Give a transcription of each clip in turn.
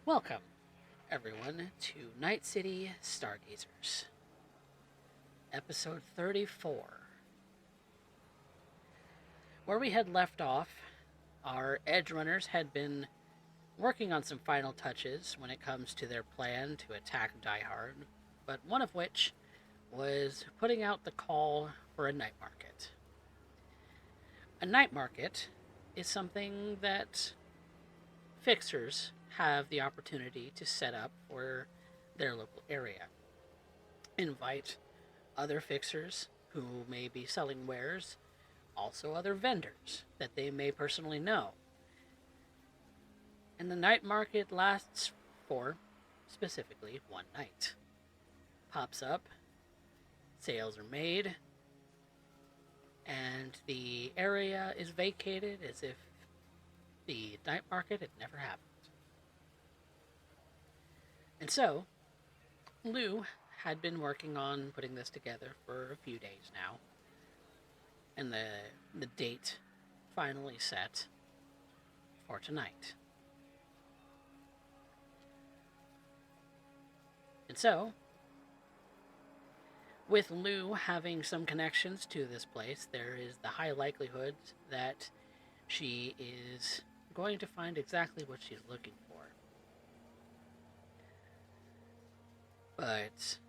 Welcome, everyone, to Night City Stargazers, episode 34. Where we had left off, our edge runners had been working on some final touches when it comes to their plan to attack Die Hard, but one of which was putting out the call for a night market. A night market is something that fixers have the opportunity to set up for their local area. Invite other fixers who may be selling wares, also other vendors that they may personally know. And the night market lasts for, specifically, one night. Pops up, sales are made, and the area is vacated as if the night market had never happened. And so, Loup had been working on putting this together for a few days now, and the date finally set for tonight. And so, with Loup having some connections to this place, there is the high likelihood that she is going to find exactly what she's looking for. But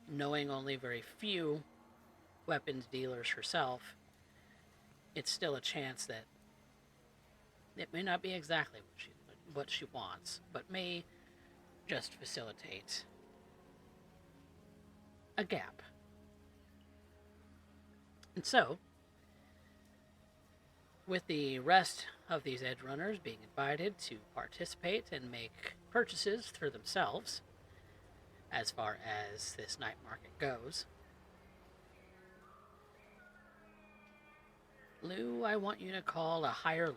knowing only very few weapons dealers herself, it's still a chance that it may not be exactly what she wants, but may just facilitate a gap. And so, with the rest of these edge runners being invited to participate and make purchases for themselves, as far as this night market goes, Loup, I want you to call a higher low.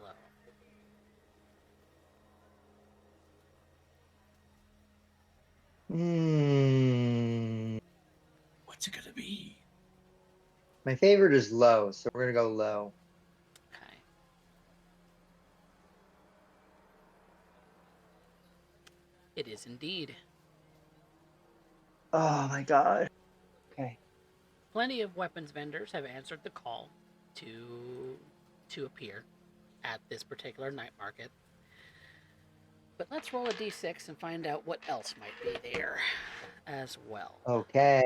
What's it gonna be? My favorite is low, so we're gonna go low. Okay. It is indeed. Oh my god. Okay. Plenty of weapons vendors have answered the call to appear at this particular night market. But let's roll a d6 and find out what else might be there as well. Okay.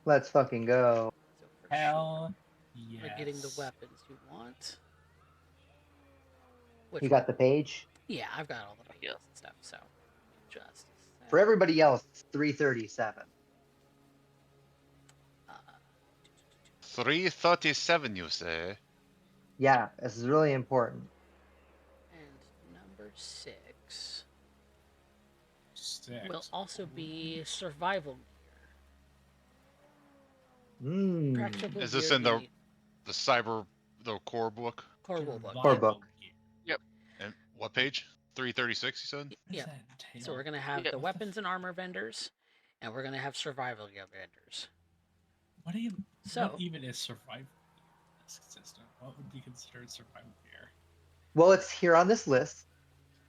Let's fucking go. So for Hell sure, yes. we're getting the weapons you want. You got the page? Yeah, I've got all the pages and stuff, so just For everybody else, it's 337. 337, you say? Yeah, this is really important. And number 6 Six. will also be survival Mmm. practical Is this gear in the core book? core rule book. Core book. Yep. And what page? 336, you said? Yeah. So we're gonna have the weapons and armor vendors, and we're gonna have survival gear vendors. What So even is survival in this system? What would be considered survival gear? Well, it's here on this list.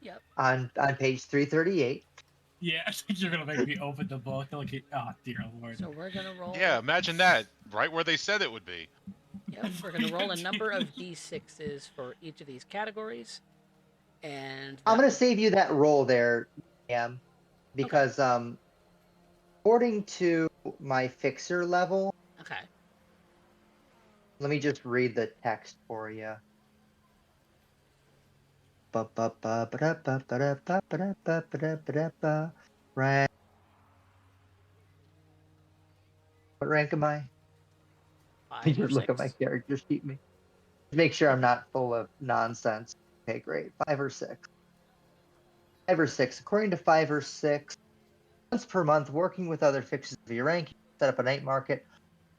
Yep. On page 338. Yeah, I think you're gonna make me open the book. Look at, oh dear lord. So we're gonna roll. Yeah, imagine that. Right where they said it would be. Yep. We're gonna roll a number of d6s for each of these categories, and I'm gonna save you that roll there, Cam, because according to my fixer level. Okay. Let me just read the text for you. Rank. What rank am I? 5 or 6. Look at my character sheet. Make sure I'm not full of nonsense. Okay, great. 5 or 6. 5 or 6. According to 5 or 6, once per month, working with other fixers of your rank, you set up a night market.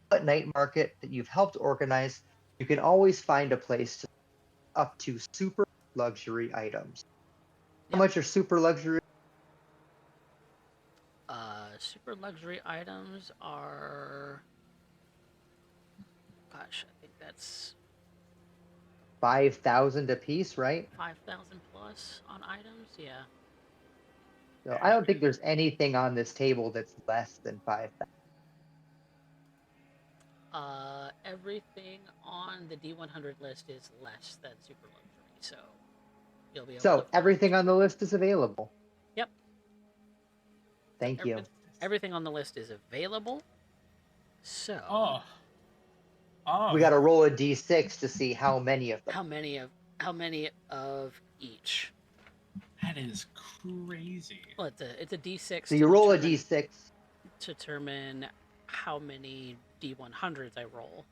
What night market that you've helped organize, you can always find a place to up to super luxury items. How much are super luxury? Super luxury items are, gosh, I think that's 5,000 a piece, right? 5,000 plus on items. Yeah. So I don't think there's anything on this table that's less than 5,000. Everything on the D100 list is less than super luxury, so you'll be able to So find everything on the list is available. Yep. Thank you. Everything on the list is available. So Oh. We got to roll a d6 to see how many of them. how many of each? That is crazy. Well, it's a D6. So you roll a d6. to determine how many D100s I roll.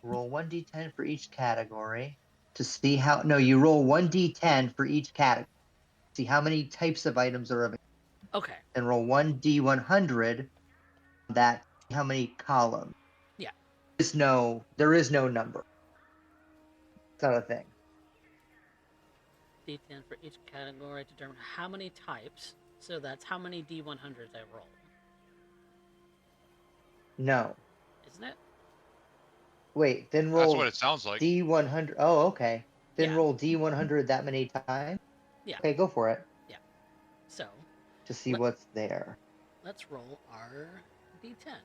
Roll 1d10 for each category to see how. No, you roll 1d10 for each category. See how many types of items are available. Okay. And roll 1d100. That how many columns. Yeah. There is no number. It's not a thing. D10 for each category to determine how many types. So that's how many D100s I roll. No. Isn't it? Wait, then roll. That's what it sounds like. D100. Oh, okay. Then Yeah. roll D100 that many times. Yeah. Okay, go for it. Yeah. So To see what's there. let's roll our D10.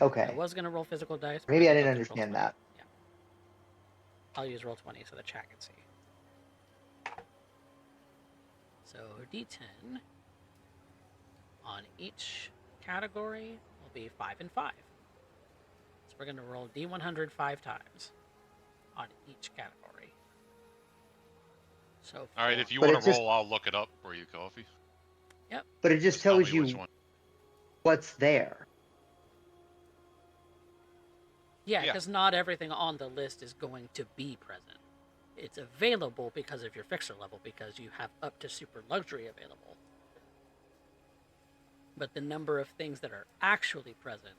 Okay. I was gonna roll physical dice. But Maybe I think didn't I'll just roll understand 20. that. Yeah. I'll use roll 20 so the chat can see. So D10 on each category will be 5 and 5. So we're gonna roll D100 5 times on each category. So All right, if you But want it's to just- roll, I'll look it up for you, Coffee. But it just tell tells me you which one. what's there. yeah, Yeah. because not everything on the list is going to be present. It's available because of your Fxture level, because you have up to super luxury available. But the number of things that are actually present,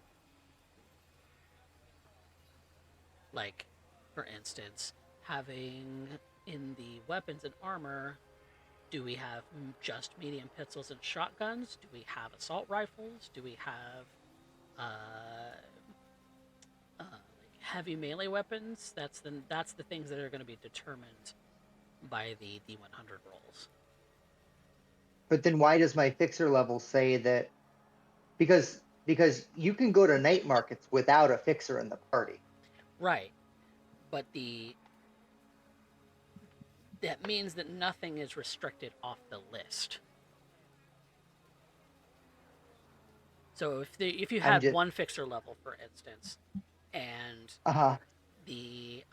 like, for instance, having in the weapons and armor, do we have just medium pistols and shotguns? Do we have assault rifles? Do we have like heavy melee weapons? That's the things that are going to be determined by the D100 rolls. But then why does my fixer level say that? Because you can go to night markets without a fixer in the party. Right, but that means that nothing is restricted off the list. So if you had one Fxture level, for instance, and the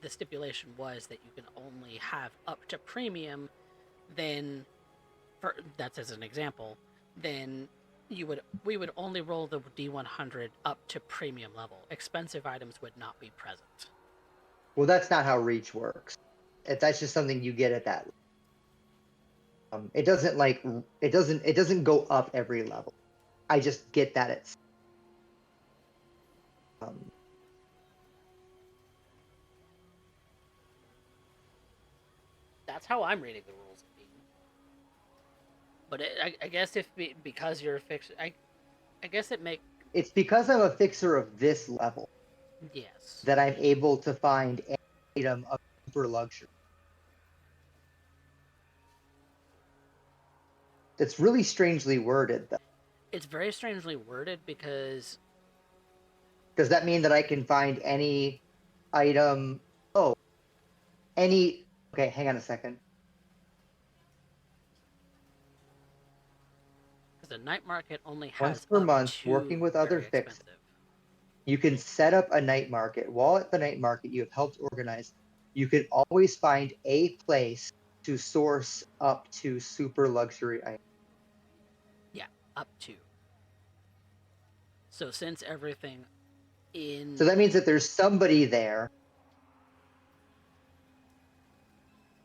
stipulation was that you can only have up to premium, then that's as an example, then we would only roll the D100 up to premium level. Expensive items would not be present. Well, that's not how reach works. That's just something you get at that. It doesn't go up every level. I just get that it's. That's how I'm reading the rules. But I guess because you're a fixer, I guess it make. It's because I'm a fixer of this level. Yes. That I'm able to find an item of super luxury. It's really strangely worded, though. It's very strangely worded because. Does that mean that I can find any item? Oh, any. Okay, hang on a second. Because the night market only has once per month, working with other fixers. You can set up a night market. While at the night market you have helped organize, you can always find a place to source up to super luxury items. Yeah, up to. So since everything in... So that means that there's somebody there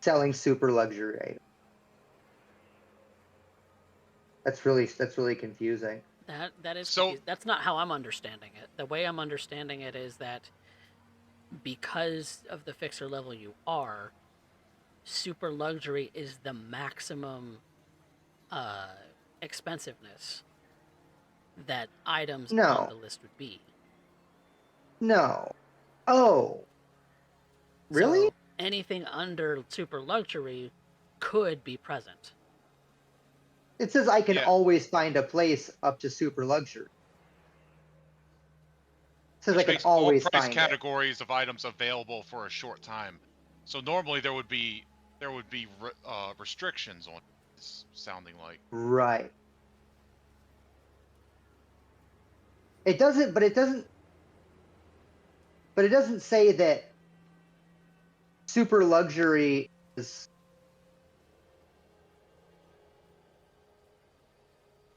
selling super luxury items. That's really confusing. That is So that's not how I'm understanding it. The way I'm understanding it is that because of the fixer level you are, super luxury is the maximum expensiveness that items on the list would be. No. Oh. Really? So anything under super luxury could be present. It says I can Yeah. always find a place up to super luxury. It says I Which can makes all always price find it. categories of items available for a short time. So normally there would be restrictions on it, it's sounding like. Right. It doesn't, but it doesn't say that super luxury is.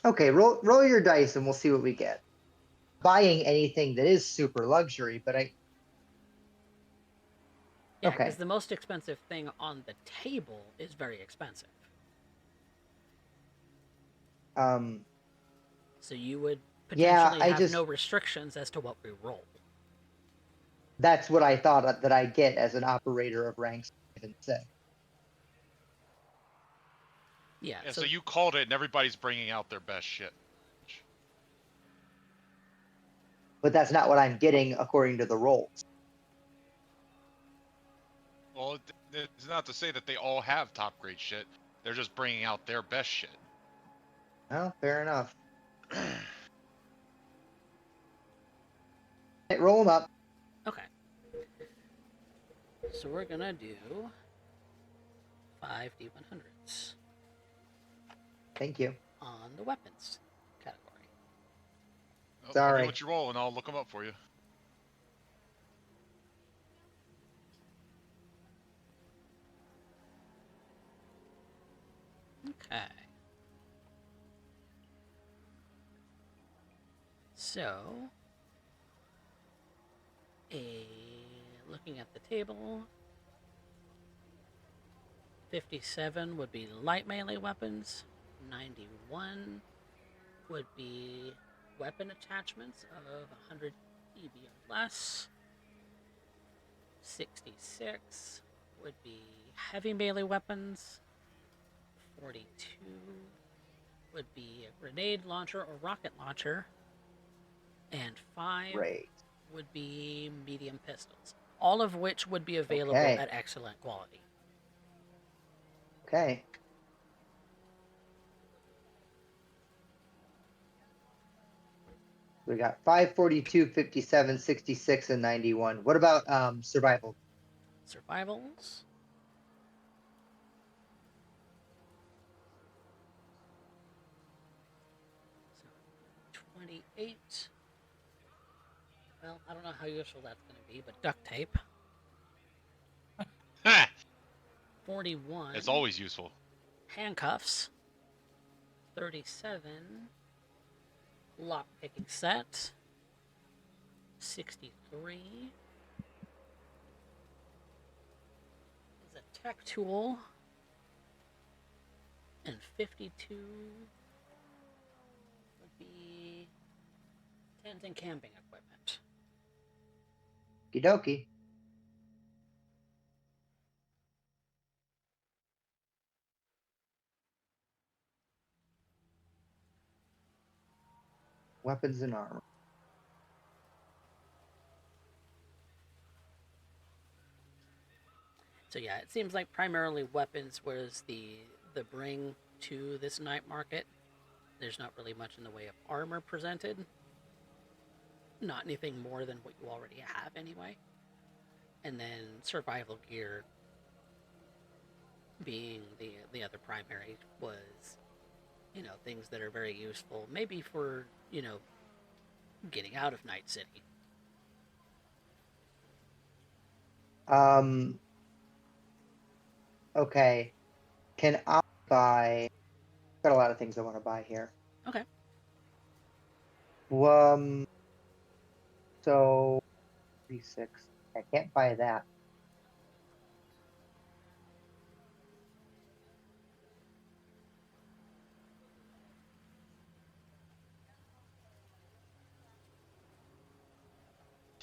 Okay, roll your dice and we'll see what we get. Buying anything that is super luxury, but I. Yeah, Okay. because the most expensive thing on the table is very expensive. So you would potentially have no restrictions as to what we roll. That's what I thought that I get as an operator of ranks 5 and 6. Yeah. So you called it, and everybody's bringing out their best shit. But that's not what I'm getting according to the rolls. Well, it's not to say that they all have top grade shit. They're just bringing out their best shit. Well, fair enough. Hey, roll them up. Okay. So we're gonna do 5 D100s. Thank you. On the weapons category. Oh, Sorry. Let me let you roll, and I'll look them up for you. Okay. So, looking at the table, 57 would be light melee weapons, 91 would be weapon attachments of 100 EB or less, 66 would be heavy melee weapons, 42 would be a grenade launcher or rocket launcher, and 5 would be medium pistols, all of which would be available at excellent quality. Okay. We got 5, 42, 57, 66, and 91. What about survival? Survivals. So 28. Well, I don't know how useful that's going to be, but duct tape. 41. It's always useful. Handcuffs. 37. Lock picking set. 63. Is a tech tool. And 52 would be tent and camping equipment. Okie dokie. Weapons and armor. So yeah, it seems like primarily weapons was the bring to this night market. There's not really much in the way of armor presented. Not anything more than what you already have anyway. And then survival gear being the other primary was, you know, things that are very useful. Maybe for, you know, getting out of Night City. Okay. Can I buy... Got a lot of things I want to buy here. Okay. So 36. I can't buy that.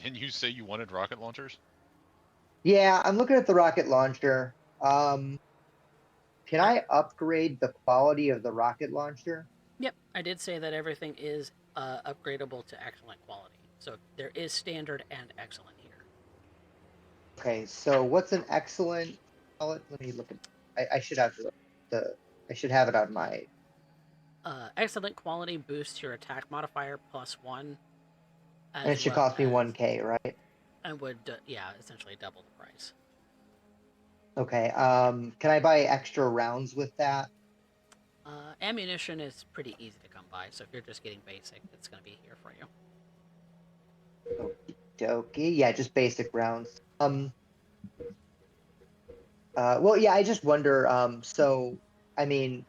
Didn't you say you wanted rocket launchers? Yeah, I'm looking at the rocket launcher. Can I upgrade the quality of the rocket launcher? Yep, I did say that everything is upgradable to excellent quality. So there is standard and excellent here. Okay, so what's an excellent? Let me look at. I should have the. I should have it on my. Excellent quality boosts your attack modifier +1, And it as should well cost me as 1K, right? and would essentially double the price. Okay. Can I buy extra rounds with that? Ammunition is pretty easy to come by, so if you're just getting basic, it's going to be here for you. Okey-dokey. Yeah, just basic rounds. Well, yeah, I just wonder. So I mean,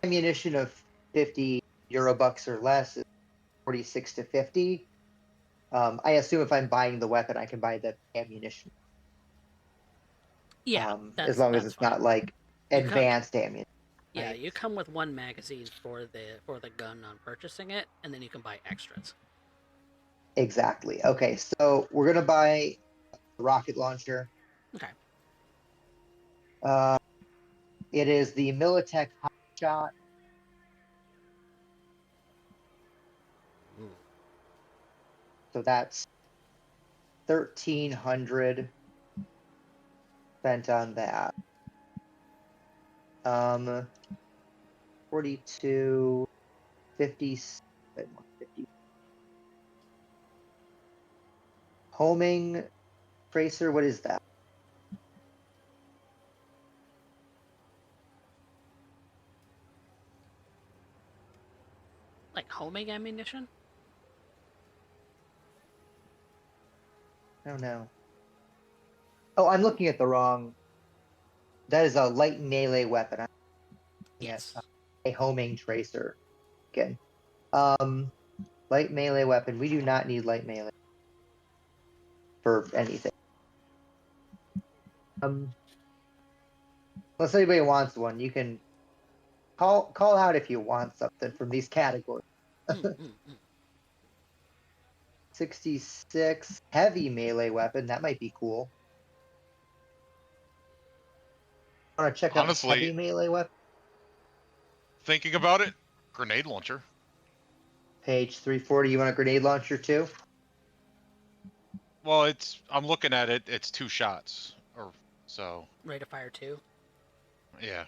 ammunition of 50 euro bucks or less is 46 to 50. I assume if I'm buying the weapon, I can buy the ammunition. Yeah, As long as that's it's fine. not like You come- advanced ammunition. Yeah, right? you come with one magazine for the gun on purchasing it, and then you can buy extras. Exactly. Okay, so we're gonna buy a rocket launcher. Okay. It is the Militech Hotshot. Ooh. So that's 1,300 spent on that. 42, 50, 50. Homing tracer, what is that? Like homing ammunition? I don't know. Oh, I'm looking at the wrong. That is a light melee weapon. I'm looking Yes. at a homing tracer. Again. Light melee weapon. We do not need light melee for anything. Unless anybody wants one, you can call out if you want something from these categories. 66 heavy melee weapon. That might be cool. Want to check out Honestly, heavy melee weapon? thinking about it, grenade launcher. Page 340. You want a grenade launcher too? Well, I'm looking at it. It's 2 shots, or so. Rate of fire 2. Yeah.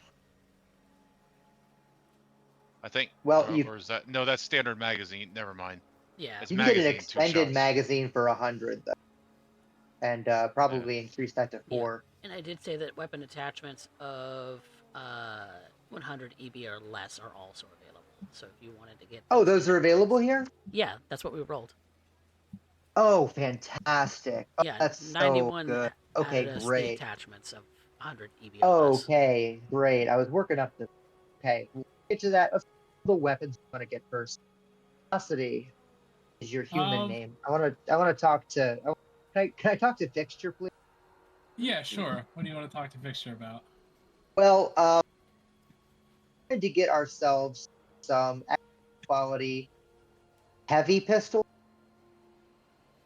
I think. Well, Or is that no? That's standard magazine. Never mind. Yeah. It's you can get an magazine, 2 extended shots. magazine for 100 though, and probably increase that to 4. And I did say that weapon attachments of 100 EB or less are also available. So if you wanted to get Oh, those are available here? Yeah, that's what we rolled. Oh, fantastic. Oh, Yeah, that's so 91 good. Okay, added us the great. attachments of 100 EB or less. Okay, great. I was working up to. Okay, we'll get to that. The weapons I want to get first. Velocity is your human name. I want to talk to. Can I talk to Fxture, please? Yeah, sure. What do you want to talk to Fxture about? Well, we to get ourselves some quality heavy pistol,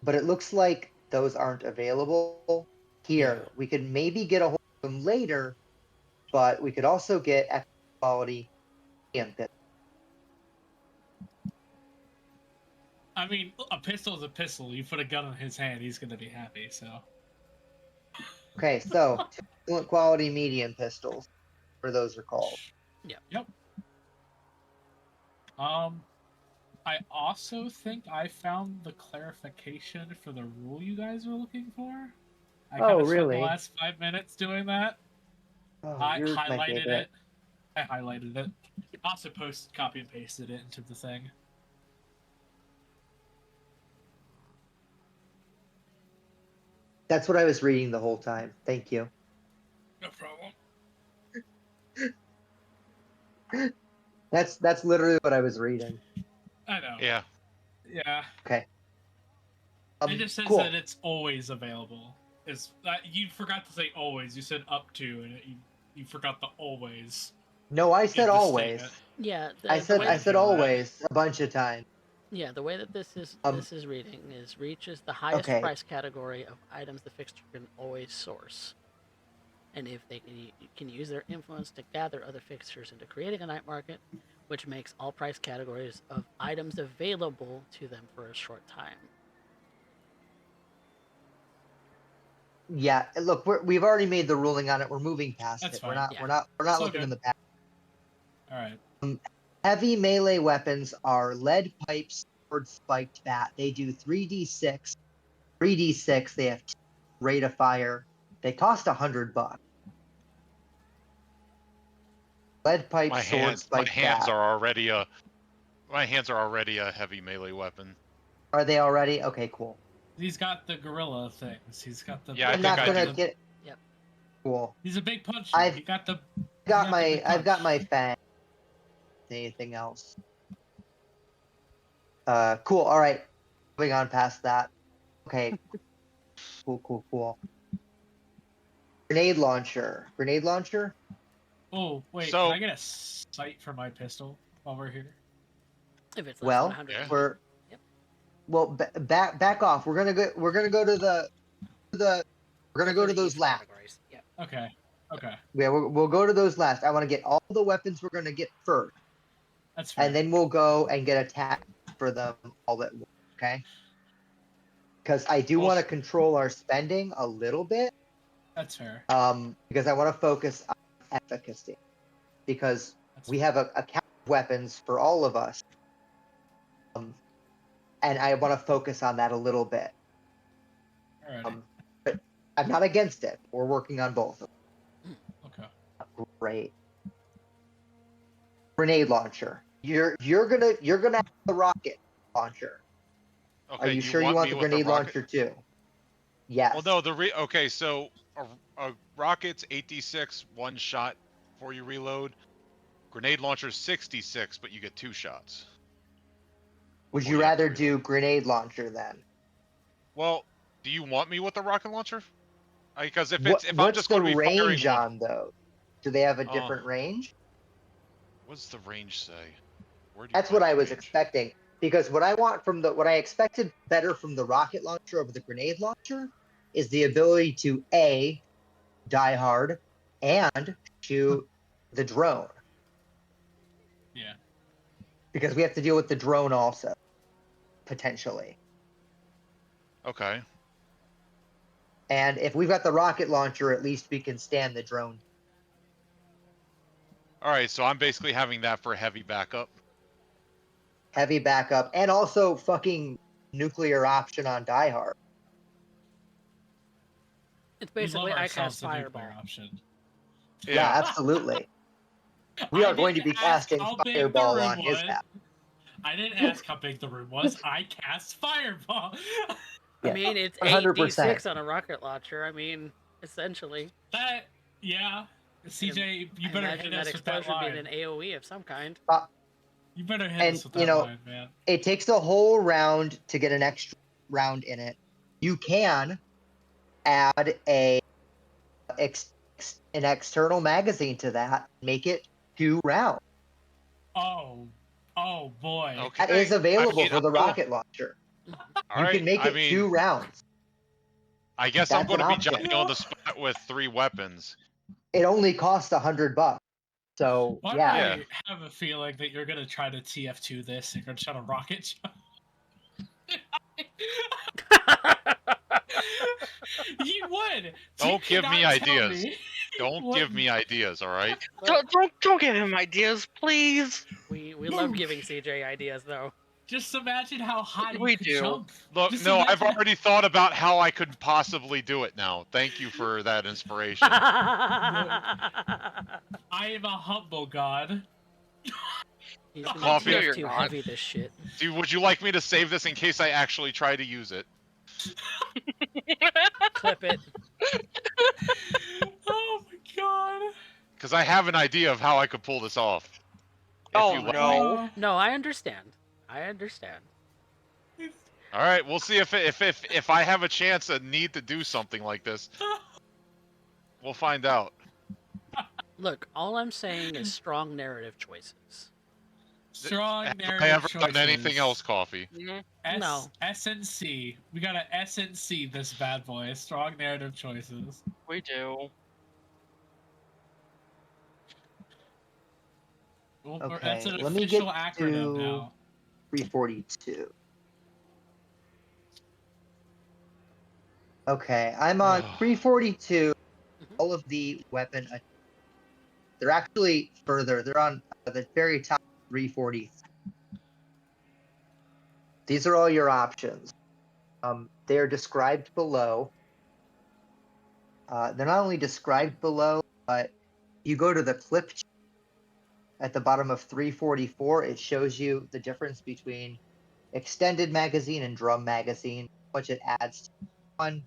but it looks like those aren't available here. Yeah. We could maybe get a hold of them later, but we could also get extra quality medium pistol. I mean, a pistol is a pistol. You put a gun in his hand, he's going to be happy, so. Okay, so excellent quality medium pistols, where those are called. Yep. I also think I found the clarification for the rule you guys were looking for. I kind of spent the last 5 minutes doing that. Oh, I yours my highlighted favorite. it. I highlighted it. Also copy and pasted it into the thing. That's what I was reading the whole time. Thank you. No problem. That's literally what I was reading. I know. Yeah. Yeah. Okay. It just says cool. that it's always available. You forgot to say always. You said up to, and you forgot the always. No, I said always. Statement. Yeah, I said always a bunch of times. Yeah, the way that this is reading is reach is the highest Okay. price category of items the Fxture can always source. And if they can use their influence to gather other fixtures into creating a night market, which makes all price categories of items available to them for a short time. Yeah, look, we've already made the ruling on it. We're moving past That's it. fine. We're not So looking in good. the back. All right. Heavy melee weapons are lead pipes, sword, spiked bat. They do 3d6. 3d6. They have rate of fire. They cost $100. Lead pipe, sword, My spiked hands bat. are already a heavy melee weapon. Are they already? Okay, cool. He's got the gorilla things. He's got the. Yeah, I I'm think not I gonna do. get. Yep. Cool. He's a big puncher. I've He got the. I've got my fang. Anything else? Cool. All right. Moving on past that. Okay. Cool. Grenade launcher. Grenade launcher. Oh wait, So- can I get a sight for my pistol while we're here? If it's less Well, than 100 yeah. feet. we're Yep. well back off. We're gonna go to the we're gonna go to 30 those each last. categories. Yep. Okay. Okay. Yeah, we'll go to those last. I want to get all the weapons we're gonna get first, That's fair. and then we'll go and get attacked for them all at once. Okay. Because I do want to control our spending a little bit. That's fair. Because I want to focus on efficacy. Because That's we fair. have a count of weapons for all of us. And I want to focus on that a little bit. Alrighty. But I'm not against it. We're working on both. Okay. Great. Grenade launcher. You're gonna have the rocket launcher. Okay, Are you sure you want the grenade launcher too? Yes. Well, no. Okay, so a rocket's 8d6, one shot before you reload. Grenade launcher's 66, but you get 2 shots. Would before you have to rather do reload. grenade launcher then? Well, do you want me with the rocket launcher? Because if I'm What's just the going to be range firing on those? Do they have a Oh. different range? What's the range say? Where do you That's what find I the was range? expecting. Because what I expected better from the rocket launcher over the grenade launcher is the ability to A, die hard, and shoot the drone. Yeah. Because we have to deal with the drone also, potentially. Okay. And if we've got the rocket launcher, at least we can stand the drone. All right, so I'm basically having that for heavy backup. Heavy backup, and also fucking nuclear option on Die Hard. It's We love basically I ourselves cast a fireball. nuclear option. Yeah, absolutely. We I are going to didn't be ask casting how big the fireball room on his was. hat. I didn't ask how big the room was. I cast fireball. Yeah, I mean, it's 100%. 8d6 on a rocket launcher. I mean, essentially. That, yeah. CJ, you I better imagine hit us that with that explosion line. being an AoE of some kind. You better hit And, us with you that know, line, man. It takes a whole round to get an extra round in it. You can add an external magazine to that, make it 2 rounds. Oh boy. Okay. That is available for the I'm going- rocket launcher. All You right, can make it 2 rounds. I guess I'm That's going an to be option. Johnny on the spot with 3 weapons. It only costs $100. So Why yeah, do I have a feeling that you're gonna try to TF2 this and you're gonna try to rocket jump? You would. Don't give me cannot tell ideas. me. Don't What? give me ideas, all right? Don't give him ideas, please. We love giving CJ ideas, though. Just imagine how high you We could do. jump. Look, Just no, I've imagine- already thought about how I could possibly do it now. Thank you for that inspiration. I am a humble god. He's gonna Coffee. TF2 No, you're not. heavy this shit. Would you like me to save this in case I actually try to use it? Clip it. Oh my god. Because I have an idea of how I could pull this off. If Oh, you let me. no. No, I understand. I understand. All right, we'll see if I have a chance and need to do something like this. We'll find out. Look, all I'm saying is strong narrative choices. Strong Have narrative I ever choices. done anything else, Coffee? Mhm. No. SNC. We gotta SNC this bad boy. Strong narrative choices. We do. Well, Okay, that's an let me official get acronym to- now. 342. Okay, I'm on 342. All of the weapon. They're actually further. They're on the very top 340. These are all your options. They are described below. They're not only described below, but you go to the clip at the bottom of 344. It shows you the difference between extended magazine and drum magazine, which it adds to one.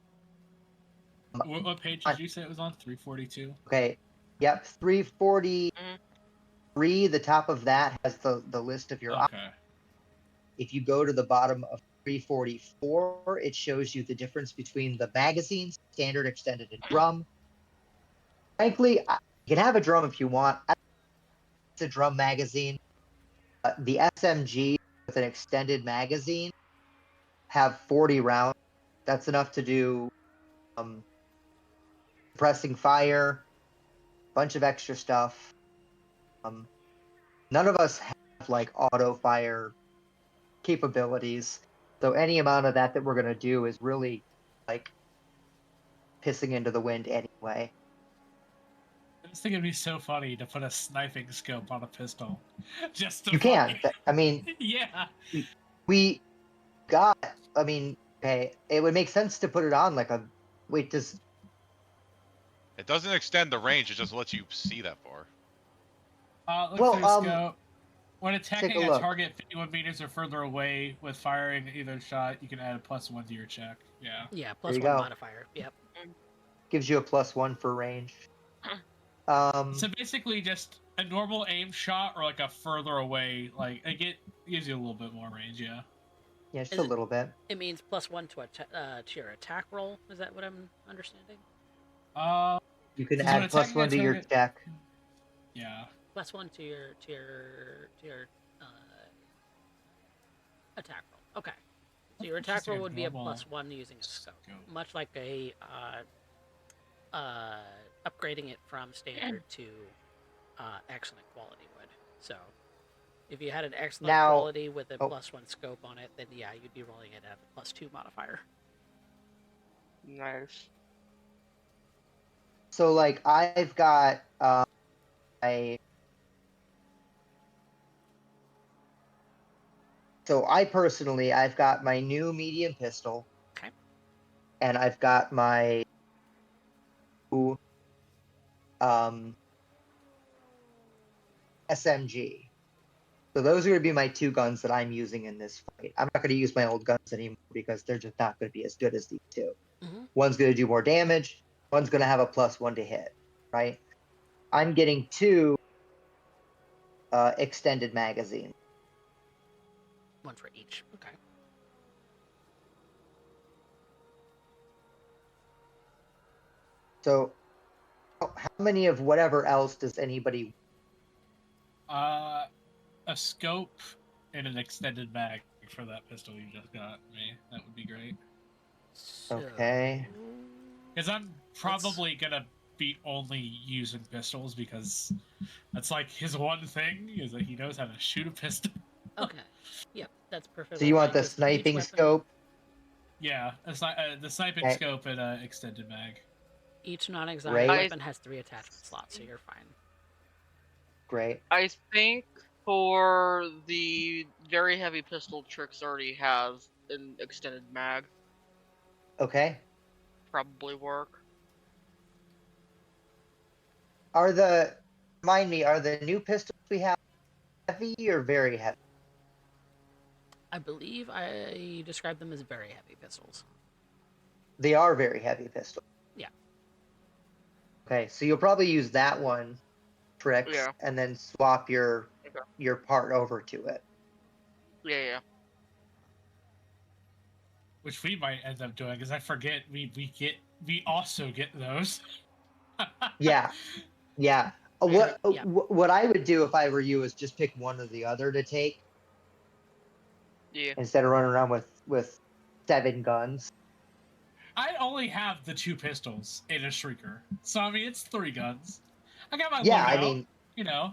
What page did you say it was on? 342? Okay. Yep, 343. Mm. The top of that has the list of your options. Okay. If you go to the bottom of 344, it shows you the difference between the magazines, standard, extended, and drum. Frankly, you can have a drum if you want. It's a drum magazine. The SMG with an extended magazine have 40 rounds. That's enough to do suppressing fire, bunch of extra stuff. None of us have like auto fire capabilities, so any amount of that we're gonna do is really like pissing into the wind anyway. I just think it'd be so funny to put a sniping scope on a pistol. Just to You can. I mean, yeah. we got. I mean, okay, it would make sense to put it on like a. Wait, does It doesn't extend the range; it just lets you see that far. Look through the scope. When attacking a target 51 meters or further away with firing either shot, you can add a +1 to your check. Yeah. Yeah, +1 modifier. Yep. Gives you a +1 for range. So basically, just a normal aim shot or like a further away, like it gives you a little bit more range. Yeah. Yeah, just a little bit. It means +1 to your attack roll. Is that what I'm understanding? You can add +1 to your check. Yeah. +1 to your attack roll. Okay. So your attack roll would be a +1 using a scope, much like a upgrading it from standard to excellent quality would. So if you had an excellent quality with a +1 scope on it, then yeah, you'd be rolling it at a +2 modifier. Nice. So like I've got So I personally, I've got my new medium pistol. Okay. And I've got my SMG. So those are going to be my two guns that I'm using in this fight. I'm not going to use my old guns anymore because they're just not going to be as good as these two. Mm-hmm. One's going to do more damage. One's going to have a +1 to hit, right? I'm getting two extended magazines. One for each. Okay. So, how many of whatever else does anybody? A scope and an extended mag for that pistol you just got me. That would be great. Okay. Because I'm probably gonna be only using pistols because that's like his one thing is that he knows how to shoot a pistol. Okay. Yep, that's perfect. So you want the sniping scope? Yeah, the sniping scope and extended mag. Each non-exotic weapon has 3 attachment slots, so you're fine. Great. I think for the very heavy pistol, Trix already has an extended mag. Okay. Probably work. Remind me, are the new pistols we have heavy or very heavy? I believe I described them as very heavy pistols. They are very heavy pistols. Yeah. Okay, so you'll probably use that one, Trix, and then swap your part over to it. Yeah. Which we might end up doing, because I forget we also get those. Yeah. What I would do if I were you is just pick one or the other to take. Yeah. Instead of running around with 7 guns. I only have the 2 pistols and a shrieker, so I mean it's 3 guns. I got my loadout, I mean, you know.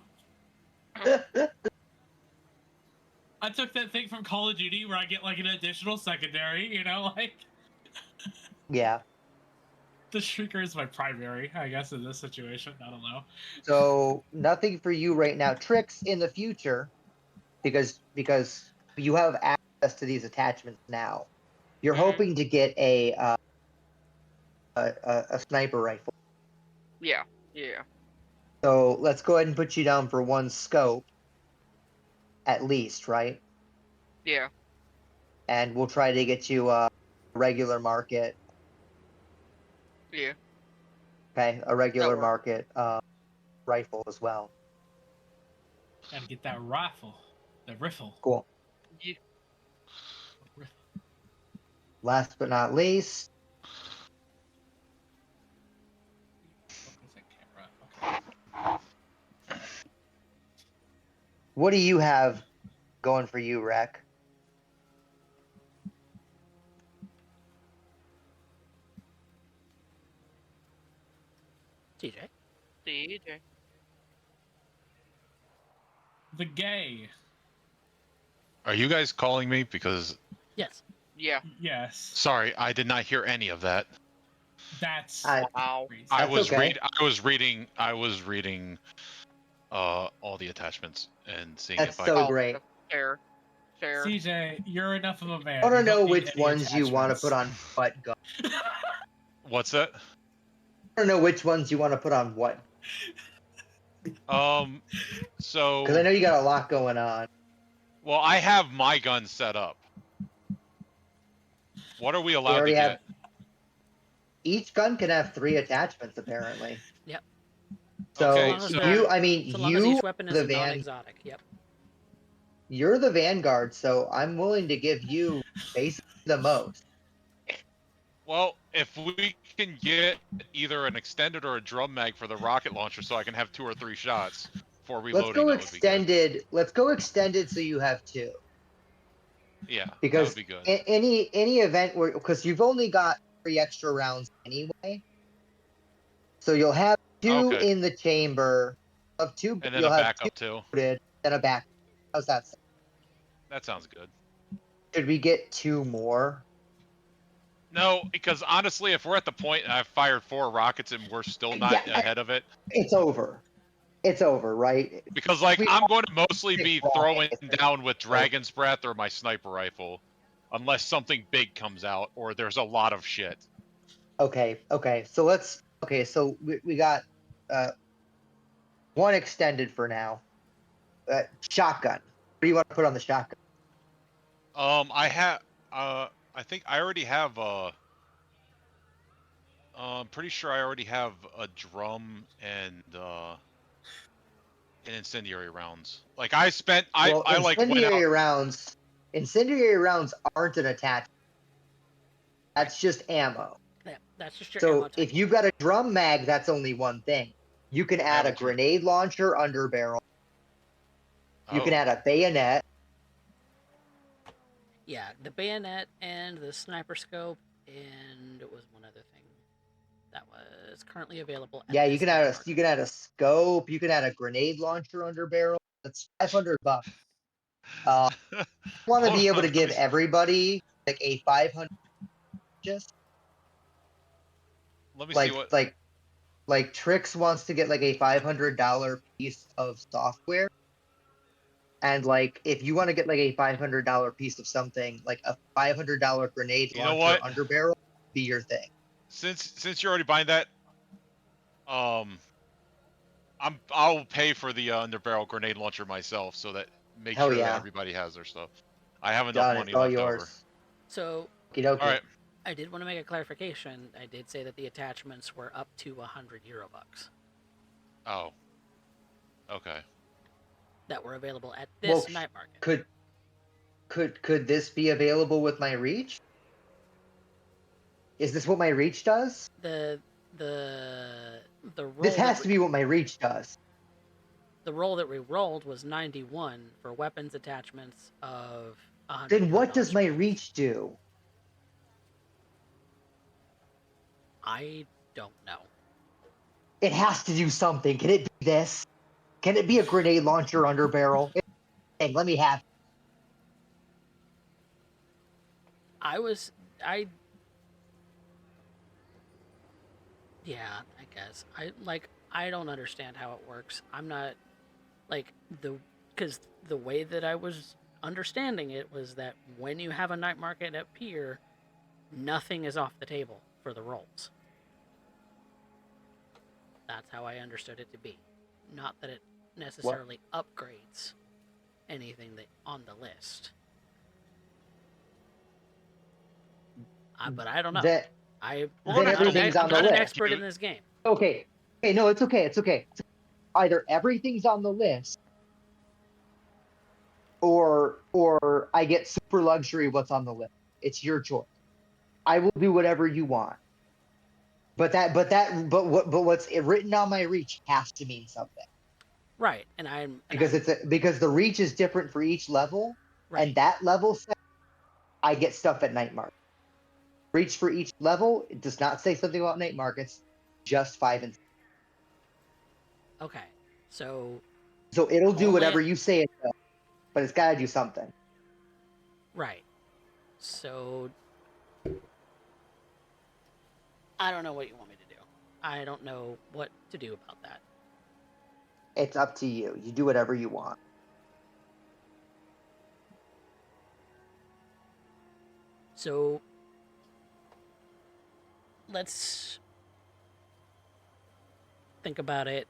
I took that thing from Call of Duty where I get like an additional secondary, you know, like. Yeah. The Shrieker is my primary, I guess, in this situation. I don't know. So nothing for you right now. Trix in the future, because you have access to these attachments now. You're hoping to get a sniper rifle. Yeah. So let's go ahead and put you down for one scope, at least, right? Yeah. And we'll try to get you a regular market. Yeah. Okay, a regular works. market rifle as well. Gotta get that rifle. The riffle. Cool. Yeah. Last but not least, Focus that camera. Okay. what do you have going for you, Rec? TJ. DJ. The gay. Are you guys calling me? Because Yes. Yeah. Yes. sorry, I did not hear any of that. That's Wow. crazy. I That's was okay. I was reading all the attachments and seeing That's if I so could. great. Fair. CJ, you're enough of a man. I want to You don't know need which any ones you want to attachments. put on what gun. What's that? I don't know which ones you want to put on what. So Because I know you got a lot going on. well, I have my gun set up. What are we You allowed to already get? have. Each gun can have 3 attachments, apparently. Yep. So Okay, long as so they're- you, I mean, So long as you each weapon are is the a van. non-exotic. Yep. You're the vanguard, so I'm willing to give you basically the most. well, if we can get either an extended or a drum mag for the rocket launcher, so I can have 2 or 3 shots for Let's reloading, go that would be good. extended. Let's go extended, so you have 2. Yeah, that Because would be good. any event where, because you've only got 3 extra rounds anyway, so you'll have 2 Okay, in the chamber. Of 2, and then you'll a have 2 backup too. loaded, then a back. How's that sound? That sounds good. Should we get 2 more? No, because honestly, if we're at the point and I've fired 4 rockets and we're still not Yeah, ahead of it, it's over. It's over, right? because like We I'm going to mostly pick be rockets, throwing it's down with over. Dragon's Breath or my sniper rifle, unless something big comes out or there's a lot of shit. Okay. So let's. Okay, so we got 1 extended for now. Shotgun. What do you want to put on the shotgun? I have I think I already have I'm pretty sure I already have a drum and incendiary rounds. Like I spent I like went out. Incendiary rounds aren't an attachment. That's just ammo. Yeah, that's just your So ammo type. if you've got a drum mag, that's only one thing. You can add a grenade launcher under barrel. You can add a bayonet. Yeah, the bayonet and the sniper scope, and it was one other thing that was currently available. Yeah, you can add a scope. You can add a grenade launcher under barrel. That's $500. Want to be able to give everybody like a 500. Just let me see what. Like Trix wants to get like a $500 piece of software. And like, if you want to get like a $500 piece of something, like a $500 grenade launcher under barrel, be your thing. Since you're already buying that, I'll pay for the underbarrel grenade launcher myself, so that make sure that everybody has their stuff. I have enough money left over. So, all right. I did want to make a clarification. I did say that the attachments were up to €100. Oh. Okay. That were available at this night market. Could this be available with my reach? Is this what my reach does? The roll. This has to be what my reach does. The roll that we rolled was 91 for weapons attachments of 100. Then what does my reach do? I don't know. It has to do something. Can it be this? Can it be a grenade launcher under barrel? Hey, let me have. Yeah, I guess. I don't understand how it works. I'm not like because the way that I was understanding it was that when you have a night market appear, nothing is off the table for the rolls. That's how I understood it to be. Not that it necessarily upgrades anything that on the list. But I don't know. That I'm then everything's on the not an list. expert in this game. Okay. Okay, no, it's okay. It's okay. Either everything's on the list, or I get super luxury what's on the list. It's your choice. I will do whatever you want. But what's written on my reach has to mean something. Right, because the reach is different for each level, right. and that level set, I get stuff at night market. Reach for each level, it does not say something about night markets, just 5 and 6. Okay, so it'll do whatever you say it does, but it's got to do something. Right. So I don't know what you want me to do. I don't know what to do about that. It's up to you. You do whatever you want. So let's think about it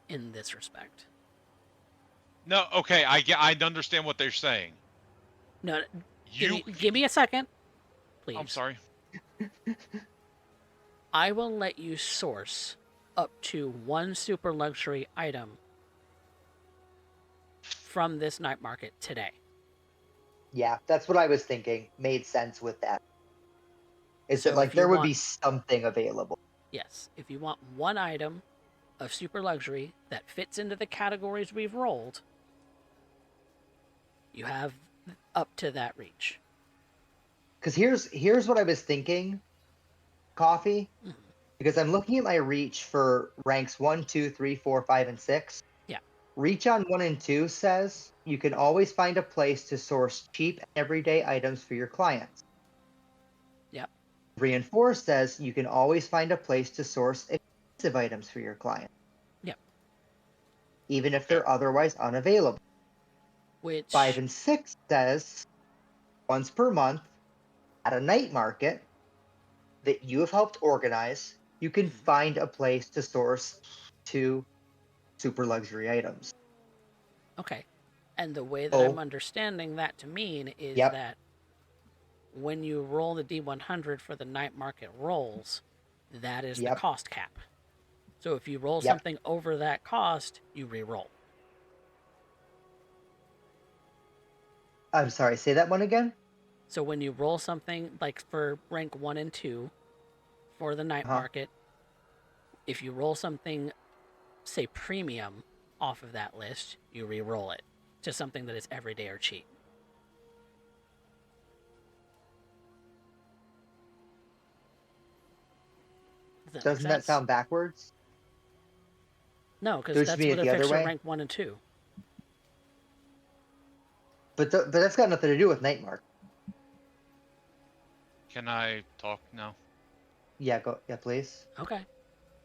in this respect. No, okay, I understand what they're saying. No, give me a second, please. I'm sorry. I will let you source up to 1 super luxury item from this night market today. Yeah, that's what I was thinking. Made sense with that. Is that like there would be something available? Yes. If you want 1 item of super luxury that fits into the categories we've rolled, you have up to that reach. Because here's what I was thinking, Coffee. Mm-hmm. Because I'm looking at my reach for ranks 1, 2, 3, 4, 5, and 6. Yeah. Reach on 1 and 2 says you can always find a place to source cheap everyday items for your clients. Yep. 3 and 4 says you can always find a place to source expensive items for your client. Yep. Even if they're otherwise unavailable. Which 5 and 6 says once per month at a night market that you have helped organize, you can find a place to source 2 super luxury items. Okay. And the way that I'm understanding that to mean is that when you roll the D100 for the night market rolls, that is the cost cap. So if you roll something over that cost, you re-roll. I'm sorry, say that one again? So when you roll something like for rank 1 and 2 for the night market, if you roll something, say premium, off of that list, you re-roll it to something that is everyday or cheap. Doesn't that sound backwards? No, because that's what affects your rank 1 and 2. But that's got nothing to do with night market. Can I talk now? Yeah, please. Okay.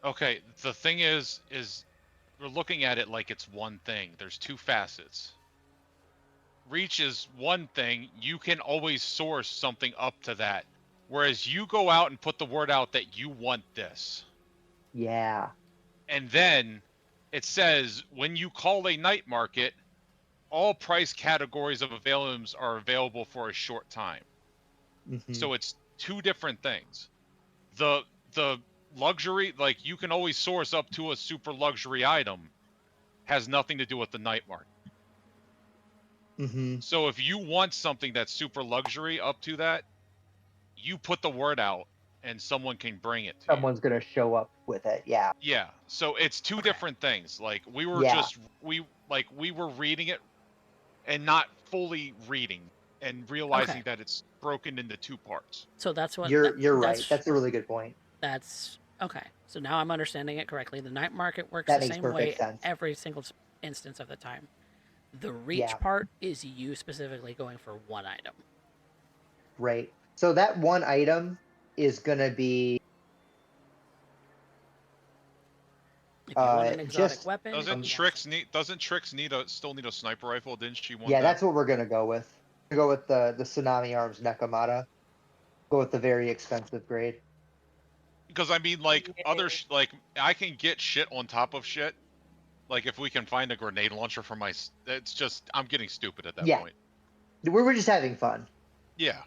Okay, the thing is we're looking at it like it's one thing. There's 2 facets. Reach is one thing. You can always source something up to that. Whereas you go out and put the word out that you want this. Yeah. And then it says when you call a night market, all price categories of items are available for a short time. Mm-hmm. So it's 2 different things. The luxury, like you can always source up to a super luxury item, has nothing to do with the night market. Mm-hmm. So if you want something that's super luxury up to that, you put the word out and someone can bring it to Someone's going to show up with it. Yeah. Yeah. So it's 2 different things. Like we were we were reading it and not fully reading and realizing that it's broken into 2 parts. So that's what you're right. That's a really good point. That's okay. So now I'm understanding it correctly. The night market works the same way every single instance of the time. The reach part is you specifically going for 1 item. Right. So that 1 item is going to be If you want an exotic weapon, doesn't Trix still need a sniper rifle? Didn't she want Yeah, that? that's what we're gonna go with. Go with the Tsunami Arms Nekomata. Go with the very expensive grade. Because I mean, like like I can get shit on top of shit. Like if we can find a grenade launcher for my, it's just I'm getting stupid at that point. We were just having fun. Yeah.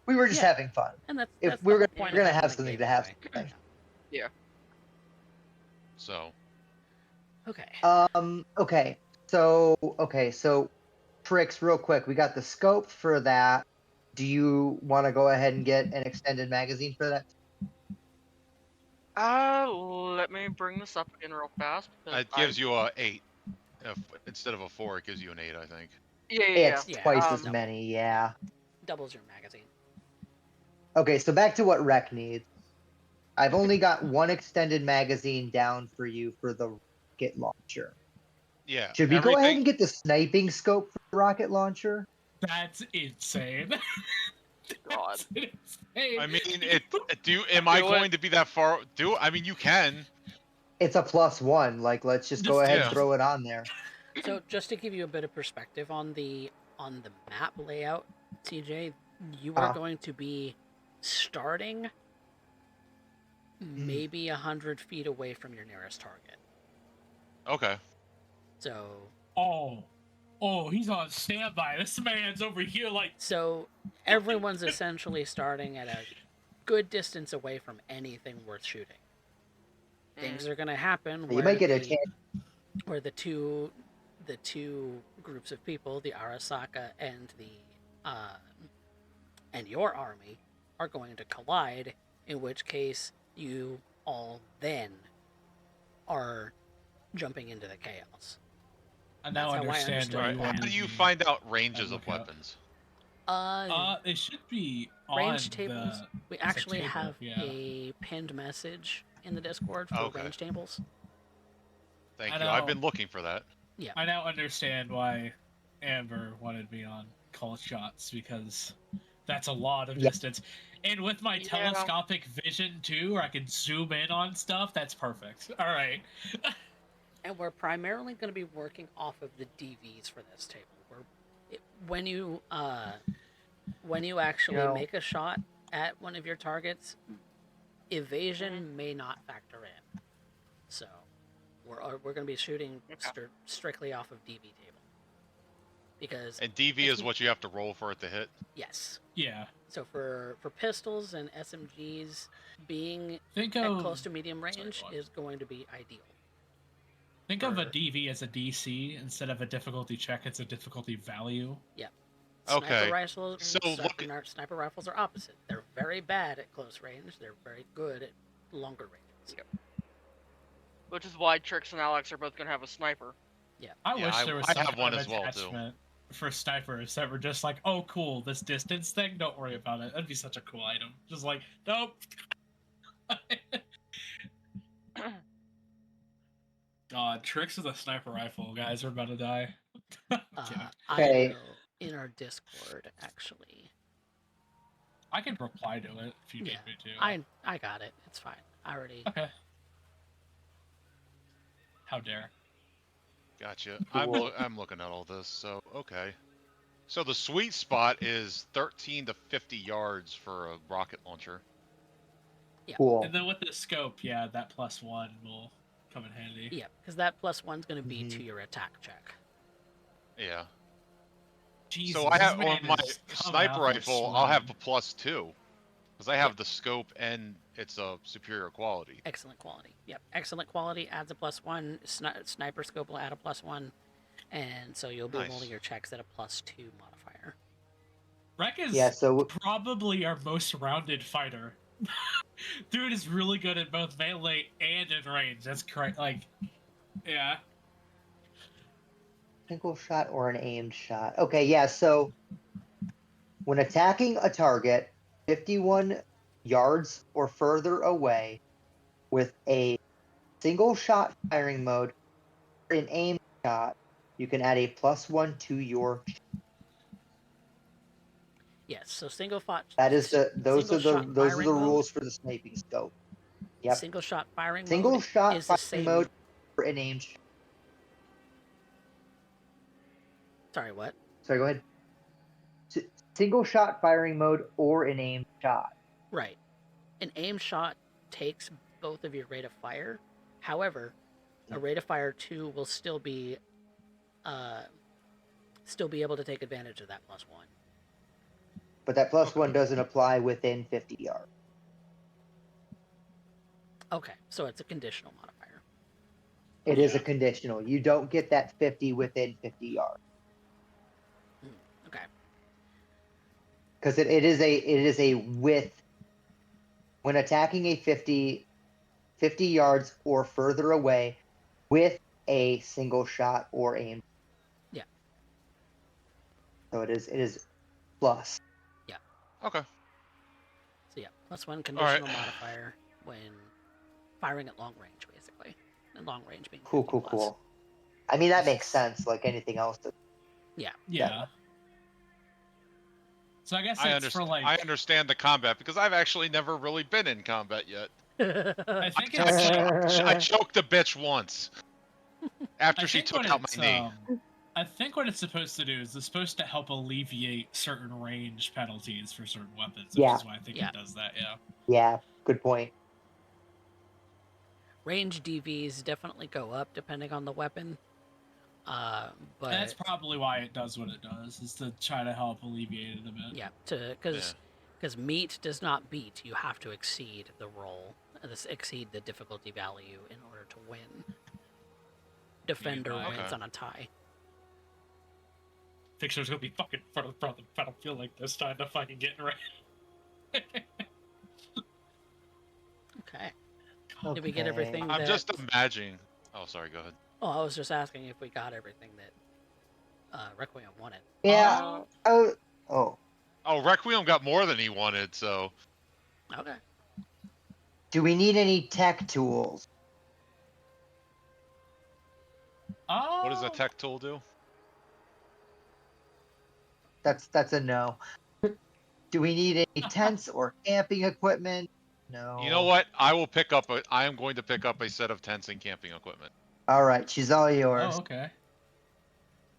We were just having fun. And that's if the we're whole gonna, point we're of gonna having have the something game to have. anyway. Yeah. So. Okay. Okay. So, Trix, real quick. We got the scope for that. Do you want to go ahead and get an extended magazine for that? Let me bring this up again real fast. It gives you a 8. Instead of a 4, it gives you an 8, I think. Yeah. It's twice as many, yeah. Doubles your magazine. Okay, so back to what Rec needs. I've only got one extended magazine down for you for the rocket launcher. Yeah. Should we go ahead and get the sniping scope for the rocket launcher? That's insane. God. I mean, am I going to be that far? I mean, you can. It's a +1. Like, let's just go ahead and throw it on there. So, just to give you a bit of perspective on the map layout, TJ, you are going to be starting maybe 100 feet away from your nearest target. Okay. So. Oh, he's on standby. This man's over here like. So everyone's essentially starting at a good distance away from anything worth shooting. Things are gonna happen where you might get a chance. Where the two groups of people, the Arasaka and and your army, are going to collide. In which case, you all then are jumping into the chaos. I now understand why you How do you find out ranges of weapons? It should be on range tables. We actually table, have a pinned message in the Discord for range tables. Thank you. I've been looking for that. Yeah. I now understand why Amber wanted me on call shots, because that's a lot of distance. And with my telescopic vision too, where I can zoom in on stuff, that's perfect. All right. And we're primarily going to be working off of the DVs for this table. When you actually make a shot at one of your targets, evasion may not factor in. So we're going to be shooting strictly off of DV table. And DV is what you have to roll for it to hit? Yes. Yeah. So for pistols and SMGs, being at close to medium range is going to be ideal. Think of a DV as a DC instead of a difficulty check. It's a difficulty value. Yeah. Okay. Sniper rifles are opposite. They're very bad at close range. They're very good at longer ranges. Yep. Which is why Trix and Alex are both going to have a sniper. Yeah. I wish there was some have one as well attachment for snipers that were just like, oh, cool, this distance thing. Don't worry about it. That'd be such a cool item. Just like, nope. God, Trix with a sniper rifle, guys. We're about to die. I will in our Discord, actually. I can reply to it if you need me to. I got it. It's fine. I already. Okay. How dare. Gotcha. I'm looking at all this, so okay. So the sweet spot is 13 to 50 yards for a rocket launcher. Yeah. Cool. And then with the scope, that +1 will come in handy. Yeah, because that +1's going to be to your attack check. Yeah. Jesus, so I have on my sniper rifle, I'll have a +2 because I have the scope and it's a superior quality. Excellent quality. Yep, excellent quality adds a +1. Sniper scope will add a +1, and so you'll be rolling your checks at a +2 modifier. Rek is probably our most rounded fighter. Dude is really good at both melee and in range. That's correct. Yeah. Single shot or an aimed shot. Okay, yeah, so when attacking a target 51 yards or further away with a single shot firing mode or an aim shot, you can add a +1 to your. Yes, so single shot. That is those are the rules for the sniping scope. Yep. Single shot firing Single mode shot is the firing same. mode for an aim shot. Sorry, what? Sorry, go ahead. Single shot firing mode or an aim shot. Right. An aim shot takes both of your rate of fire. However, a rate of fire 2 will still be able to take advantage of that +1. But that +1 doesn't apply within 50 yards. Okay, so it's a conditional modifier. It is a conditional. You don't get that 50 within 50 yards. Okay. Because it is a width. When attacking a 50 yards or further away with a single shot or aim. Yeah. So it is plus. Yeah. Okay. So yeah, +1 conditional modifier when firing at long range, basically. And long range being 50 plus. Cool. I mean, that makes sense, like anything else. Yeah. So I guess I it's for like. I understand the combat because I've actually never really been in combat yet. I think I choked a bitch once after she took out my knee. I think what it's supposed to do is it's supposed to help alleviate certain range penalties for certain weapons, which is why I think it does that. Yeah. Good point. Range DVs definitely go up depending on the weapon. But and that's probably why it does what it does, is to try to help alleviate it a bit. Yeah, because meat does not beat. You have to exceed the roll, exceed the difficulty value in order to win. Defender wins on a tie. Fxture's gonna be fucking front of the battlefield like this time to fucking get right. Okay. Did we get everything? I'm just imagining. Oh, sorry. Go ahead. Oh, I was just asking if we got everything that Requiem wanted. Yeah. Oh, Requiem got more than he wanted, so. Okay. Do we need any tech tools? What does a tech tool do? That's a no. Do we need any tents or camping equipment? No. You know what? I am going to pick up a set of tents and camping equipment. All right, she's all yours. Oh, okay.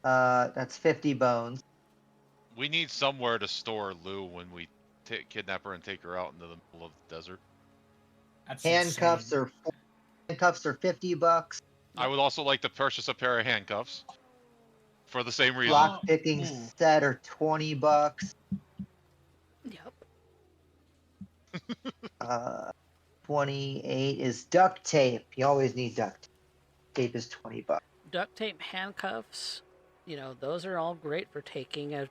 That's 50 bones. We need somewhere to store Lou when we kidnap her and take her out into the middle of the desert. That's Handcuffs insane. are $50. I would also like to purchase a pair of handcuffs for the same reason. Lock picking set are $20. Yep. 28 is duct tape. You always need duct tape. Tape is $20. Duct tape, handcuffs, those are all great for taking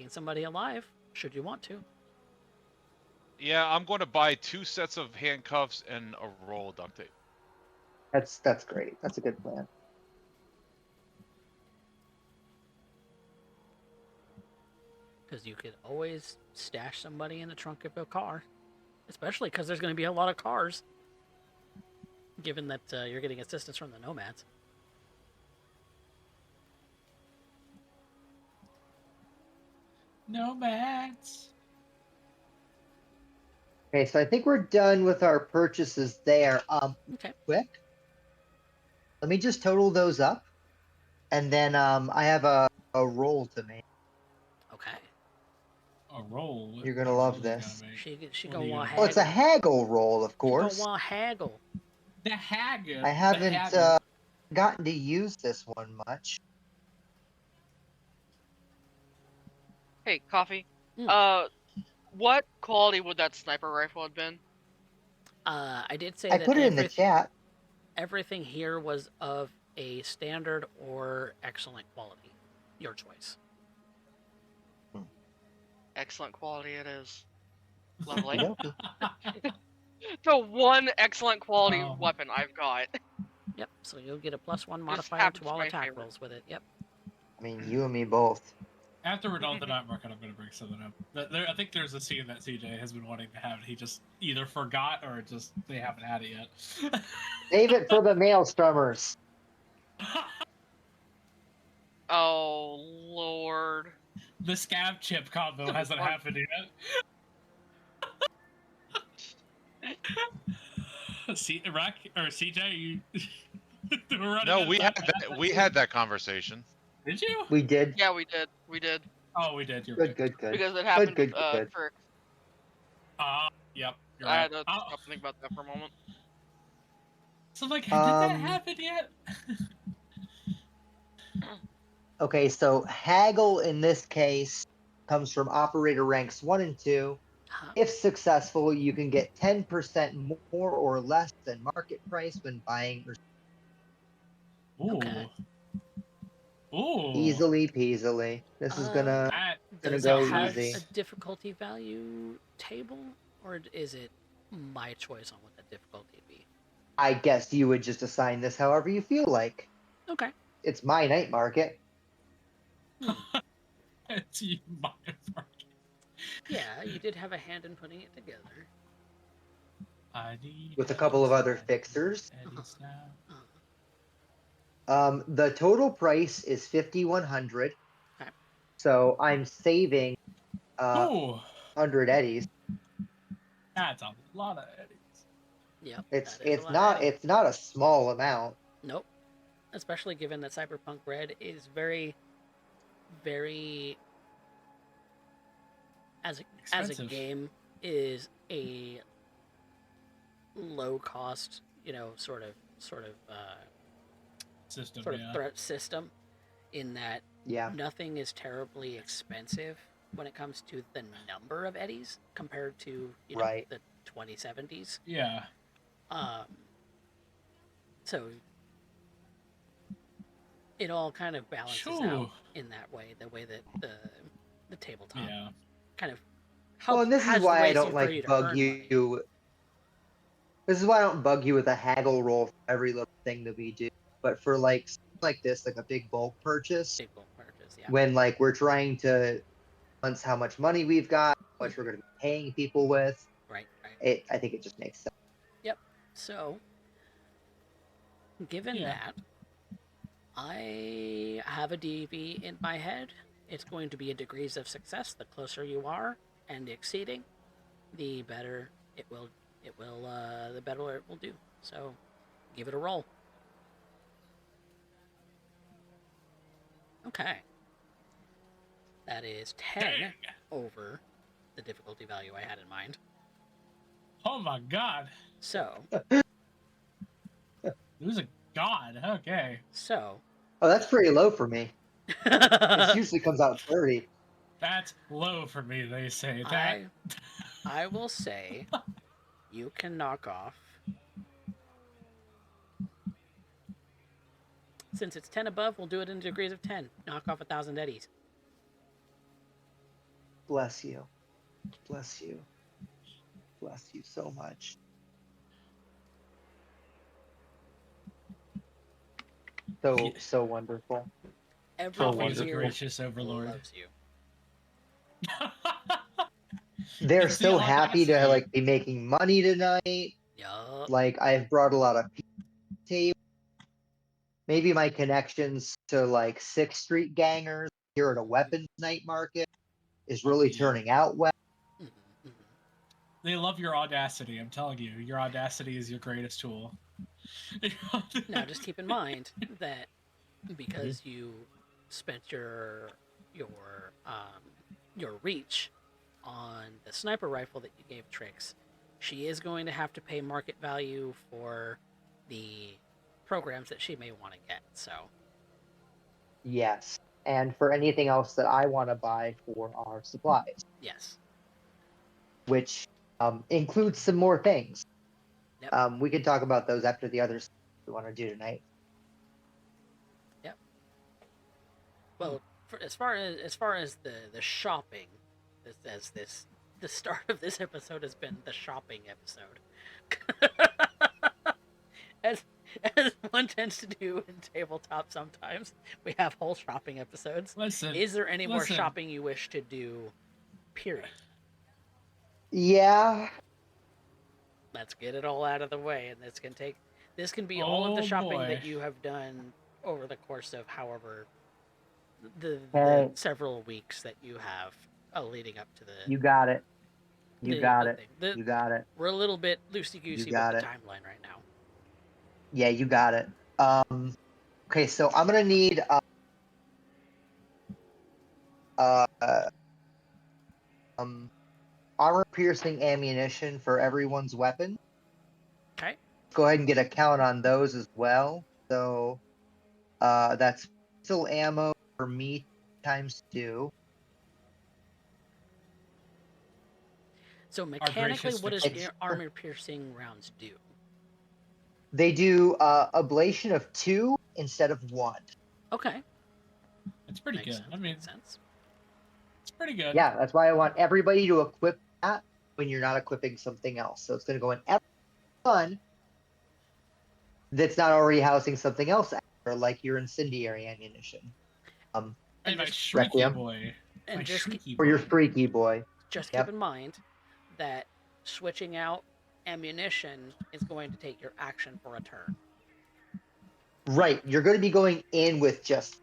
somebody alive, should you want to. Yeah, I'm going to buy 2 sets of handcuffs and a roll of duct tape. That's great. That's a good plan. Because you could always stash somebody in the trunk of a car, especially because there's going to be a lot of cars. Given that you're getting assistance from the nomads. Nomads. Okay, so I think we're done with our purchases there. Okay. Quick. Let me just total those up, and then I have a roll to make. Okay. A roll. You're gonna love this. She gonna want haggle. Oh, it's a haggle roll, of course. She gonna want haggle. The haggle. I haven't gotten to use this one much. Hey, Coffee. What quality would that sniper rifle have been? I did say I that put it in the chat. Everything here was of a standard or excellent quality. Your choice. Excellent quality it is. Lovely. The one excellent quality weapon I've got. Yep, so you'll get a +1 modifier to all attack rolls with it. Yep. I mean, you and me both. After we're done with the night market, I'm going to bring something up. I think there's a scene that CJ has been wanting to have. He just either forgot or just they haven't had it yet. Save it for the maelstromers. Oh, Lord. The scab chip combo hasn't happened yet. CJ, you No, we had that conversation. Did you? We did. Yeah, we did. We did. Oh, we did. You're Good, right. good, good. Because it happened good, with good. Trix. Yep. You're I right. had to stop and think about that for a moment. So I'm like, did that happen yet? Okay, so haggle in this case comes from operator ranks 1 and 2. Huh? If successful, you can get 10% more or less than market price when buying or Ooh. Okay. Ooh. easily peasily. This is gonna Does go it have easy. a difficulty value table, or is it my choice on what the difficulty be? I guess you would just assign this however you feel like. Okay. It's my night market. It's you, my market. Yeah, you did have a hand in putting it together. With a couple of other fixers. Uh, The total price is 5,100. Okay. So I'm saving Ooh. 100 eddies. That's a lot of eddies. Yep. It's not a small amount. Nope. Especially given that Cyberpunk Red is very, very as a game is a low cost, sort of system, threat system, in that nothing is terribly expensive when it comes to the number of eddies compared to the 2070s. Yeah. So it all kind of balances out in that way, the way that the tabletop kind of helps. Well, and this is why I don't like bug you. This is why I don't bug you with a haggle roll for every little thing that we do. But for like this, like a big bulk purchase, when like we're trying to balance how much money we've got, how much we're going to be paying people with, right. I think it just makes sense. Yep. So, given that, I have a DV in my head. It's going to be a degrees of success. The closer you are and exceeding, the better it will. The better it will do. So, give it a roll. Okay. That is 10 over the difficulty value I had in mind. Oh my god. So. Who's a god? Okay. So. Oh, that's pretty low for me. It usually comes out 30. That's low for me, they say. I will say you can knock off. Since it's 10 above, we'll do it in degrees of 10. Knock off 1,000 eddies. Bless you. Bless you. Bless you so much. So wonderful. Everyone here gracious overlord loves you. They're so happy to like be making money tonight. Yup. Like I've brought a lot of tape. Maybe my connections to like 6th Street gangers here at a weapons night market is really turning out well. They love your audacity, I'm telling you. Your audacity is your greatest tool. Now, just keep in mind that because you spent your reach on the sniper rifle that you gave Trix, she is going to have to pay market value for the programs that she may want to get. So, yes, and for anything else that I want to buy for our supplies. Yes. Which includes some more things. Yep. We can talk about those after the others we want to do tonight. Yep. Well, as far as the shopping, the start of this episode has been the shopping episode. as one tends to do in tabletop sometimes, we have whole shopping episodes. Listen. Is there any more shopping you wish to do? Period. Yeah. Let's get it all out of the way, and this can be all of the shopping that you have done over the course of however the several weeks that you have leading up to the. You got it. You got it. The- You got it. We're a little bit loosey-goosey with got the it. timeline right now. Yeah, you got it. Okay, so I'm gonna need uh, armor-piercing ammunition for everyone's weapon. Okay. Go ahead and get a count on those as well. So, that's pistol ammo for me times 2. So mechanically, gracious what does Fxture. armor-piercing rounds do? They do ablation of 2 instead of 1. Okay. It's pretty Makes good. sense. I mean, Makes sense. it's pretty good. Yeah, that's why I want everybody to equip that when you're not equipping something else. So it's going to go in every one that's not already housing something else, like your incendiary ammunition. And my just- shrieky Requiem. boy. And My just shrieky Or boy. your freaky boy. Just Yep. keep in mind that switching out ammunition is going to take your action for a turn. Right, you're going to be going in with just.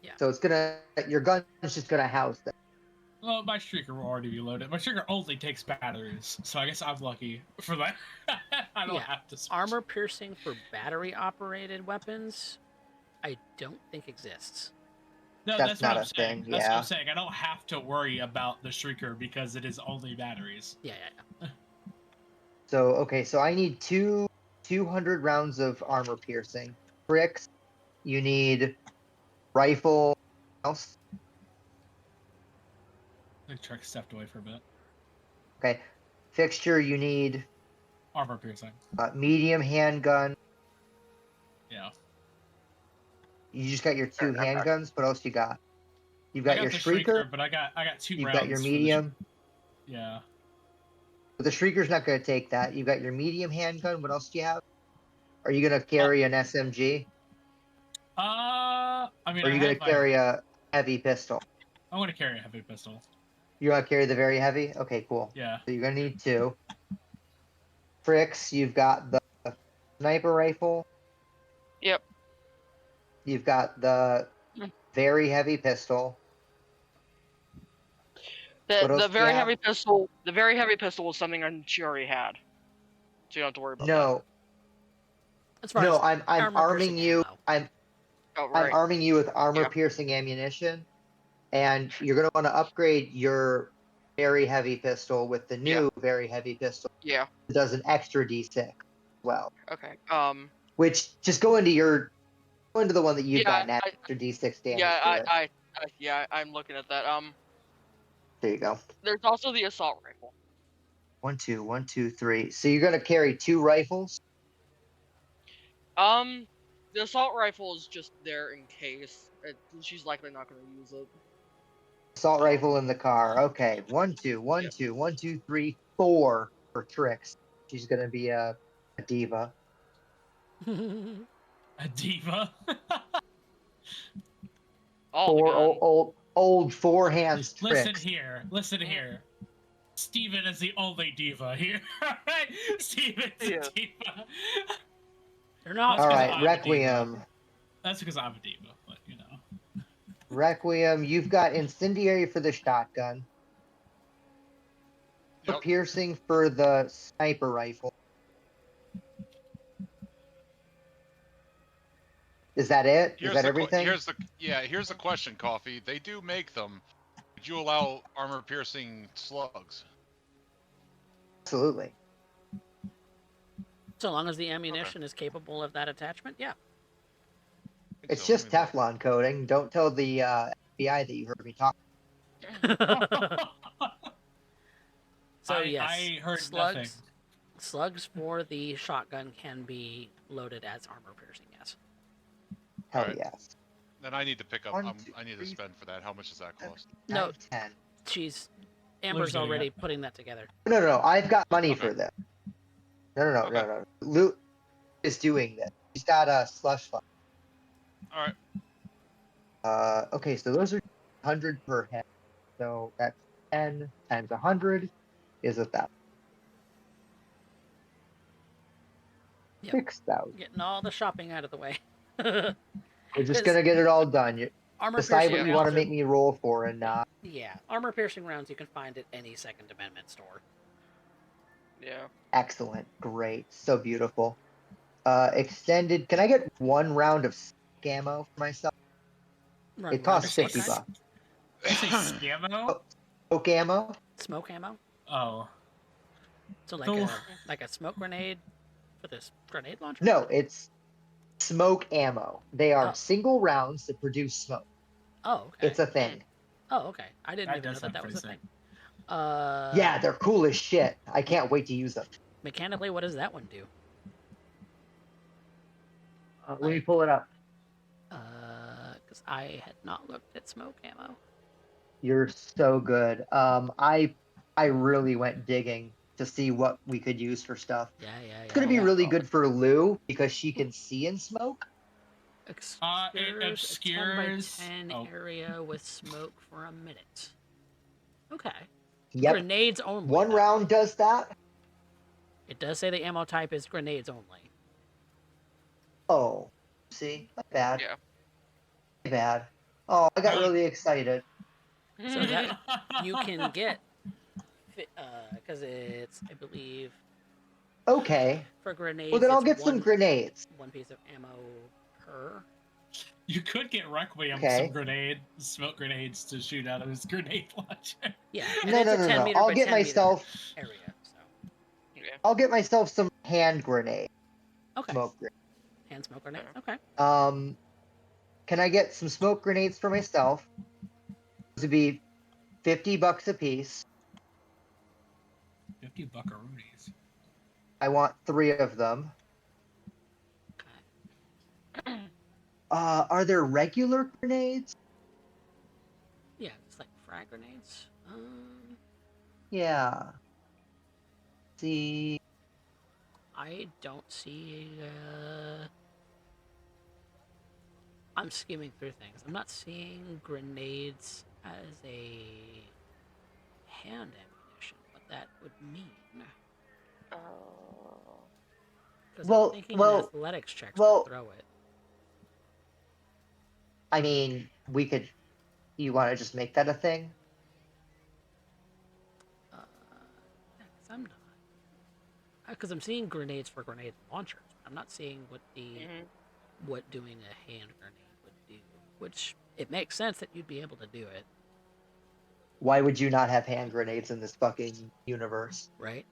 Yeah. So it's gonna, your gun's just gonna house them. Well, my streaker will already be loaded. My streaker only takes batteries, so I guess I'm lucky for that. I don't Yeah. have to switch. Armor piercing for battery-operated weapons, I don't think exists. No, That's that's what not I'm a saying. thing, That's what yeah. I'm saying. I don't have to worry about the shrieker because it is only batteries. Yeah. So okay, so I need 200 rounds of armor piercing. Trix, you need rifle. Else. The truck stepped away for a bit. Okay, Fxture, you need Armor piercing. medium handgun. Yeah. You just got your 2 handguns. What else you got? You've got I got your the shrieker. but I got 2 You've rounds. got your for the medium. yeah. But the shrieker's not going to take that. You've got your medium handgun. What else do you have? Are you going to carry an SMG? I mean, Or are I you going have to carry a heavy pistol? I want to carry a heavy pistol. You want to carry the very heavy? Okay, cool. Yeah. So you're going to need 2. Trix, you've got the sniper rifle. Yep. You've got the very heavy pistol. What else The do very you have? heavy pistol. The very heavy pistol was something she already had, so you don't have to worry about that. No, As far no, as I'm armor arming piercing you. ammo. I'm Oh, right. arming you with armor Yeah. piercing ammunition, and you're gonna want to upgrade your very heavy pistol with the new very heavy pistol. Yeah. It does an extra D6 as well. Okay. Which just go into the one that you've Yeah, got an extra D6 damage Yeah. to it. I'm looking at that. There you go. There's also the assault rifle. 1, 2, 1, 2, 3. So you're gonna carry 2 rifles. The assault rifle is just there in case. She's likely not going to use it. Assault rifle in the car. Okay. 1, 2, 1, Yep. 2, 1, 2, 3, 4 for Trix. She's gonna be a diva. A diva. All the 4 gun. old 4 hands Trix. Listen here. Steven is the only diva here. Steven's Yeah. a diva. You're not. All That's 'cause right, I'm a Requiem. diva. That's because I'm a diva, but you know. Requiem, you've got incendiary for the shotgun. Yep. Piercing for the sniper rifle. Is that it? Is that everything? Here's the question, Coffee. They do make them. Would you allow armor-piercing slugs? Absolutely. So long as the ammunition is capable of that attachment, yeah. It's So, just Teflon coating. Don't tell the FBI that you heard me talk. So yes, I heard slugs. nothing. Slugs for the shotgun can be loaded as armor piercing. Yes. Hell Alright. yes. Then I need to pick up. 1, 2, I need to 3, spend for that. How much does that cost? No. 10. Amber's getting already it. putting that together. No. I've got money Okay. for this. No. Okay. Loup is doing this. He's got a slush fund. All right. Okay, so those are 100 per head. So that's 10 times 100 is 1,000. Yep. 6,000. Getting all the shopping out of the way. We're just 'Cause- gonna get it all done. Armor Decide piercing what you want to rounds make me roll for and not. Yeah, armor piercing rounds you can find at any Second Amendment store. Yeah. Excellent. Great. So beautiful. Extended. Can I get 1 round of ammo for myself? Run It round costs of 50 what kind? bucks. You say scammo? Smoke ammo? Smoke ammo. Oh. So Cool. like a smoke grenade for this grenade launcher. No, it's smoke ammo. They are Oh. single rounds that produce smoke. Oh, okay. It's a thing. Oh, okay. I didn't That even know does that sound was a pretty thing. Yeah, they're cool as shit. I can't wait to use them. Mechanically, what does that one do? Let me pull it up. Because I had not looked at smoke ammo. You're so good. I really went digging to see what we could use for stuff. Yeah. It's gonna be really good for Lou because she can see in smoke. It obscures. A 10 by 10 area with smoke for a minute. Okay. Yep. Grenades only. 1 round does that. It does say the ammo type is grenades only. Oh, see, not bad. Yeah. Not bad. Oh, I got really excited. So that you can get, because it's, I believe, Okay. for grenades. Well, then I'll it's get some grenades. 1 piece of ammo per. You could get Requiem Okay. some smoke grenades to shoot out of his grenade launcher. Yeah. No. I'll get myself. Area. So. Yeah. I'll get myself some hand grenades. Okay. Smoke grenades. Hand smoke grenades. Okay. Can I get some smoke grenades for myself? This would be $50 a piece. 50 buckaroonies. I want 3 of them. Okay. Are there regular grenades? Yeah, it's like frag grenades. Yeah. See. I don't see. I'm skimming through things. I'm not seeing grenades as a hand ammunition. What that would mean. Because I'm thinking an athletics check to throw it. I mean, we could. You want to just make that a thing? Because I'm not. Because I'm seeing grenades for grenade launchers. I'm not seeing what what doing a hand grenade would do. Which it makes sense that you'd be able to do it. Why would you not have hand grenades in this fucking universe? Right?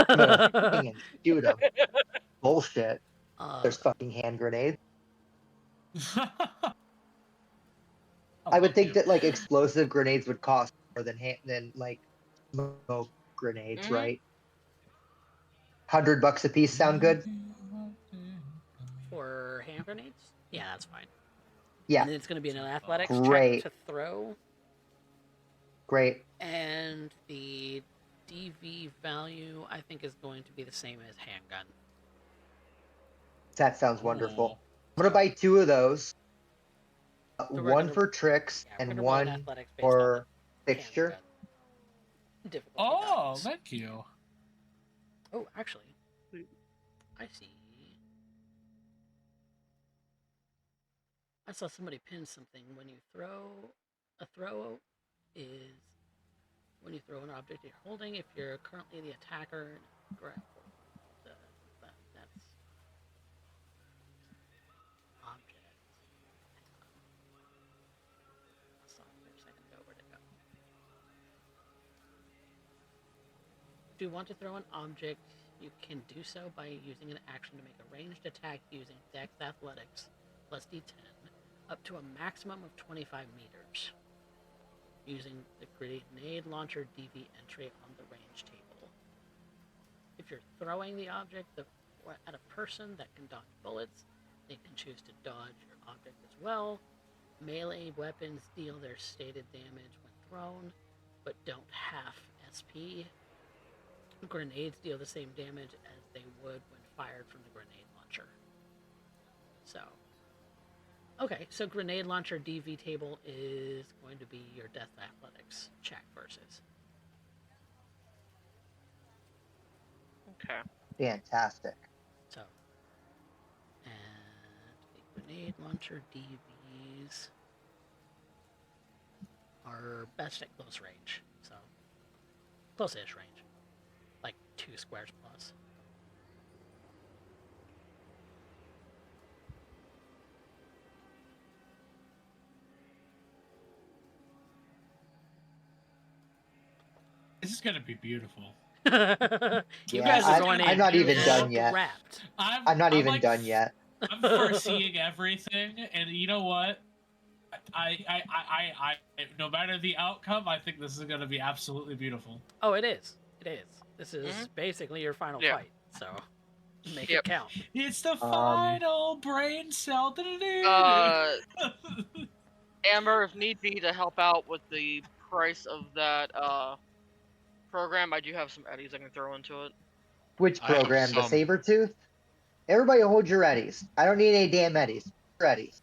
And shoot them. Bullshit. There's fucking hand grenades. I would think that like explosive grenades would cost more than like smoke grenades, right? $100 a piece sound good? For hand grenades? Yeah, that's fine. Yeah. And then it's going to be an athletics Great. check to throw. Great. And the DV value, I think, is going to be the same as handgun. That sounds wonderful. I'm going to buy 2 of those. So one for Trix and one for Fxture. Oh, thank you. Oh, actually, I see. I saw somebody pin something. When you throw, a throw is when you throw an object you're holding. If you're currently the attacker, grab that's object. I saw it for a second ago. Where'd it go? If you want to throw an object, you can do so by using an action to make a ranged attack using Dex Athletics plus D10 up to a maximum of 25 meters using the grenade launcher DV entry on the range table. If you're throwing the object at a person that can dodge bullets, they can choose to dodge your object as well. Melee weapons deal their stated damage when thrown, but don't half SP. Grenades deal the same damage as they would when fired from the grenade launcher. So, okay, so grenade launcher DV table is going to be your Death Athletics check versus. Okay. Fantastic. So, and the grenade launcher DVs. are best at close range. So, close-ish range. Like 2 squares plus. This is gonna be beautiful. You Yeah, guys are going I'm not even done in yet. wrapped. I'm not even like, done yet. I'm foreseeing everything, and you know what? I, no matter the outcome, I think this is gonna be absolutely beautiful. Oh, it is. It is. This is basically your final fight. So, make it count. It's the final brain cell. Amber, if need be, to help out with the price of that program, I do have some eddies I can throw into it. Which I have program? The some- Sabertooth? Everybody hold your eddies. I don't need any damn eddies. Your eddies.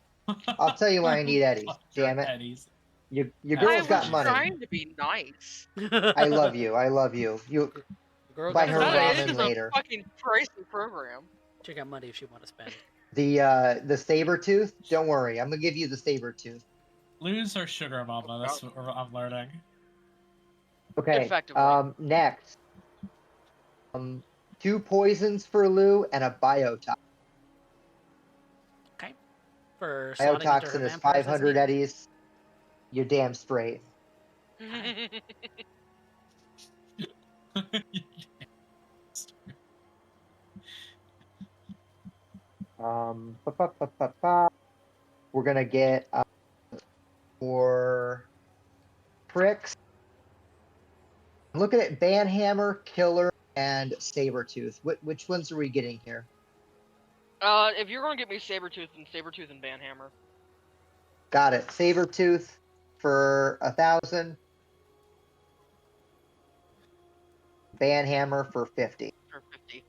I'll tell you why I need eddies. Damn it. Eddies. Your I girl's I got was money. trying to be nice. I love you. I love you. You Girl buy got her money. That ramen is later. a fucking pricey program. She got money if she want to spend. the Sabertooth. Don't worry. I'm gonna give you the Sabertooth. Lose our sugar mama. That's what I'm learning. Okay. Effectively. Next. 2 poisons for Lou and a biotoxin. Okay. For slotting into her Biotoxin is vampires as 500 needed. eddies. You're damn straight. We're gonna get for Trix. I'm looking at Banhammer, Killer, and Sabertooth. Which ones are we getting here? If you're gonna get me Sabertooth and Banhammer. Got it. Sabertooth for 1,000. Banhammer for 50. For 50.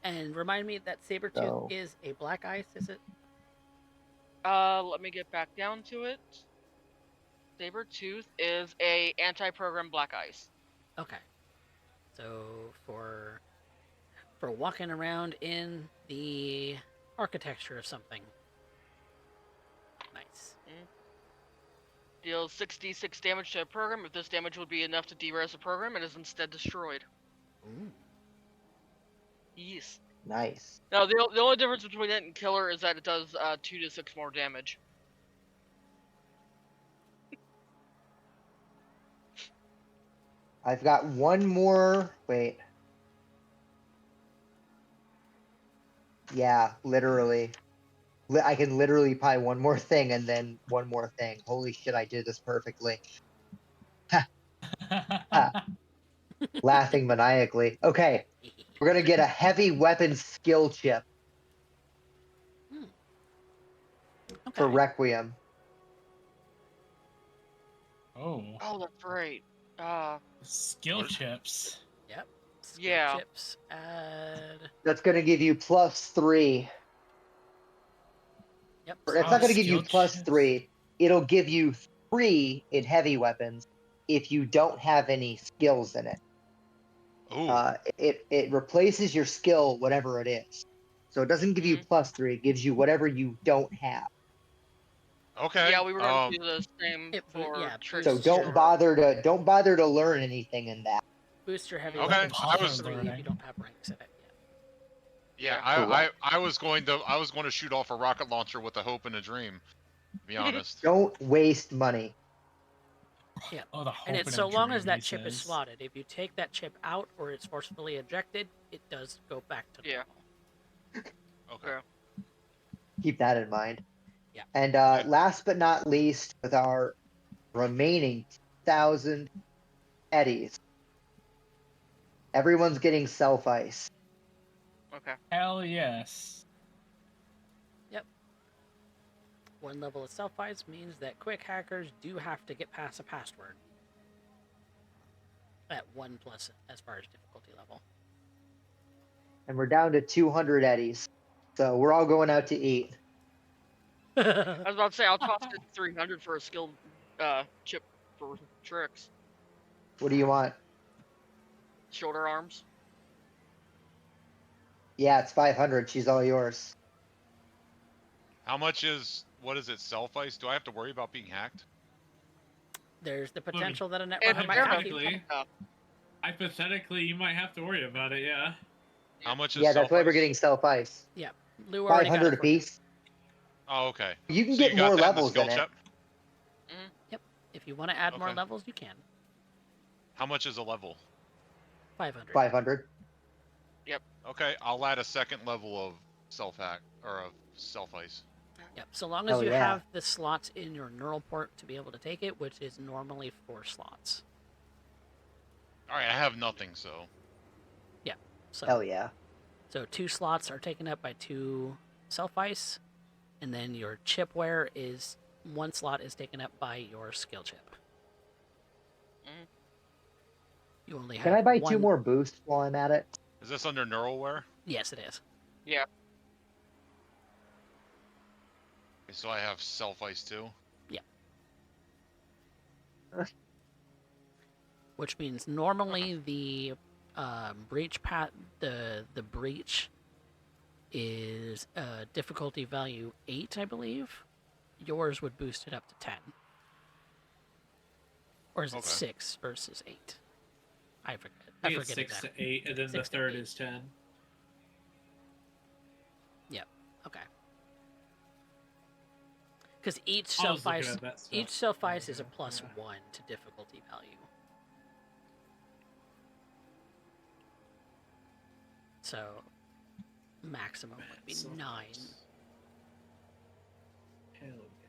And remind me that Sabertooth So- is a black ice, is it? Let me get back down to it. Sabertooth is a anti-program black ice. Okay. So for walking around in the architecture of something. Nice. Deals 66 damage to a program. If this damage would be enough to de-res a program, it is instead destroyed. Ooh. Yes. Nice. Now, the only difference between it and Killer is that it does 2 to 6 more damage. I've got one more. Wait. Yeah, literally. I can literally buy one more thing and then one more thing. Holy shit, I did this perfectly. Laughing maniacally. Okay, we're gonna get a heavy weapon skill chip for Okay. Requiem. Oh, that's right. skill chips. Yep. Skill Yeah. chips. Add. That's gonna give you +3. Yep. Or it's not gonna give you skill chips. +3. It'll give you 3 in heavy weapons if you don't have any skills in it. Ooh. It replaces your skill, whatever it is. So it doesn't give you +3. It gives you whatever you don't have. Okay. Yeah, we were going to do the same for yeah, Trix. So boost don't your- bother to learn anything in that. Boost your heavy Okay, weapons I to was 3 if learning. you don't have ranks in it yet. Yeah, I was going to shoot off a rocket launcher with a hope and a dream. To be honest. Don't waste money. Yeah. Oh, the And hope it's a so long dream, as that he chip is says. slotted. If you take that chip out or it's forcefully ejected, it does go back to Yeah. normal. Okay. Keep that in mind. Yeah. And last but not least, with our remaining 1,000 eddies, everyone's getting self-ice. Okay. Hell yes. 1 level of self-ice means that quick hackers do have to get past a password. At 1+ as far as difficulty level. And we're down to 200 eddies. So we're all going out to eat. I was about to say, I'll toss it 300 for a skill chip for Trix. What do you want? Shoulder arms. Yeah, it's 500. She's all yours. How much is what is it? Self ice? Do I have to worry about being hacked? There's the potential that a And netrunner might have to. hypothetically, hypothetically, you might have to worry about it. Yeah. How much is Yeah, that's why we're self-ice? getting self-ice. Yeah, Lou already got 500 it for you. apiece. Oh, okay. You can So get you got more that in the levels skill in it. chip? Yep. If you want to add more Okay. levels, you can. How much is a level? 500. 500. Okay, I'll add a second level of self-hack or of self-ice. Yep. So long as Oh, you yeah. have the slots in your neural port to be able to take it, which is normally 4 slots. All right, I have nothing, so. So, Hell yeah. So 2 slots are taken up by 2 self-ice, and then your chipware is 1 slot is taken up by your skill chip. You only have Can I buy 1... 2 more boosts while I'm at it? Is this under Neuralware? Yes, it is. Yeah. Okay, so I have self-ice too? Which means normally the breach the breach is difficulty value 8, I believe. Yours would boost it up to 10. Or is it Okay. 6 versus 8? I forget. I I think it's forget 6 exactly. to 8, and then the 6 to third 8. is 10. Yep. Okay. Because each I was looking self-ice at that stuff. each self-ice is a Yeah. +1 to difficulty value. So maximum would be 9. Hell yeah.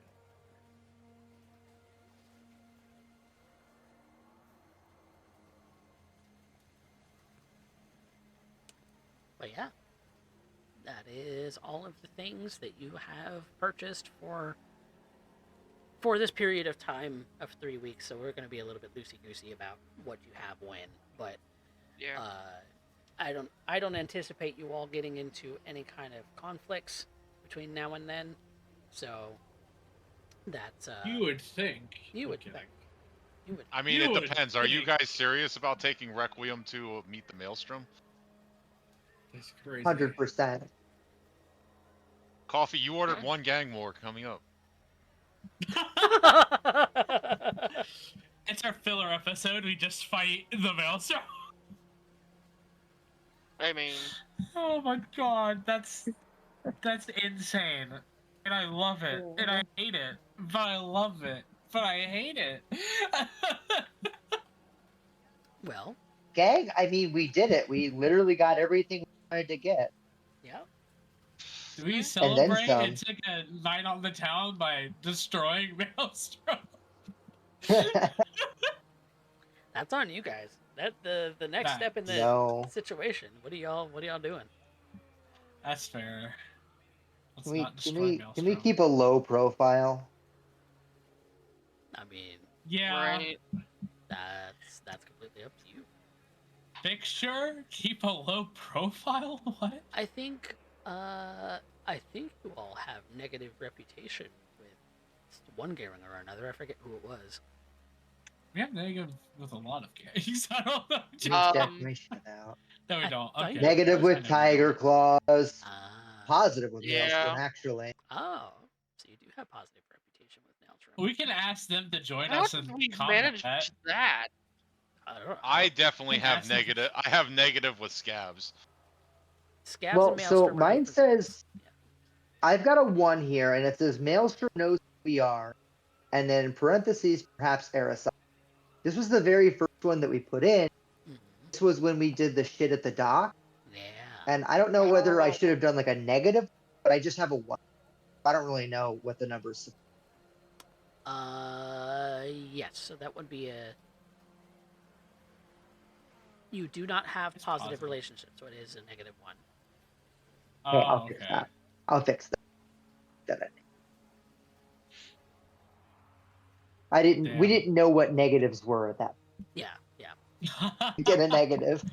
But yeah, that is all of the things that you have purchased for this period of time of 3 weeks. So we're going to be a little bit loosey-goosey about what you have when, but Yeah. I don't anticipate you all getting into any kind of conflicts between now and then. So that's You would think. you would Okay. think. You would. I mean, You it would depends. Are you think. guys serious about taking Requiem to meet the Maelstrom? That's crazy. 100%. Coffee, you ordered 1 gang war coming up. It's our filler episode. We just fight the Maelstrom. I mean, Oh my god, that's insane. And I love it. And I hate it. But I love it. But I hate it. Well, Gang, I mean, we did it. We literally got everything we wanted to get. yeah. Do we then celebrate some. and take a night on the town by destroying Maelstrom? That's on you guys. That the next step in the No. situation. What are y'all doing? That's fair. Let's Can not we, destroy can we Maelstrom. keep a low profile? I mean, Yeah. right? that's completely up to you. Fxture? Keep a low profile? What? I think you all have negative reputation with one gaming or another. I forget who it was. We have negative with a lot of gangs. I don't know. Let me check my shit out. No, we don't. I Okay. Negative with Tiger Claws. Ah. Positive with Yeah. Maelstrom, actually. Oh, so you do have positive reputation with Maelstrom. We can ask them to join How us did in we combat. manage that? I don't know. I definitely have That's- negative. I have negative with scabs. Scabs Well, and so Maelstrom are mine different says- things. Yeah. I've got a 1 here, and it says Maelstrom knows who we are. And then in parentheses, perhaps Arasai. This was the very first one that we put in. Mhm. This was when we did the shit at the dock. Yeah. And I don't know whether I Oh. should have done like a negative, but I just have a 1. I don't really know what the numbers. Yes. So that would be a. You do not have It's positive positive. relationships, so it is a -1. Okay, I'll Oh, fix okay. that. I'll fix that. We didn't know what negatives were at that. Yeah. Get a negative.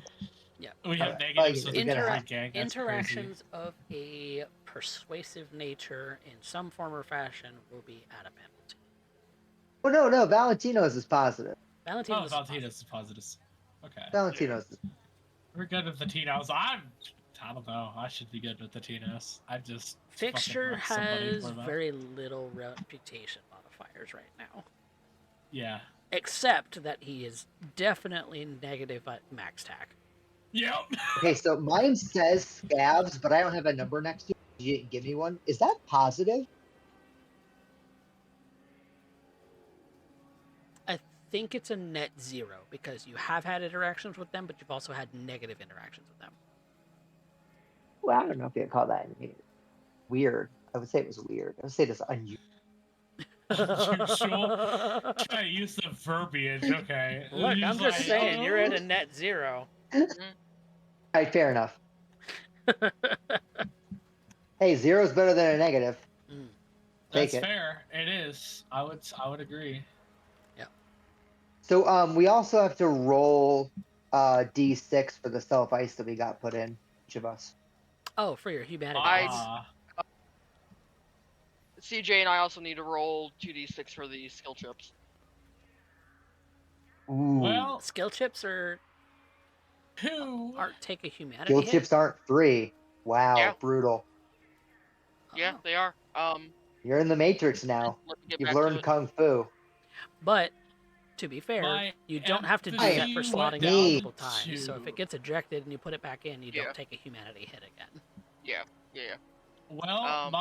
Yeah. We have Alright, negatives well, with you're gonna every have- gang. That's Interactions of a persuasive nature in some form or fashion will be at a penalty. Oh no, Valentino's is positive. Crazy. Valentino's Oh, is Valentino's is positives. Okay. Valentino's. We're good with the Tinos. I don't know. I should be good with the Tinos. I just Fxture fucking left somebody has for them. very little reputation modifiers right now. Yeah. Except that he is definitely negative at max tack. Yep. Okay, so mine says scabs, but I don't have a number next to it. You didn't give me one. Is that positive? I think it's a net 0 because you have had interactions with them, but you've also had negative interactions with them. Well, I don't know if you'd call that weird. I would say it was weird. I would say it's unusual. Unusual. Try to use the verbiage. Okay. Look, I'm just saying, you're at a net 0. All right, fair enough. Hey, 0 is better than a negative. Take That's it. fair. It is. I would agree. Yeah. So we also have to roll D6 for the self ice that we got put in, each of us. Oh, for your humanity. CJ and I also need to roll 2d6 for the skill chips. Ooh. Well, skill chips are who aren't take a humanity Skill hit? chips aren't 3. Wow, Yeah. brutal. Yeah, Oh. they are. You're in the Matrix now. Let me get You've back to learned it. Kung Fu. But to be fair, you don't have to do that for slotting it multiple times. So if it gets ejected and you put it back in, you don't take a humanity hit again. Yeah. Well,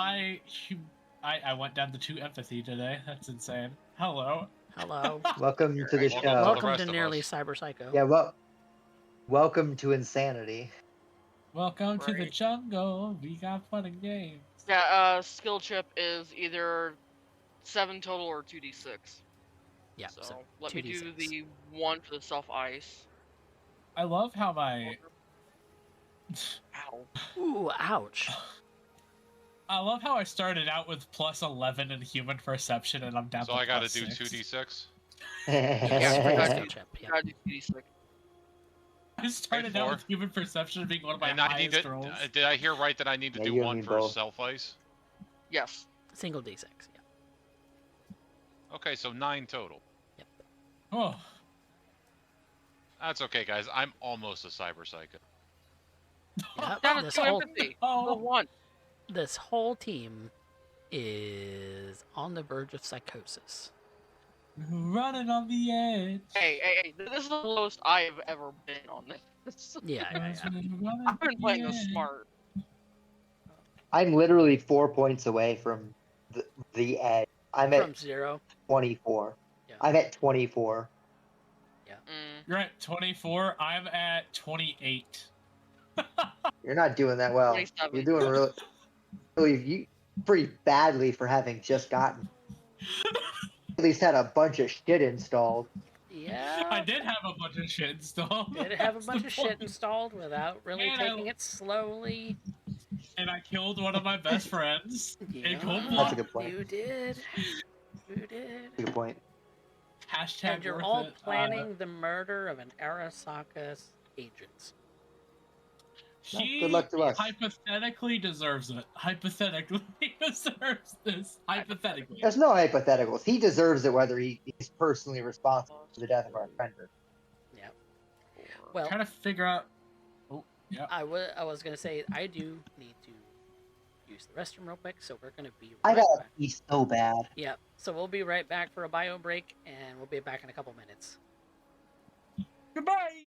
I went down to 2 empathy today. That's insane. Hello. Welcome to the show. Welcome to Nearly Cyber Psycho. Yeah, well, welcome to insanity. Welcome to the jungle. We got fun and games. Yeah, skill chip is either 7 total or 2d6. Yeah, so let 2d6. me do the 1 for the self ice. I love how my Ow. Ooh, ouch. I love how I started out with plus 11 in human perception and I'm down to So I gotta plus do 6. 2d6? Yes, for your skill chip. Yeah. Gotta do 2d6. I started out with human perception being one of my And highest rolls. did I hear right that I need to do 1 for self ice? Yes. Single d6, yeah. Okay, so 9 total. Yep. Oh. That's okay, guys. I'm almost a cyber psycho. Yep. Down to 2 empathy. Oh. 1. This whole team is on the verge of psychosis. Running on the edge. Hey, this is the lowest I've ever been on this. Yeah. I've been playing this smart. I'm literally 4 points away from the edge. I'm From at 0. 24. Yeah. I'm at 24. Yeah. You're at 24. I'm at 28. You're not doing that well. 27. You're doing really pretty badly for having just gotten. At least had a bunch of shit installed. Yeah. I did have a bunch of shit installed. Did have a bunch of shit installed without really taking it slowly. And I killed one of my best friends. Yeah, that's a good point. You did. That's a good point. Hashtag and you're all planning the murder of an Arasaka's agents. He good luck to us. Hypothetically deserves it. Hypothetically deserves this. Hypothetically. There's no hypotheticals. He deserves it whether he's personally responsible for the death of our offender. Yeah. Well, trying to figure out. Oh, yeah. I was gonna say I do need to use the restroom real quick, so we're gonna be. I right gotta back. pee so bad. Yep. So we'll be right back for a bio break, and we'll be back in a couple minutes. Goodbye.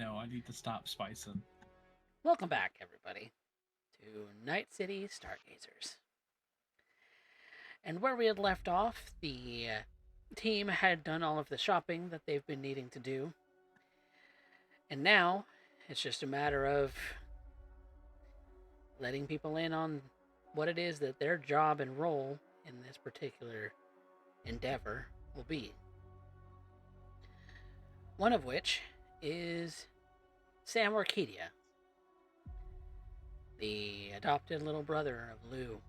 know. I need to stop spicing. Welcome back, everybody, to Night City Stargazers. And where we had left off, the team had done all of the shopping that they've been needing to do. And now, it's just a matter of letting people in on what it is that their job and role in this particular endeavor will be. One of which is Sam Orchidia, the adopted little brother of Loup.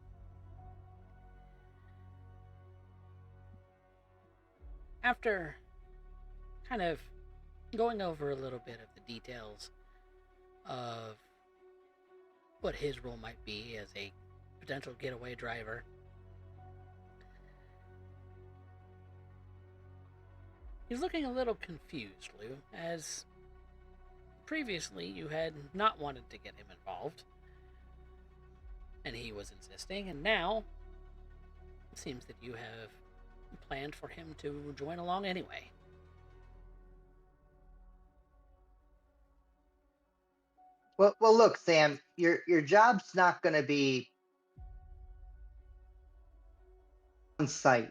After kind of going over a little bit of the details of what his role might be as a potential getaway driver, he's looking a little confused, Loup, as previously you had not wanted to get him involved, and he was insisting, and now it seems that you have planned for him to join along anyway. Well, look, Sam, your job's not going to be on-site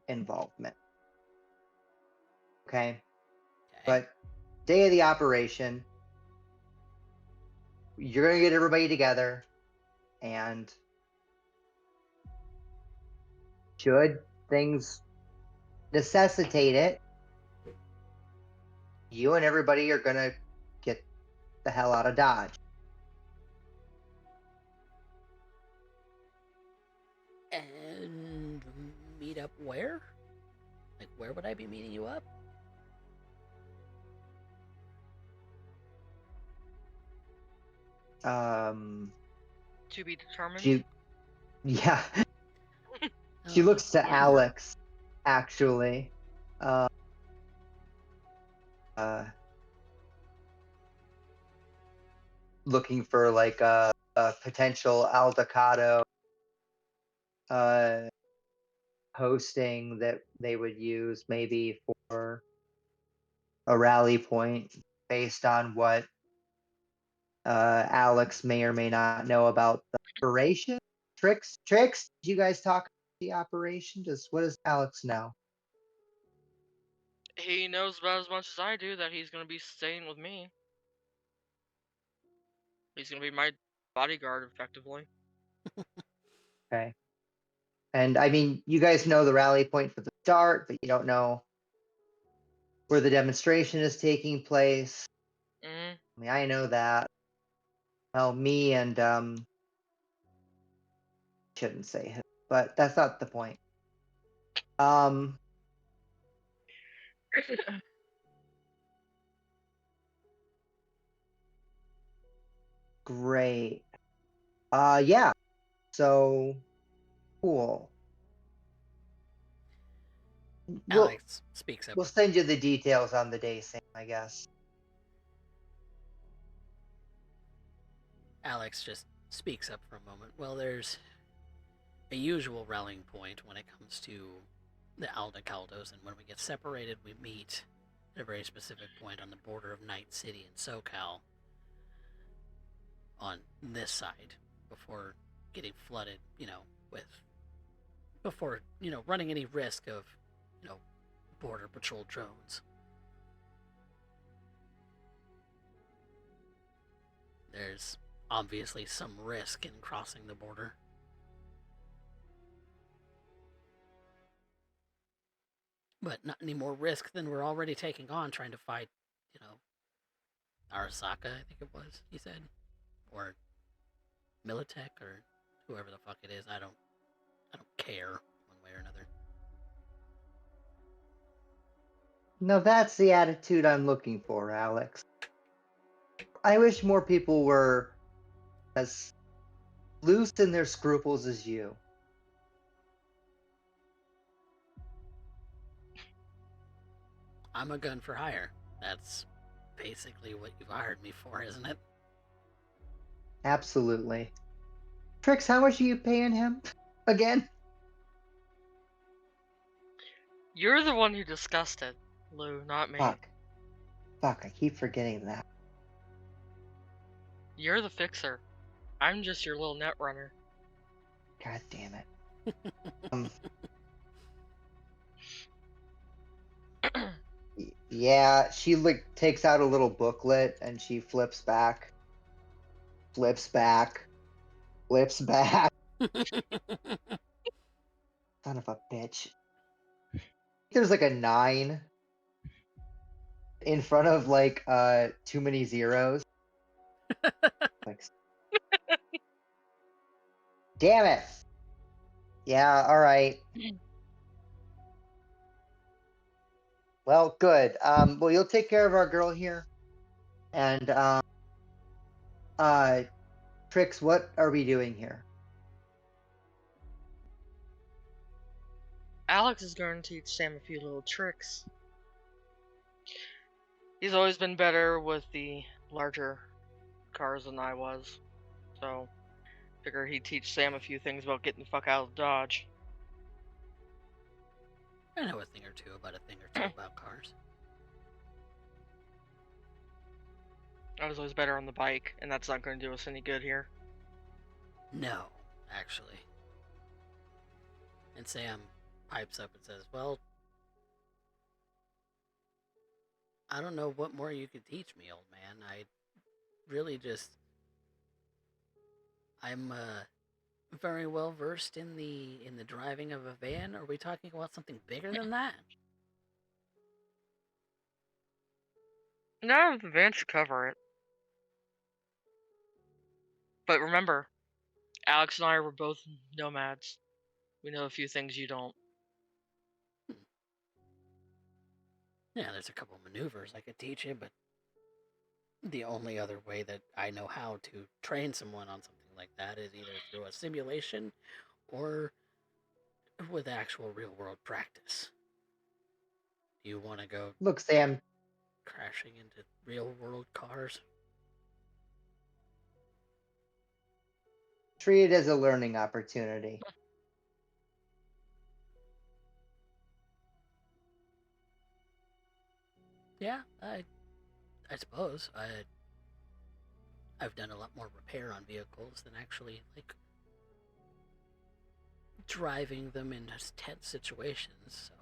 involvement, okay? But day of the operation, you're going to get everybody together, and should things necessitate it, you and everybody are going to get the hell out of Dodge. And meet up where? Like, where would I be meeting you up? To be determined. Yeah. She looks to Alex, actually. Looking for like a potential Aldecado hosting that they would use maybe for a rally point based on what Alex may or may not know about the operation. Trix, did you guys talk about the operation? What does Alex know? He knows about as much as I do that he's going to be staying with me. He's going to be my bodyguard, effectively. Okay. And I mean, you guys know the rally point for the start, but you don't know where the demonstration is taking place. Mm-hmm. I mean, I know that. Well, me and shouldn't say him, but that's not the point. Great. Yeah. So cool. Alex speaks up. We'll send you the details on the day, Sam, I guess. Alex just speaks up for a moment. Well, there's a usual rallying point when it comes to the Aldecaldos, and when we get separated, we meet at a very specific point on the border of Night City and SoCal on this side before getting flooded, before running any risk of, border patrol drones. There's obviously some risk in crossing the border. But not any more risk than we're already taking on trying to fight, Arasaka, I think it was, he said. Or Militech, or whoever the fuck it is. I don't care one way or another. No, that's the attitude I'm looking for, Alex. I wish more people were as loose in their scruples as you. I'm a gun for hire. That's basically what you've hired me for, isn't it? Absolutely. Trix, how much are you paying him again? You're the one who discussed it, Lou, not me. Fuck, I keep forgetting that. You're the fixer. I'm just your little net runner. God damn it. Yeah, she like takes out a little booklet and she flips back, flips back, flips back. Son of a bitch. There's like a 9 in front of like too many zeros. Like, damn it. Yeah, all right. Well, good. Well, you'll take care of our girl here. And Trix, what are we doing here? Alex is going to teach Sam a few little tricks. He's always been better with the larger cars than I was, so figure he'd teach Sam a few things about getting the fuck out of Dodge. I know a thing or two about about cars. I was always better on the bike, and that's not going to do us any good here. No, actually. And Sam pipes up and says, well, I don't know what more you could teach me, old man. I really just... I'm very well versed in the driving of a van. Are we talking about something bigger than that? No, the van should cover it. But remember, Alex and I were both nomads. We know a few things you don't. Yeah, there's a couple of maneuvers I could teach you, but the only other way that I know how to train someone on something like that is either through a simulation or with actual real-world practice. Do you want to go... Look, Sam. Crashing into real-world cars? Treat it as a learning opportunity. Yeah, I suppose. I've done a lot more repair on vehicles than actually, like, driving them in tense situations, so...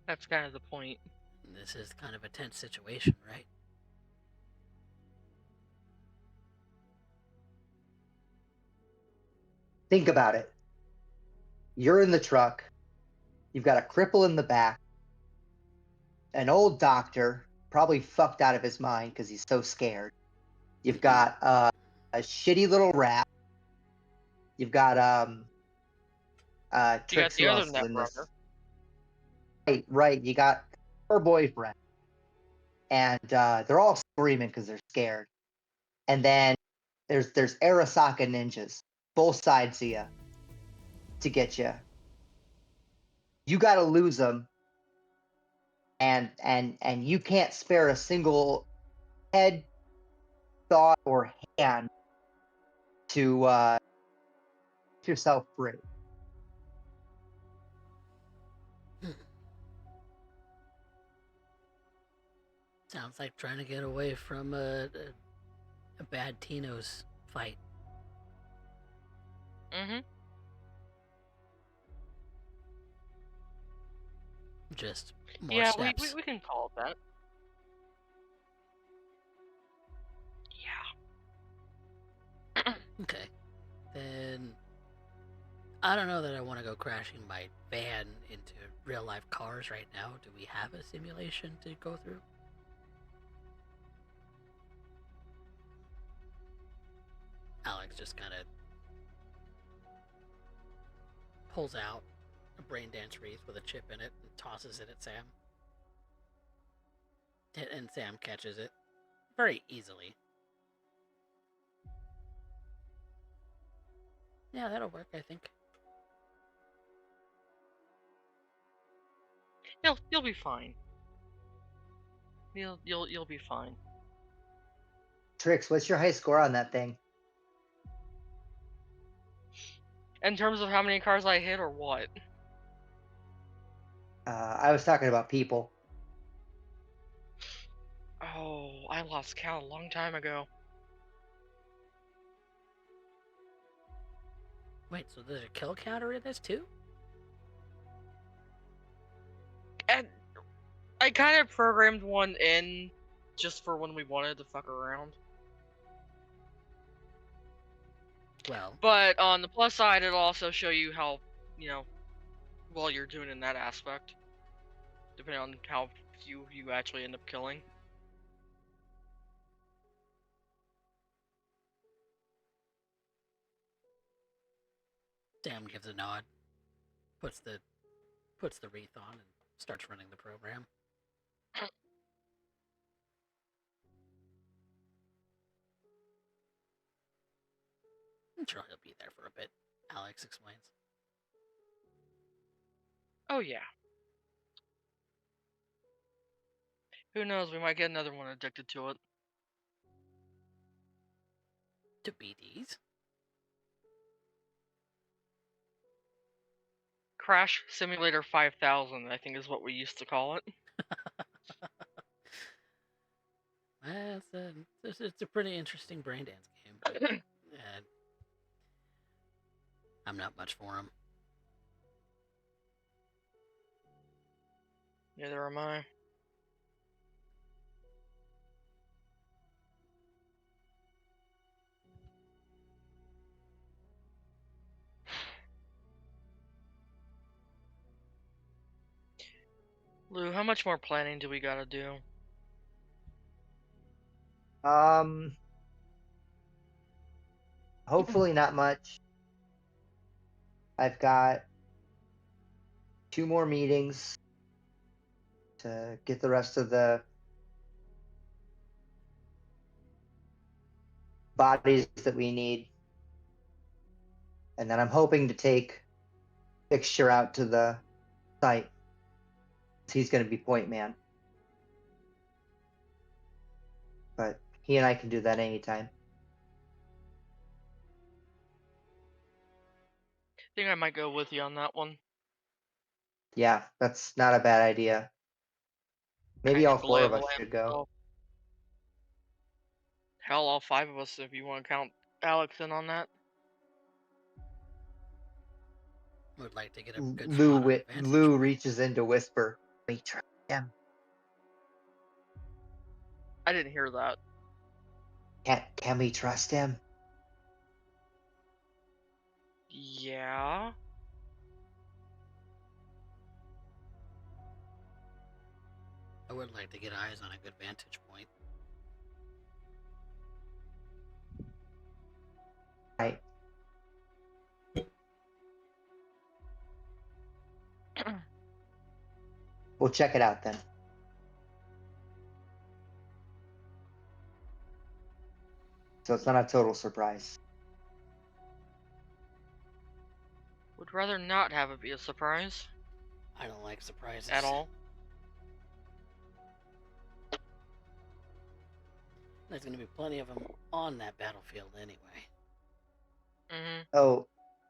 That's kind of the point. This is kind of a tense situation, right? Think about it. You're in the truck. You've got a cripple in the back. An old doctor, probably fucked out of his mind because he's so scared. You've got a shitty little rat. You've got Trix, you who got the else other is in this? netrunner. Right. You got her boyfriend, and they're all screaming because they're scared. And then there's Arasaka ninjas, both sides of you, to get you. You got to lose them, and you can't spare a single head, thought, or hand to get yourself free. Sounds like trying to get away from a bad Tino's fight. Mm-hmm. Just more steps. We can call it that. Yeah. Okay. Then I don't know that I want to go crashing my van into real life cars right now. Do we have a simulation to go through? Alex just kind of pulls out a brain dance wreath with a chip in it and tosses it at Sam. And Sam catches it very easily. Yeah, that'll work, I think. You'll be fine. You'll be fine. Trix, what's your high score on that thing? In terms of how many cars I hit or what? I was talking about people. Oh, I lost count a long time ago. Wait, so there's a kill counter in this too? And I kind of programmed one in just for when we wanted to fuck around. Well, But on the plus side, it'll also show you how, well you're doing in that aspect. Depending on how few you actually end up killing. Sam gives a nod, puts the wreath on, and starts running the program. I'm sure he'll be there for a bit, Alex explains. Oh yeah. Who knows, we might get another one addicted to it. To BDs? Crash Simulator 5000, I think is what we used to call it. It's a pretty interesting brain dance game, but I'm not much for him. Neither am I. Lou, how much more planning do we gotta do? Hopefully not much. I've got 2 more meetings to get the rest of the bodies that we need. And then I'm hoping to take Fxture out to the site. He's going to be point man. But he and I can do that anytime. I think I might go with you on that one. Yeah, that's not a bad idea. Maybe all 4 of us should go. Hell, all 5 of us if you want to count Alex in on that. Would like to get a good spot Lou reaches in to whisper, "We trust him." I didn't hear that. Can we trust him? Yeah. I would like to get eyes on a good vantage point. Right. We'll check it out then. So it's not a total surprise. Would rather not have it be a surprise. I don't like surprises. At all. There's going to be plenty of them on that battlefield anyway. Mm-hmm.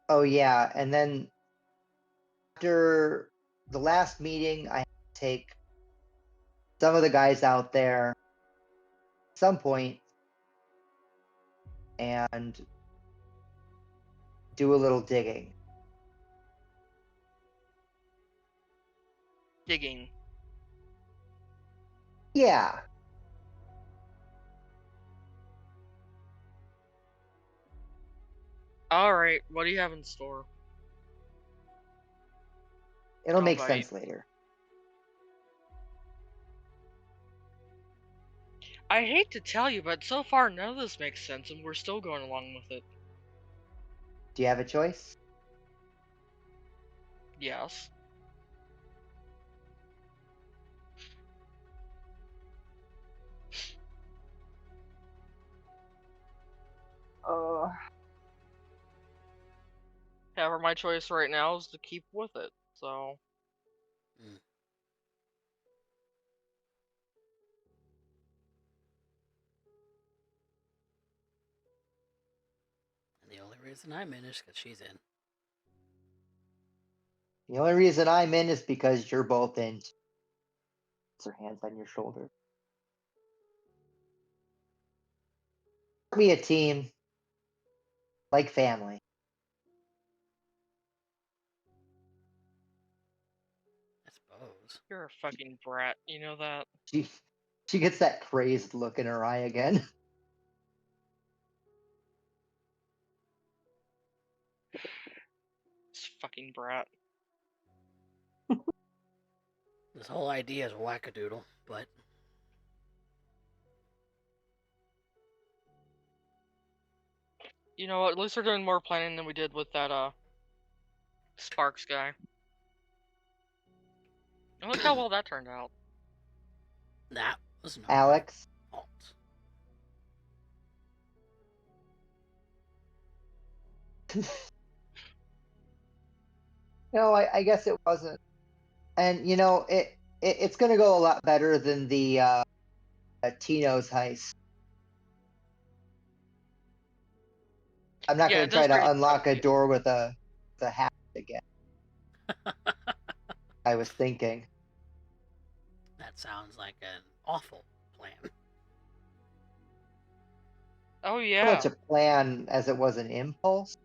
Oh yeah, and then after the last meeting, I had to take some of the guys out there at some point and do a little digging. Digging. Yeah. Alright, what do you have in store? It'll make sense later. I hate to tell you, but so far none of this makes sense and we're still going along with it. Do you have a choice? Yes. However, my choice right now is to keep with it, so... Mm. And the only reason I'm in is because she's in. The only reason I'm in is because you're both in. Puts her hands on your shoulder. Me a team. Like family. I suppose. You're a fucking brat. You know that? She gets that crazed look in her eye again. This fucking brat. This whole idea is wackadoodle, but You know what? At least we're doing more planning than we did with that Sparks guy. And look how well that turned out. that was not Alex. my fault. No, I guess it wasn't. And you know, it's gonna go a lot better than the Tino's heist. I'm not Yeah, gonna it try does to pretty unlock a quickly. door with a hat again. I was thinking. That sounds like an awful plan. Oh Not yeah. much a plan as it was an impulse.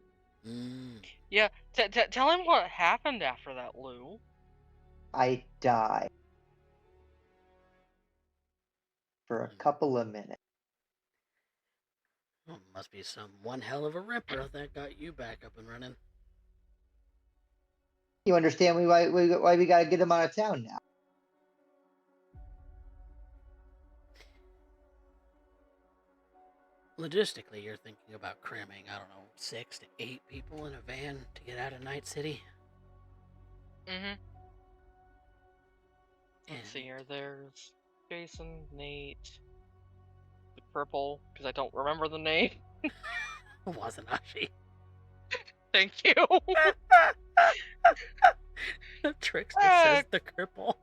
Yeah. Tell him what happened after that, Lou. I died for a couple of minutes. Well, must be some one hell of a ripper that got you back up and running. You understand why we gotta get him out of town now? Logistically, you're thinking about cramming, I don't know, 6 to 8 people in a van to get out of Night City. Mm-hmm. And Let's see here. There's Jason, Nate, the purple, because I don't remember the name. Wazanashi. Thank you. Trix just says the cripple.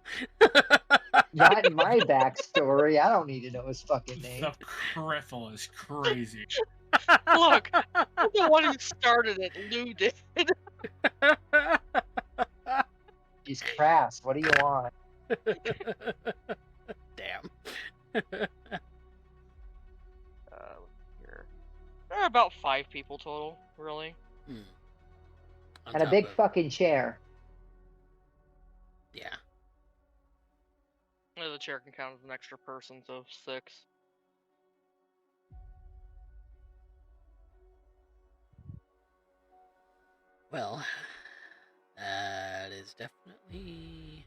Not in my backstory. I don't need to know his fucking name. The cripple is crazy. Look, I'm the one who started it. Lou did. He's crass. What do you want? Damn. Here. There are about 5 people total, really. On And a top big of- fucking chair. Yeah. The chair can count as an extra person, so 6. Well, that is definitely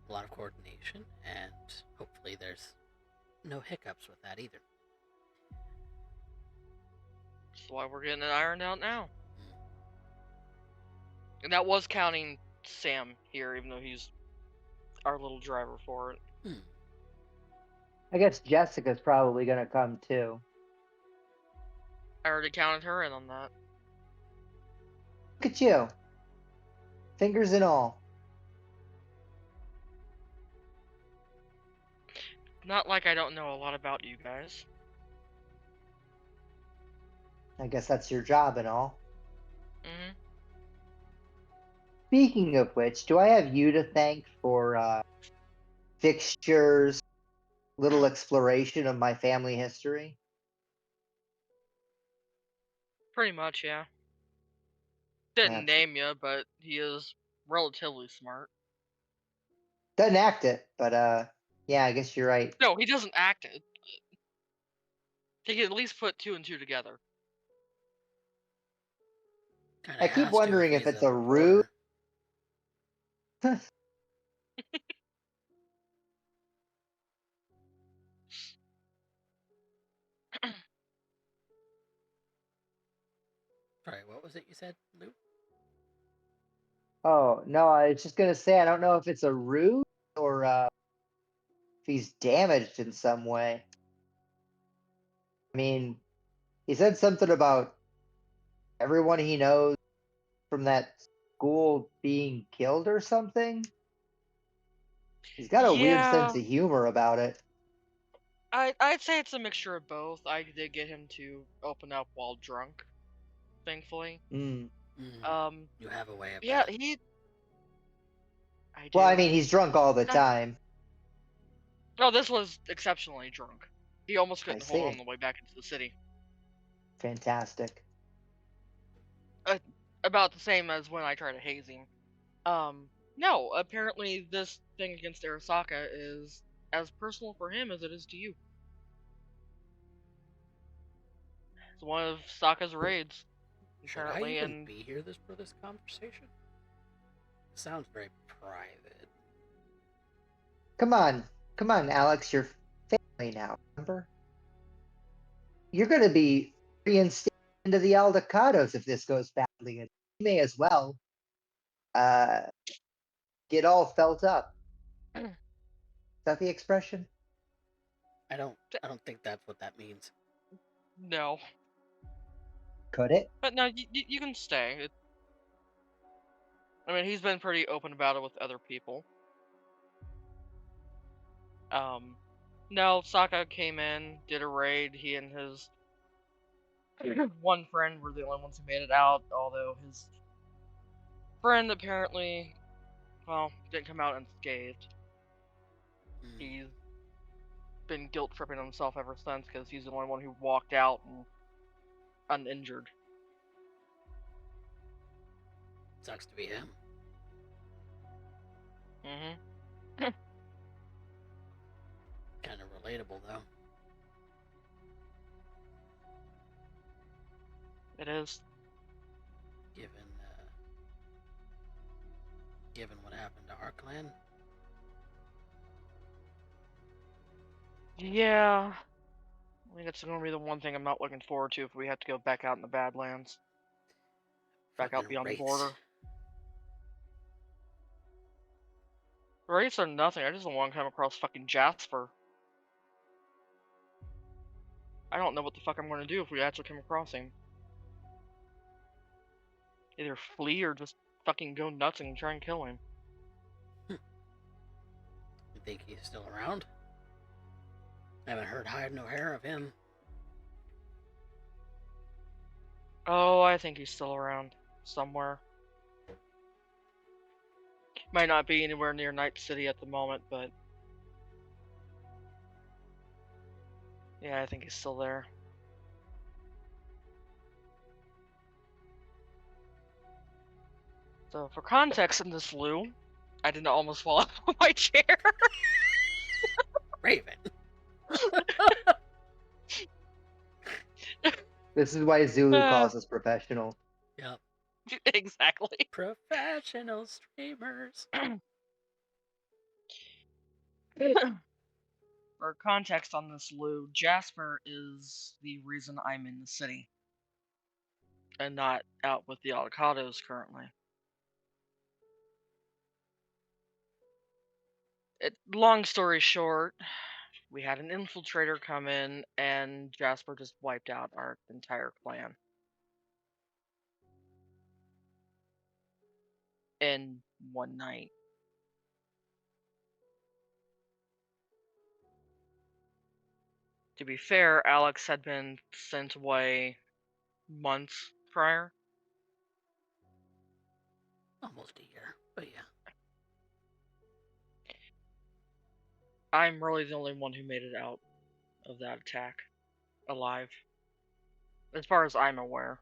a lot of coordination, and hopefully there's no hiccups with that either. That's why we're getting it ironed out now. And that was counting Sam here, even though he's our little driver for it. I guess Jessica's probably gonna come too. I already counted her in on that. Look at you. Fingers and all. Not like I don't know a lot about you guys. I guess that's your job and all. Mm-hmm. Speaking of which, do I have you to thank for Fxture's little exploration of my family history? Pretty much, yeah. Didn't Yeah. name you, but he is relatively smart. Doesn't act it, but yeah, I guess you're right. No, he doesn't act it. He can at least put 2 and 2 together. Kinda I keep has to wondering if he's it's a rude. reporter. Sorry, what was it you said, Loup? Oh no, I was just gonna say I don't know if it's a ruse or if he's damaged in some way. I mean, he said something about everyone he knows from that school being killed or something. He's got a weird sense of humor about it. I'd say it's a mixture of both. I did get him to open up while drunk, thankfully. Mm. You have a way of Yeah, that. Well, I mean, he's drunk all the time. No, this was exceptionally drunk. He almost couldn't hold on see. the way back into the city. Fantastic. About the same as when I tried to haze him. No, apparently this thing against Arasaka is as personal for him as it is to you. It's one of Sokka's raids, Should I apparently, even and be here for this conversation? Sounds very private. Come on, Alex. You're family now. Remember? You're going to be reinstated into the Aldecados if this goes badly, and you may as well get all felt up. Is that the expression? I don't think that's what that means. no. Could it? But no, you can stay. I mean, he's been pretty open about it with other people. No, Sokka came in, did a raid. He and his one friend were the only ones who made it out, although his friend apparently, well, didn't come out unscathed. He's been guilt-tripping himself ever since because he's the only one who walked out and uninjured. Sucks to be him. Mm-hmm. Kind of relatable, though. It is. Given what happened to our clan. Yeah. I think it's going to be the one thing I'm not looking forward to if we have to go back out in the Badlands. Back out Fucking beyond wraiths. the border. Wraiths are nothing. I just don't want to come across fucking Jasper. I don't know what the fuck I'm going to do if we actually come across him. Either flee or just fucking go nuts and try and kill him. You think he's still around? I haven't heard hide nor hair of him. Oh, I think he's still around. Somewhere. Might not be anywhere near Night City at the moment, but... yeah, I think he's still there. So, for context in this Loup, I didn't almost fall off of my chair. Raven. This is why Zulu calls us professional. Yep. Exactly. Professional streamers. For context on this Loup, Jasper is the reason I'm in the city. And not out with the avocados currently. Long story short, we had an infiltrator come in, and Jasper just wiped out our entire clan. In one night. To be fair, Alex had been sent away months prior. Almost a year, but yeah. I'm really the only one who made it out of that attack alive. As far as I'm aware.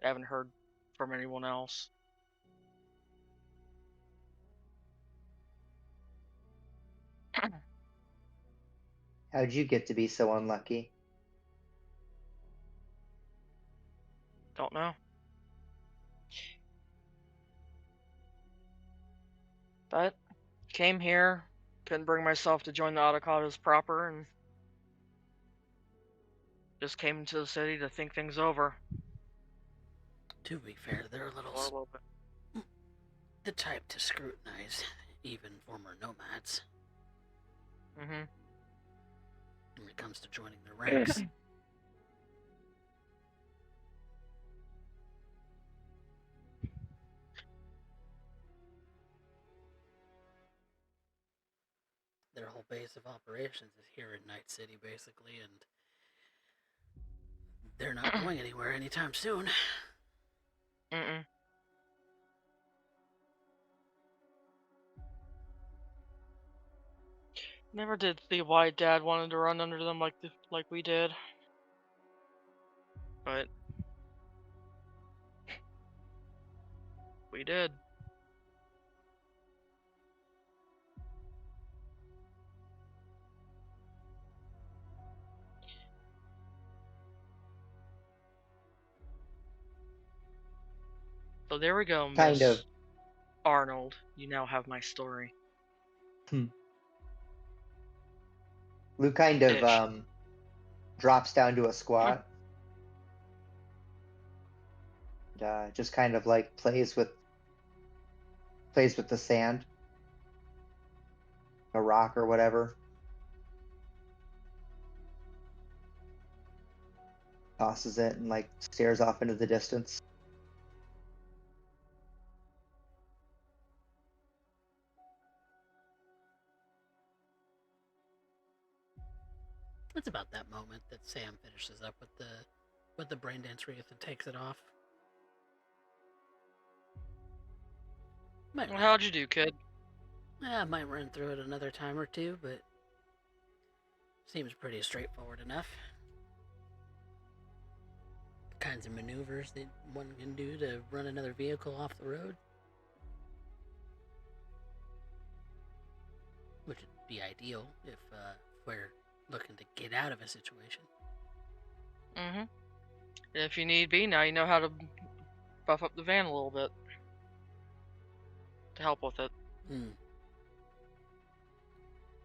I haven't heard from anyone else. How'd you get to be so unlucky? Don't know. But came here, couldn't bring myself to join the avocados proper, and just came into the city to think things over. To be fair, they're a little bit. The type to scrutinize even former nomads. Mm-hmm. When it comes to joining their ranks. Their whole base of operations is here in Night City, basically, and they're not going anywhere anytime soon. Mm-mm. Never did see why Dad wanted to run under them like we did. But we did. So there we go, Kind Miss of. Arnold. You now have my story. Lou kind of Ish. drops down to a squat. And, just kind of like plays with the sand, a rock or whatever. Tosses it and like stares off into the distance. It's about that moment that Sam finishes up with the brain dance wreath and takes it off. Well, how'd you do, kid? I might run through it another time or two, but seems pretty straightforward enough. The kinds of maneuvers that one can do to run another vehicle off the road. Which would be ideal if we're looking to get out of a situation. Mm-hmm. If you need be, now you know how to buff up the van a little bit. To help with it.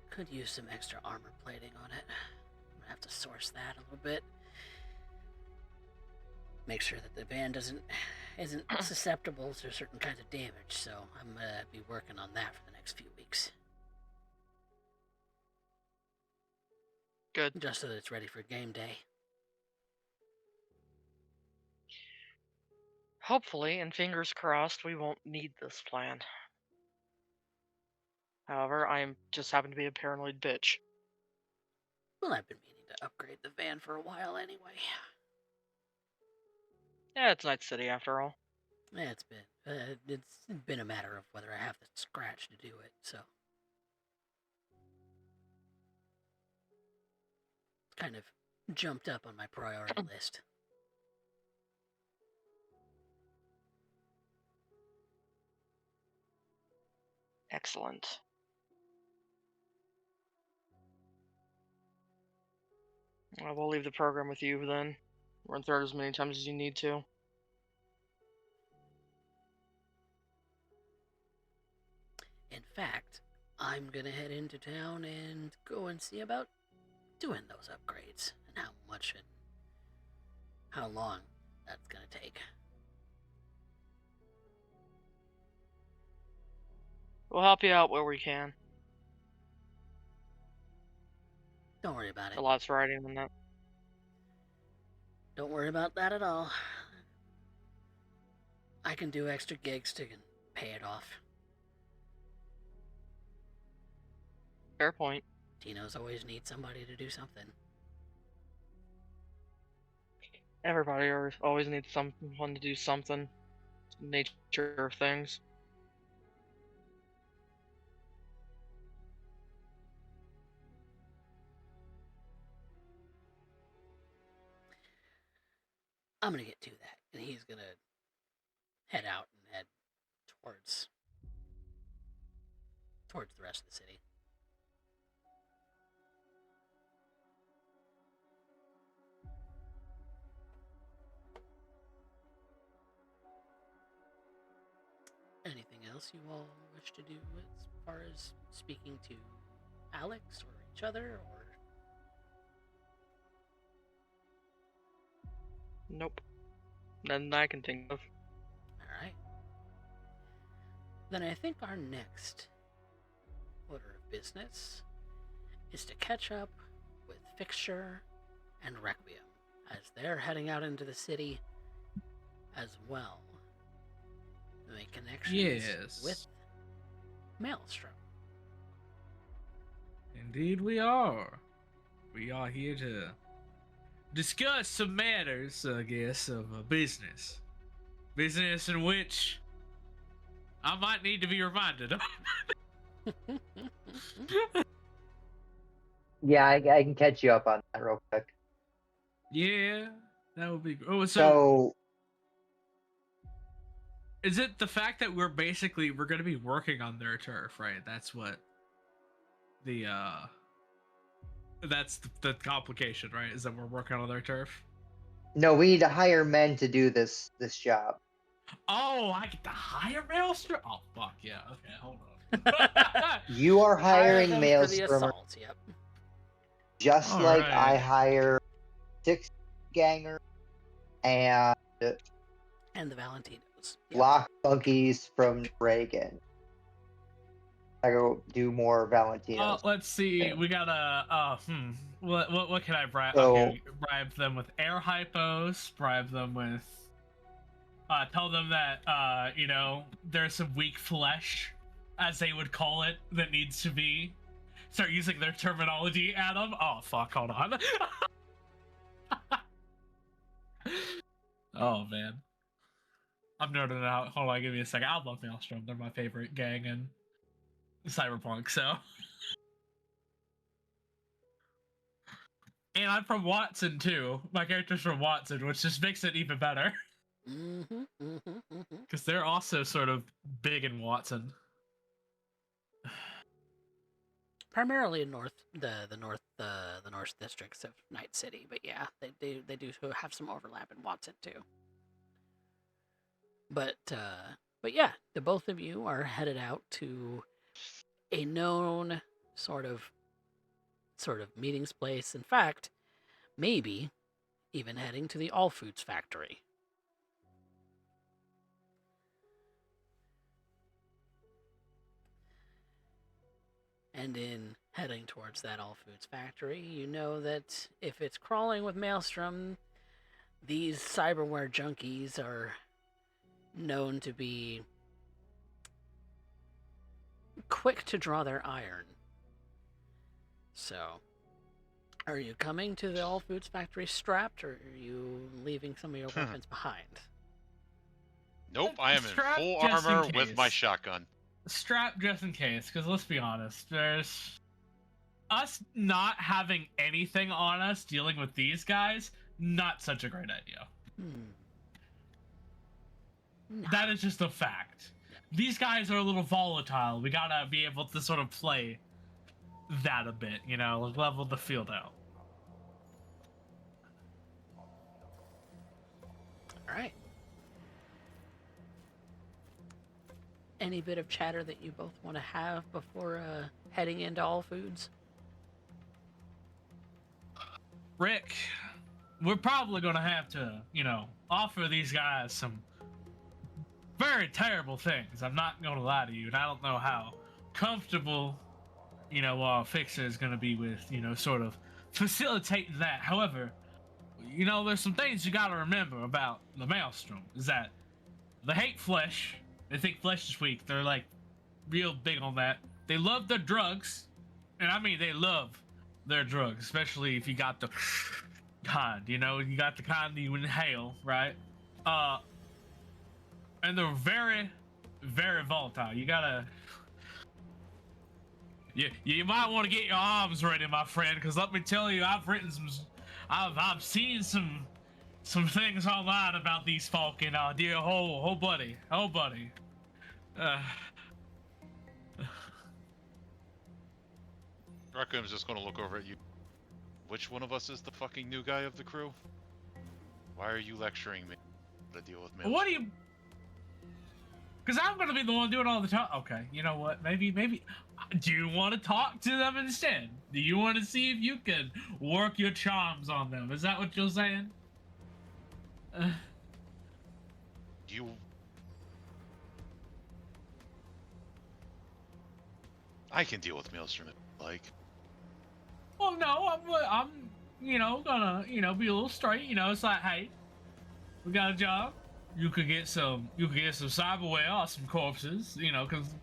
Could use some extra armor plating on it. I'm gonna have to source that a little bit. Make sure that the van isn't susceptible to certain kinds of damage, so I'm gonna be working on that for the next few weeks. Good. Just so that it's ready for game day. Hopefully, and fingers crossed, we won't need this plan. However, I just happen to be a paranoid bitch. Well, I've been meaning to upgrade the van for a while anyway. Yeah, it's Night City after all. Yeah, it's been a matter of whether I have the scratch to do it, so. It's kind of jumped up on my priority list. Excellent. We'll leave the program with you then. Run through it as many times as you need to. In fact, I'm gonna head into town and go and see about doing those upgrades and how much and how long that's gonna take. We'll help you out where we can. Don't worry about it. A lot's riding on that. Don't worry about that at all. I can do extra gigs to pay it off. Fair point. Tino's always needs somebody to do something. Everybody always needs someone to do something. Nature of things. I'm gonna get to that, and he's gonna head out and head towards the rest of the city. Anything else you all wish to do as far as speaking to Alex or each other, or? Nope. Nothing I can think of. Alright. Then I think our next order of business is to catch up with Fxture and Requiem as they're heading out into the city as well. Make connections with Maelstrom. Indeed we are. We are here to discuss some matters, I guess, of business. Business in which I might need to be reminded of. Yeah, I can catch you up on that real quick. Yeah, that would be. Oh, So is it the fact that we're going to be working on their turf, right? That's what the that's the complication, right? Is that we're working on their turf. no, we need to hire men to do this job. Oh, I get to hire Maelstrom. Oh fuck yeah. Okay, hold on. You are hiring Hire him for the Maelstrom, assault. Yep. just All like right. I hire 6 ganger and The Valentinos. Yep. lock bunkies from Reagan. I go do more Valentinos. Let's see. We gotta. What can I bribe? So- Okay, bribe them with air hypos. Bribe them with. Tell them that there's some weak flesh, as they would call it, that needs to be. Start using their terminology, Adam. Oh fuck! Hold on. Oh man, I'm nerding out. Hold on, give me a second. I love Maelstrom. They're my favorite gang in Cyberpunk. So. And I'm from Watson too. My character's from Watson, which just makes it even better. Because they're also sort of big in Watson. Primarily in the north districts of Night City, but yeah, they do have some overlap in Watson too. But yeah, the both of you are headed out to a known sort of meetings place. In fact, maybe even heading to the All Foods factory. And in heading towards that All Foods factory, you know that if it's crawling with Maelstrom, these cyberware junkies are known to be quick to draw their iron. So, are you coming to the All Foods factory strapped, or are you leaving some of your weapons behind? Nope, I am in Strapped full just in armor with my case. shotgun. Strap just in case, because let's be honest, there's us not having anything on us dealing with these guys, not such a great idea. No. That is just a fact. These guys are a little volatile. We gotta be able to sort of play that a bit, level the field out. Alright. Any bit of chatter that you both want to have before heading into All Foods? Rick, we're probably gonna have to, offer these guys some very terrible things. I'm not gonna lie to you, and I don't know how comfortable, Fxture is gonna be with, sort of facilitating that. However, there's some things you gotta remember about the Maelstrom, is that they hate flesh. They think flesh is weak. They're, like, real big on that. They love their drugs, and I mean they love their drugs, especially if you got the kind, you got the kind that you inhale, right? And they're very, very volatile. You gotta... You might want to get your arms ready, my friend, because let me tell you, I've seen some things online about these folk, and dear, oh buddy. Requiem's just gonna look over at you. Which one of us is the fucking new guy of the crew? Why are you lecturing me how to deal with me? What do you... Because I'm gonna be the one doing all the talk. Okay, you know what? Maybe. Do you want to talk to them instead? Do you want to see if you can work your charms on them? Is that what you're saying? You... I can deal with Maelstrom if you like. Well, no, I'm gonna, be a little straight. It's like, hey, we got a job. You could get some cyberware or some corpses, because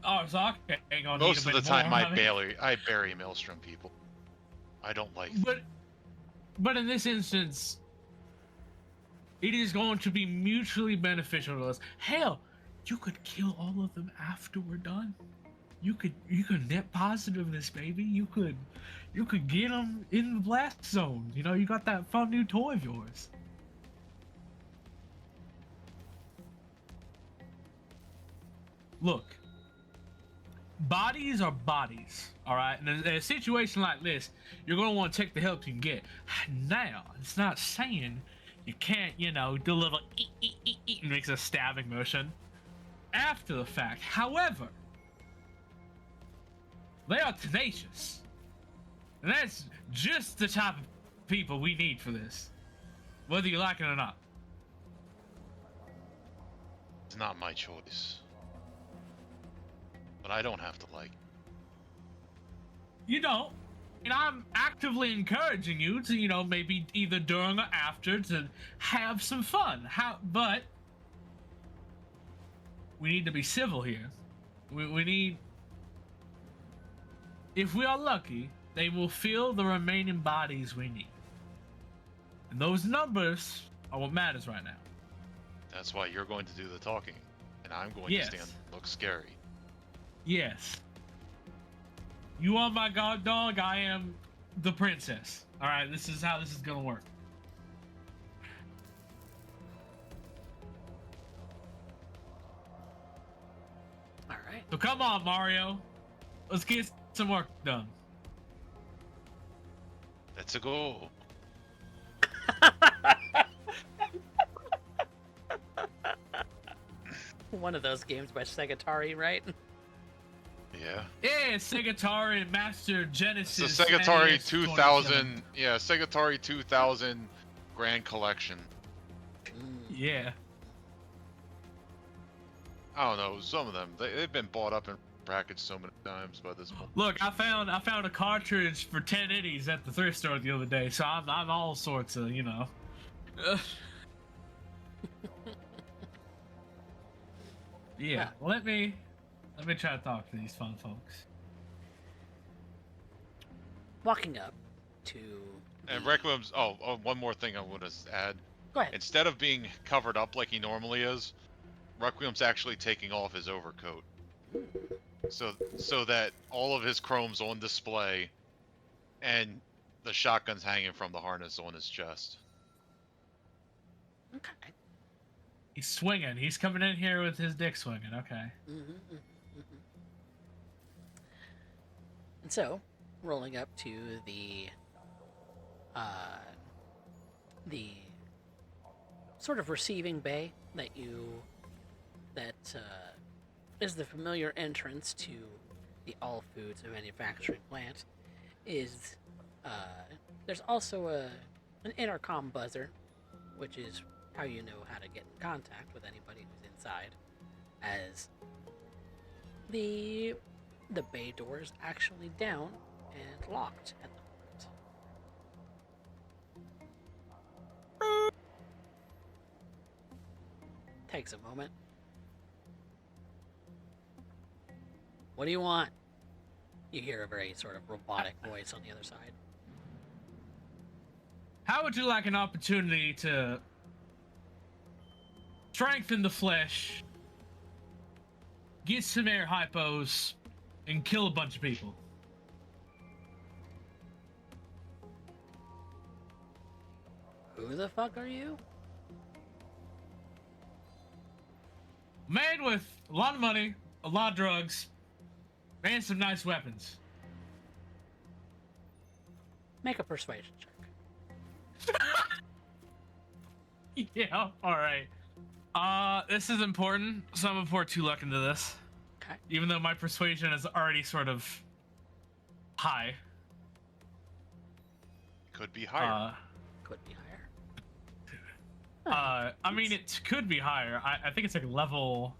Arzak ain't gonna Most need of the more, time, I bury Maelstrom people. I don't like. But in this instance, it is going to be mutually beneficial to us. Hell, you could kill all of them after we're done. you could net positive this, baby. You could get them in the blast zone. You know, you got that fun new toy of yours. Look, bodies are bodies, all right? And in a situation like this, you're going to want to take the help you can get. Now, it's not saying you can't, you know, do a little and makes a stabbing motion after the fact. However, they are tenacious. And that's just the type of people we need for this, whether you like it or not. It's not my choice. But I don't have to like. You don't. And I'm actively encouraging you to, you know, maybe either during or after to have some fun. But we need to be civil here. We need... If we are lucky, they will fill the remaining bodies we need. And those numbers are what matters right now. That's why you're going to do the talking. And I'm going to stand and look scary. Yes. You are my guard dog, I am the princess. Alright, this is how this is gonna work. Alright. So come on, Mario. Let's get some work done. Let's go. One of those games by Segatari, right? Yeah. Yeah, Segatari Master Genesis. The Segatari NES 2000. Yeah, Segatari 2000 Grand Collection. Yeah. I don't know. Some of them they've been bought up and packaged so many times by this point. Look, I found a cartridge for 10 itties at the thrift store the other day, so I'm all sorts of, you know. Yeah, let me try to talk to these fun folks. Walking up to... And Requiem's... Oh, one more thing I want to add. Go ahead. Instead of being covered up like he normally is, Requiem's actually taking off his overcoat. So that all of his chrome's on display, and the shotgun's hanging from the harness on his chest. Okay. He's swinging. He's coming in here with his dick swinging. Okay. And so, rolling up to the sort of receiving bay that is the familiar entrance to the All Foods manufacturing plant, is there's also an intercom buzzer, which is how you know how to get in contact with anybody who's inside, as the bay door is actually down and locked at the moment. Takes a moment. What do you want? You hear a very sort of robotic voice on the other side. How would you like an opportunity to strengthen the flesh, get some air hypos, and kill a bunch of people? Who the fuck are you? Man with a lot of money, a lot of drugs, and some nice weapons. Make a persuasion check. Yeah, alright. This is important, so I'm gonna pour 2 luck into this. Okay. Even though my persuasion is already sort of high. Could be higher. Could be higher. I mean, it could be higher. I think it's like level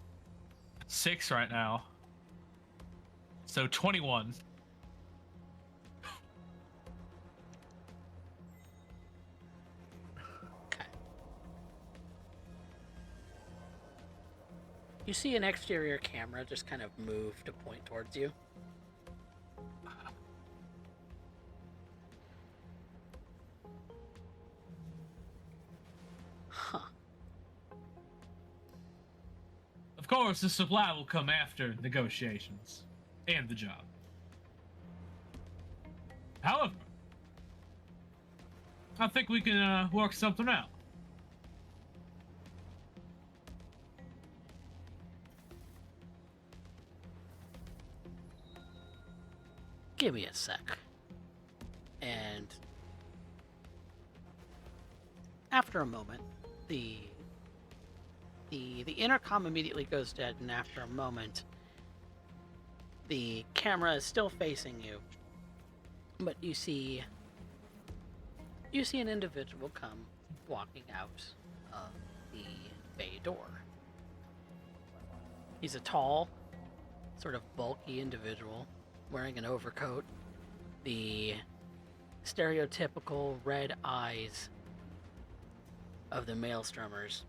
6 right now. So 21. Okay. You see an exterior camera just kind of move to point towards you. Huh. Of course, the supply will come after negotiations. and the job. However, I think we can work something out. Give me a sec. And after a moment, the intercom immediately goes dead, and after a moment, the camera is still facing you, but you see an individual come walking out of the bay door. He's a tall, sort of bulky individual, wearing an overcoat, the stereotypical red eyes of the maelstromers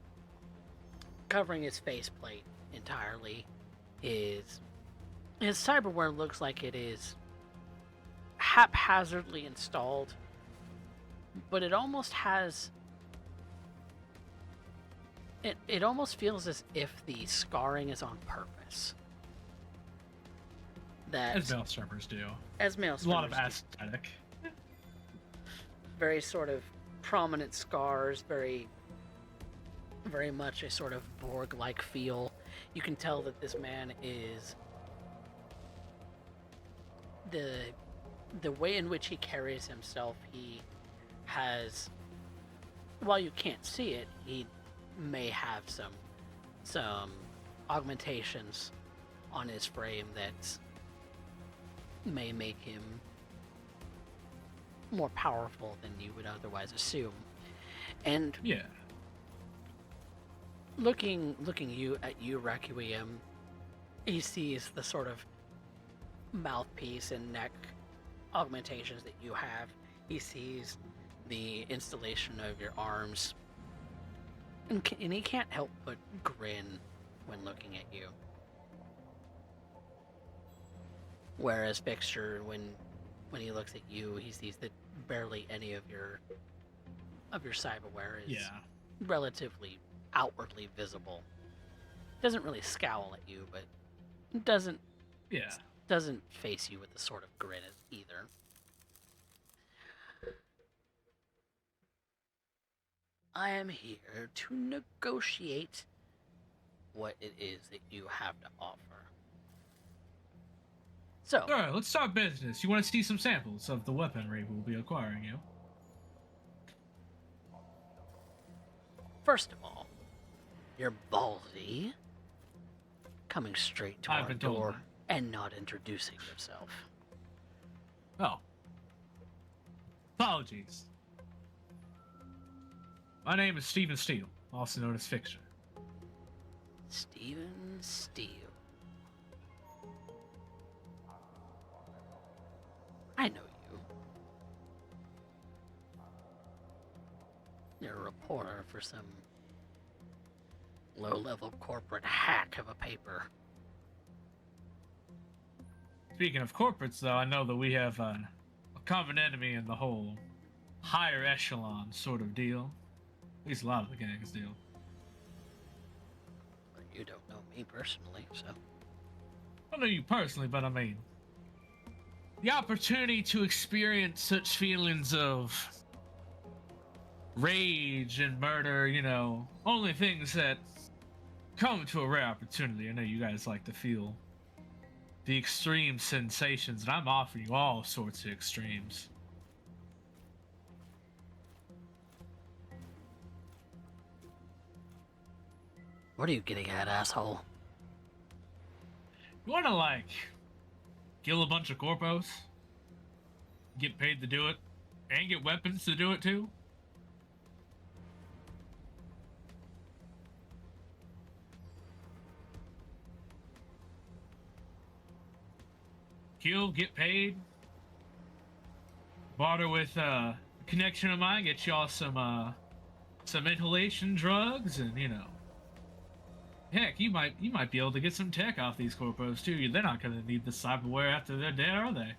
covering his faceplate entirely. His cyberware looks like it is haphazardly installed, but it almost has... It almost feels as if the scarring is on purpose. As maelstromers do. As maelstromers do. A lot of aesthetic. Very sort of prominent scars, very much a sort of Borg-like feel. You can tell that this man is... The way in which he carries himself, he has... While you can't see it, he may have some augmentations on his frame that may make him more powerful than you would otherwise assume. And yeah, looking at you, Requiem, he sees the sort of mouthpiece and neck augmentations that you have. He sees the installation of your arms, and he can't help but grin when looking at you. Whereas Fxture, when he looks at you, he sees that barely any of your cyberware is relatively outwardly visible. Doesn't really scowl at you, but doesn't face you with the sort of grin either. I am here to negotiate what it is that you have to offer. So, alright, let's start business. You want to see some samples of the weaponry we'll be acquiring you? First of all, you're ballsy, coming straight to our door and not introducing yourself. Oh. Apologies. My name is Stephen Steele, also known as Fxture. Stephen Steele. I know you. You're a reporter for some low-level corporate hack of a paper. Speaking of corporates, though, I know that we have a common enemy in the whole higher echelon sort of deal. At least a lot of the gangs do. Well, you don't know me personally, so... I know you personally, but I mean... the opportunity to experience such feelings of rage and murder, you know, only things that come to a rare opportunity. I know you guys like to feel the extreme sensations, and I'm offering you all sorts of extremes. What are you getting at, asshole? You wanna, like, kill a bunch of corpos, get paid to do it, and get weapons to do it too? Kill, get paid, barter with a connection of mine, get y'all some inhalation drugs, and you know, heck, you might be able to get some tech off these corpos too. They're not gonna need the cyberware after they're dead, are they?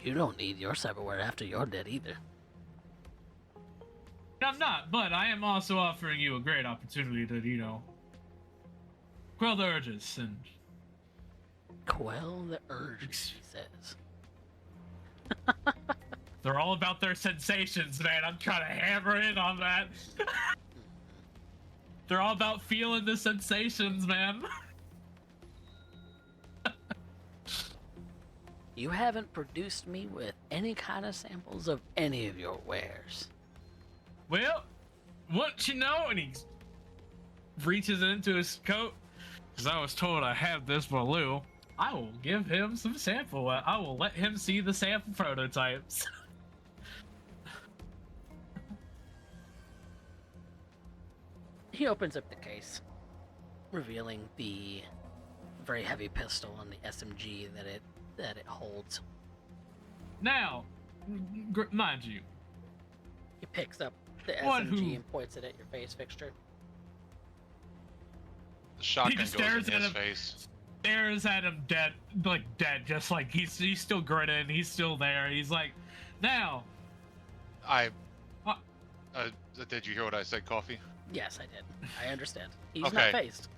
You don't need your cyberware after you're dead either. I'm not, but I am also offering you a great opportunity to, you know, quell the urges and Quell the urge, he says. They're all about their sensations, man. I'm trying to hammer in on that. They're all about feeling the sensations, man. You haven't produced me with any kind of samples of any of your wares. Well, what you know, and he reaches into his coat, because I was told I had this for Loup. I will give him some sample. I will let him see the sample prototypes. He opens up the case, revealing the very heavy pistol and the SMG that it holds. Now, mind you, He picks up the One SMG who- and points it at your face, Fxture. The shotgun just goes stares in at his him. face. stares at him dead, just like he's still grinning, he's still there. He's like, now, Did you hear what I said, Coffee? Yes, I did. I understand. He's Okay. not phased.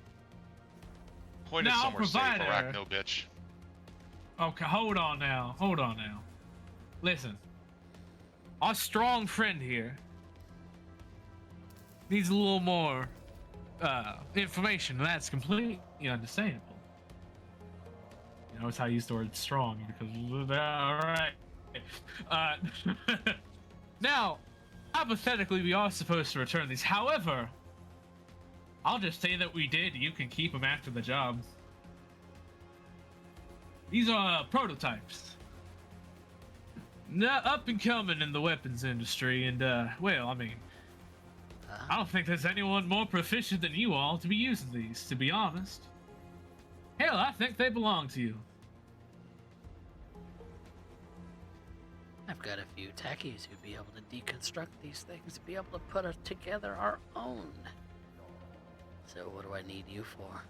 Pointed Now, somewhere safe, provider- arachno bitch. okay, hold on now. Listen, our strong friend here needs a little more information, and that's completely understandable. You notice how I used the word strong, because alright. Now, hypothetically, we are supposed to return these. However, I'll just say that we did. You can keep them after the job. These are prototypes. Up and coming in the weapons industry, and well, I mean, I don't think there's anyone more proficient than you all to be using these, to be honest. Hell, I think they belong to you. I've got a few techies who'd be able to deconstruct these things, be able to put together our own. So what do I need you for?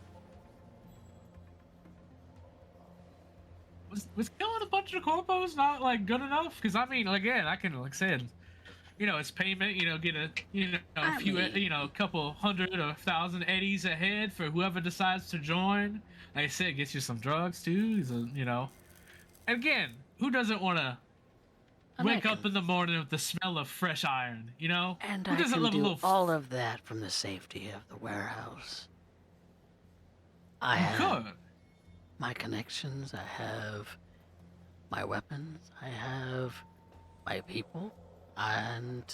Was killing a bunch of corpos not like good enough? Because I mean, again, I can, like I said, it's payment. Get a a couple hundred or 1,000 eddies ahead for whoever decides to join. Like I said, gets you some drugs too. And again, who doesn't want to wake up in the morning with the smell of fresh iron? And who I doesn't can love a do little all of that from the safety of the warehouse. I You have could. my connections, I have my weapons, I have my people, and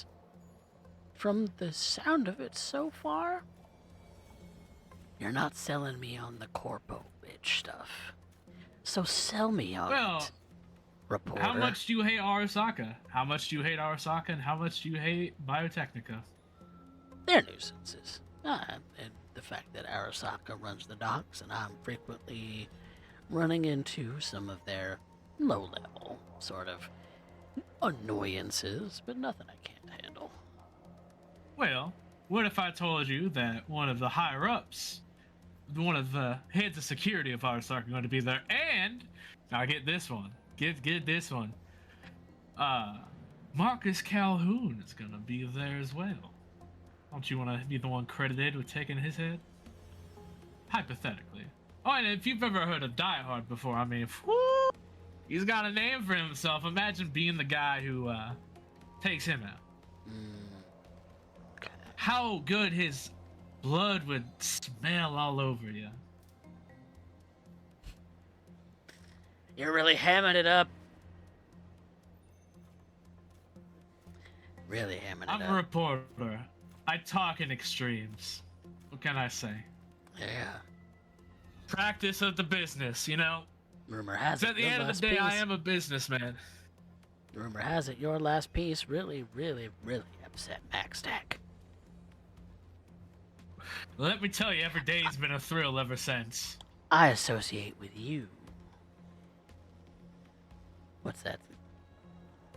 from the sound of it so far, you're not selling me on the corpo bitch stuff. So sell me on Well, it, reporter. How much do you hate Arasaka? How much do you hate Arasaka, and how much do you hate Biotechnica? They're nuisances. And the fact that Arasaka runs the docks, and I'm frequently running into some of their low-level sort of annoyances, but nothing I can't handle. Well, what if I told you that one of the higher-ups, one of the heads of security of Arasaka are going to be there, and now get this one. Get this one. Marcus Calhoun is going to be there as well. Don't you want to be the one credited with taking his head? Hypothetically. Oh, and if you've ever heard of Die Hard before, I mean, whoo, he's got a name for himself. Imagine being the guy who takes him out. Okay. How good his blood would smell all over you. You're really hamming it up. Really hamming it I'm up. a reporter. I talk in extremes. What can I say? Yeah. Practice of the business, Rumor has 'Cause it at the your end of last the day, I piece- am a businessman. Rumor has it your last piece really, really, really upset MacStack. Let me tell you, every day's been a thrill ever since. I associate with you. What's that?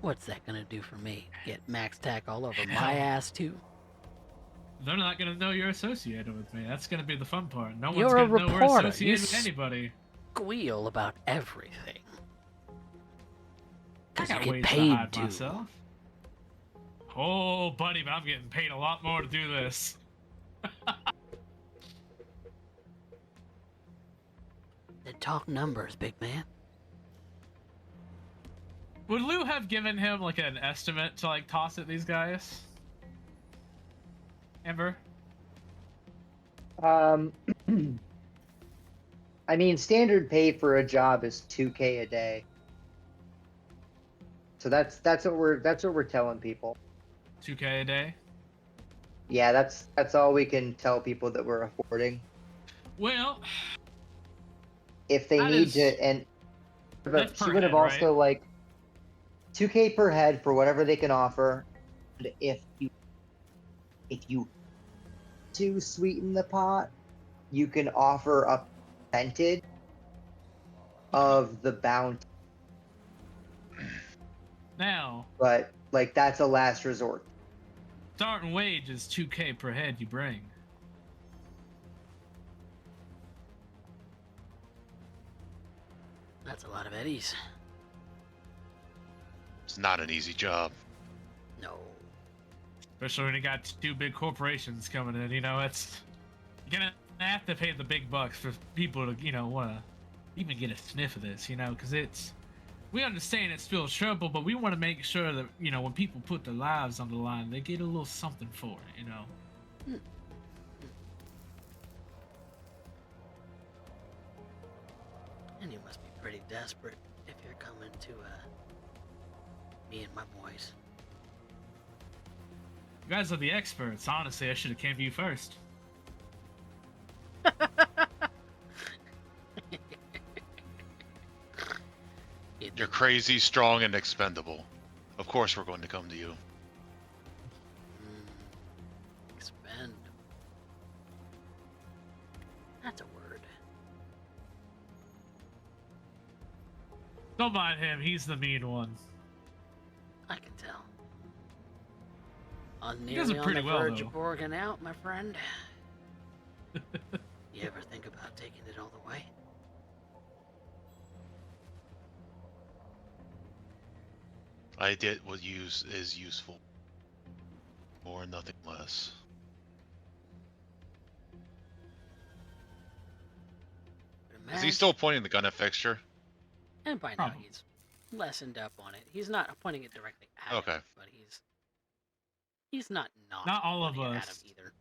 What's that gonna do for me? Get MacStack all over my ass too? They're not gonna know you're associated with me. That's gonna be the fun part. No You're one's a gonna know we're reporter. associated You with anybody. Squeal about everything. I 'Cause you got get ways to paid hide to. myself. Oh, buddy, but I'm getting paid a lot more to do this. Then talk numbers, big man. Would Lou have given him like an estimate to like toss at these guys? Amber? I mean, standard pay for a job is $2K a day. So that's what we're telling people. 2K a day? Yeah, that's all we can tell people that we're affording. Well, If they need to, and that's she per would have head, also right? like 2K per head for whatever they can offer. And if you to sweeten the pot, you can offer a percentage of the bounty. Now, But like that's a last resort. starting wage is 2K per head you bring. That's a lot of eddies. It's not an easy job. No. Especially when you got two big corporations coming in, you know, it's you're gonna have to pay the big bucks for people to, you know, wanna even get a sniff of this, you know, because we understand it's still trouble, but we want to make sure that, you know, when people put their lives on the line, they get a little something for it, you know. And you must be pretty desperate if you're coming to, me and my boys. You guys are the experts. Honestly, I should have came to you first. You're crazy, strong, and expendable. Of course we're going to come to you. Expend. That's a word. Don't mind him. He's the mean one. I can tell. I'm He does it nearly on pretty the well, verge though. of borging out, my friend. You ever think about taking it all the way? I did what is useful. More, nothing less. Is he still pointing the gun at Fxture? And by now Probably. he's lessened up on it. He's not pointing it directly at Okay. him, but he's not Not all of pointing it at us. him either.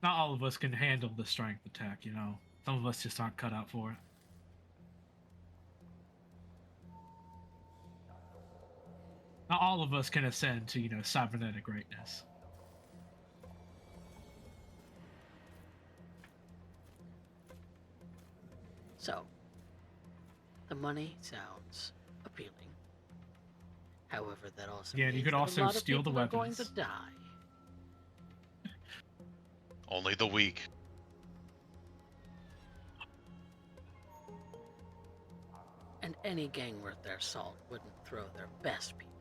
Not all of us can handle the strength attack, you know. Some of us just aren't cut out for it. Not all of us can ascend to, you know, cybernetic greatness. So, the money sounds appealing. However, that also Yeah, and you means could that also a lot of steal the people are going to weapons. die. Only the weak. And any gang worth their salt wouldn't throw their best people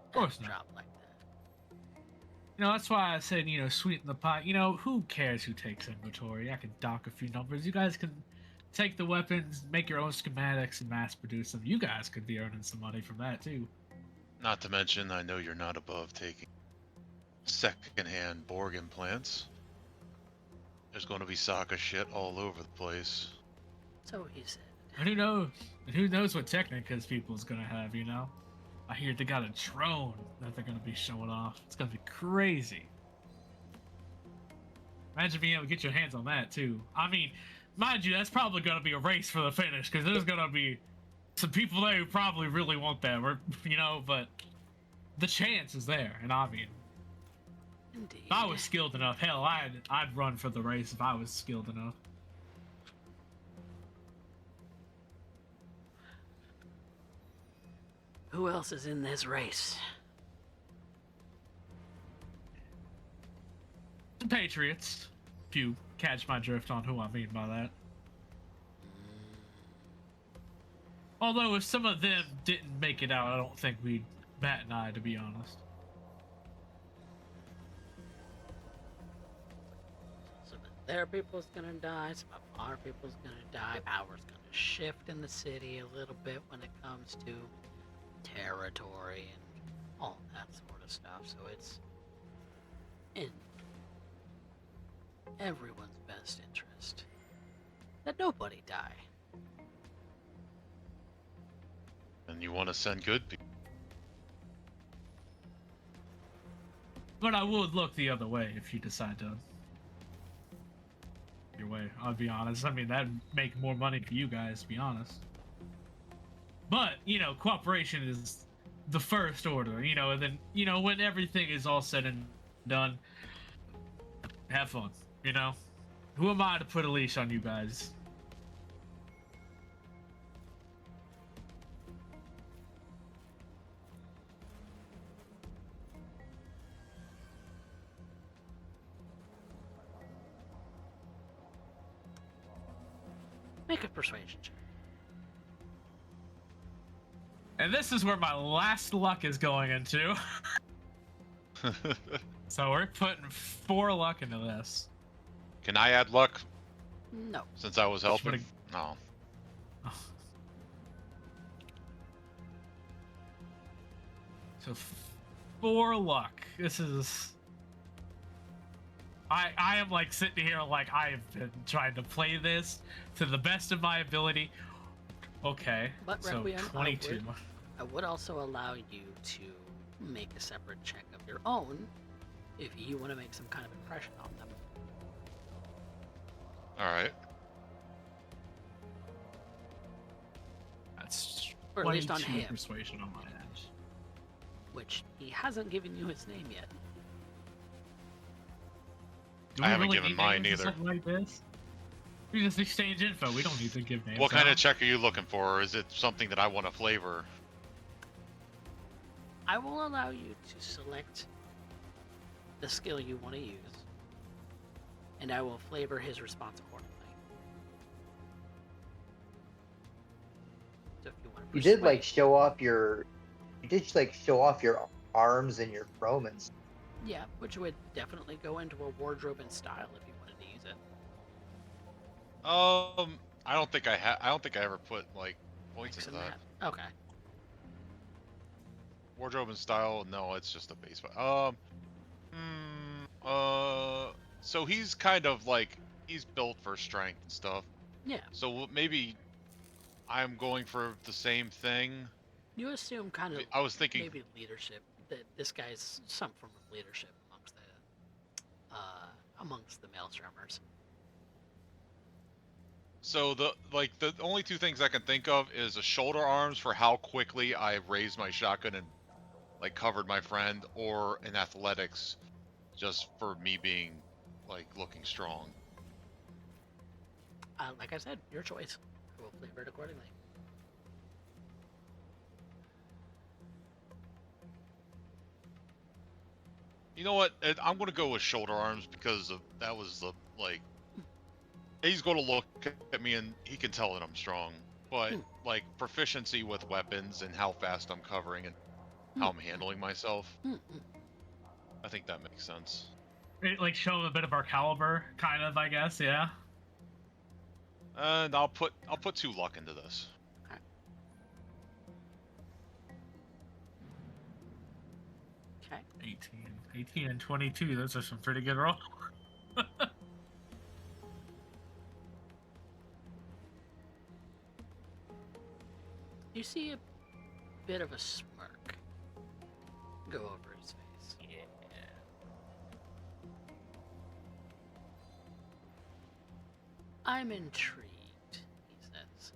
Of course at a not. job like that. You know, that's why I said, you know, sweeten the pot. You know, who cares who takes inventory? I can dock a few numbers. You guys can take the weapons, make your own schematics, and mass produce them. You guys could be earning some money from that, too. Not to mention, I know you're not above taking second-hand Borg implants. There's going to be Sokka shit all over the place. So he said. And who knows? And who knows what Technica's people's gonna have, you know? I hear they got a drone that they're gonna be showing off. It's gonna be crazy. Imagine being able to get your hands on that, too. I mean, mind you, that's probably gonna be a race for the finish, because there's gonna be some people there who probably really want that, you know, but the chance is there, and I mean, Indeed. if I was skilled enough, hell, I'd run for the race if I was skilled enough. Who else is in this race? The Patriots, if you catch my drift on who I mean by that. Although if some of them didn't make it out, I don't think we'd bat an eye, to be honest. Some of their people's gonna die, some of our people's gonna die, power's gonna shift in the city a little bit when it comes to territory and all that sort of stuff, so it's in everyone's best interest that nobody die. And you want to send good people. But I would look the other way if you decide to. Your way, I'll be honest. I mean, that'd make more money for you guys, to be honest. But, you know, cooperation is the first order, you know, and then, you know, when everything is all said and done, have fun, you know? Who am I to put a leash on you guys? Make a persuasion check. And this is where my last luck is going into. So we're putting 4 luck into this. Can I add luck? No. Since I was helping? No. So 4 luck. This is... I am like sitting here like I have been trying to play this to the best of my ability. Okay, But so Requiem, 22. I would also allow you to make a separate check of your own if you want to make some kind of impression on them. Alright. That's Or at least on 22 him. persuasion on my end. Which he hasn't given you his name yet. Do I we haven't really given need mine names or either. something like this? We just exchange info. We don't need to give names. What kind out. of check are you looking for? Or is it something that I want to flavor? I will allow you to select the skill you want to use, and I will flavor his response accordingly. So if you want to You did like show off your, arms and your Romans. Yeah, which would definitely go into a wardrobe and style if you wanted to use it. I don't think I ever put like points Mix into and that. match. Okay. Wardrobe and style, no, it's just a base. So he's kind of like, he's built for strength and stuff. Yeah. So maybe I'm going for the same thing. You assume kind of I was thinking maybe leadership, that this guy's some form of leadership amongst the maelstrommers. so the only 2 things I can think of is a shoulder arms for how quickly I raised my shotgun and like covered my friend, or an athletics just for me being like looking strong. Like I said, your choice. I will flavor it accordingly. You know what? I'm gonna go with shoulder arms because that was the like. He's gonna look at me and he can tell that I'm strong, but like proficiency with weapons and how fast I'm covering and how I'm handling myself. I think that makes sense. Like show a bit of our caliber, kind of, I guess. Yeah. And I'll put 2 luck into this. Okay. 18 and 22. Those are some pretty good rolls. You see a bit of a smirk go over his face. Yeah. I'm intrigued, he says.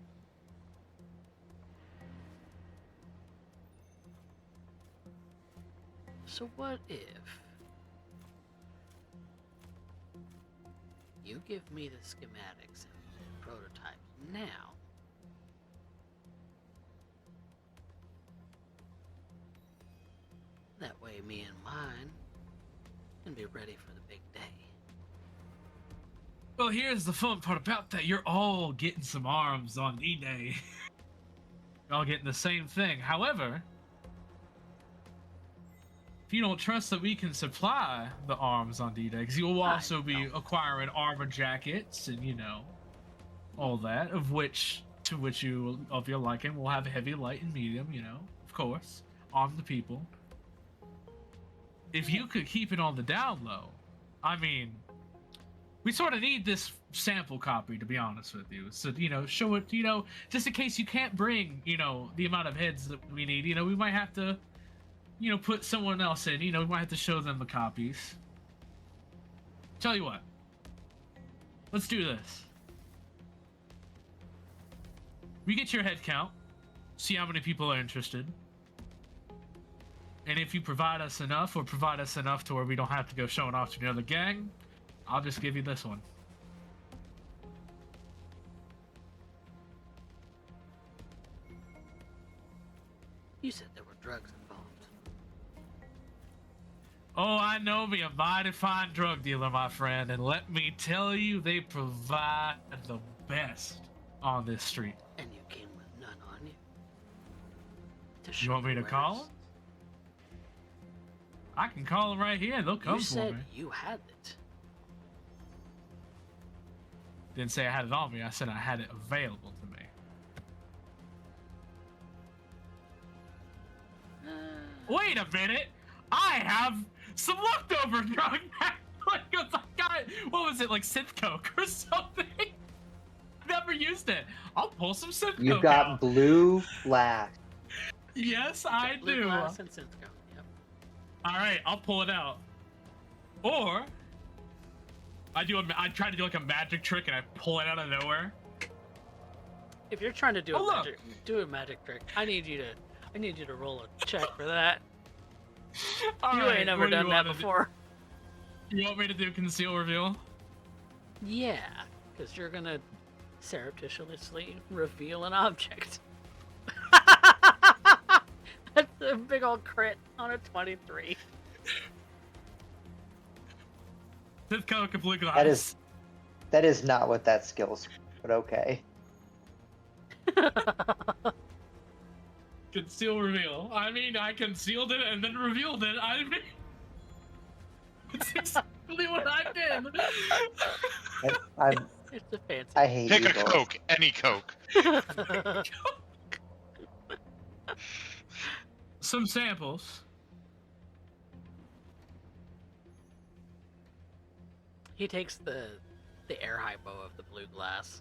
So what if you give me the schematics and prototypes now? That way me and mine can be ready for the big day. Well, here's the fun part about that. You're all getting some arms on D-Day. You're all getting the same thing. However, if you don't trust that we can supply the arms on D-Day, because you will also be acquiring armor jackets and, you know, all that, of which you, of your liking, will have heavy, light, and medium, you know, of course. Arm the people. If you could keep it on the down low, I mean, we sort of need this sample copy, to be honest with you. So, show it, just in case you can't bring, the amount of heads that we need, we might have to, put someone else in, we might have to show them the copies. Tell you what. Let's do this. We get your head count, see how many people are interested. And if you provide us enough, or provide us enough to where we don't have to go showing off to the other gang, I'll just give you this one. You said there were drugs involved. Oh, I know me, a mighty fine drug dealer, my friend, and let me tell you, they provide the best on this street. And you came with none on you? You want me to call them? I can call them right here. They'll come for me. You said you had it. Didn't say I had it on me. I said I had it available to me. Wait a minute. I have some leftover drug. I got it. What was it, like synth coke or something? Never used it. I'll pull some synth coke. You've got out. blue flash. Yes, I do. Blue glass and synth coke. Yep. All right, I'll pull it out. Or I try to do like a magic trick and I pull it out of nowhere. If you're trying to do a magic trick, I need you to roll a check for that. You ain't never done that before. You want me to do conceal reveal? Yeah, because you're gonna surreptitiously reveal an object. That's a big old crit on a 23. Synth coke and blue glass. That is not what that skill's, but okay. Conceal reveal. I mean, I concealed it and then revealed it. I mean, it's exactly what I did. It's a fancy. I hate Pick you a both. Coke, any Coke. Some samples. He takes the air hypo of the blue glass.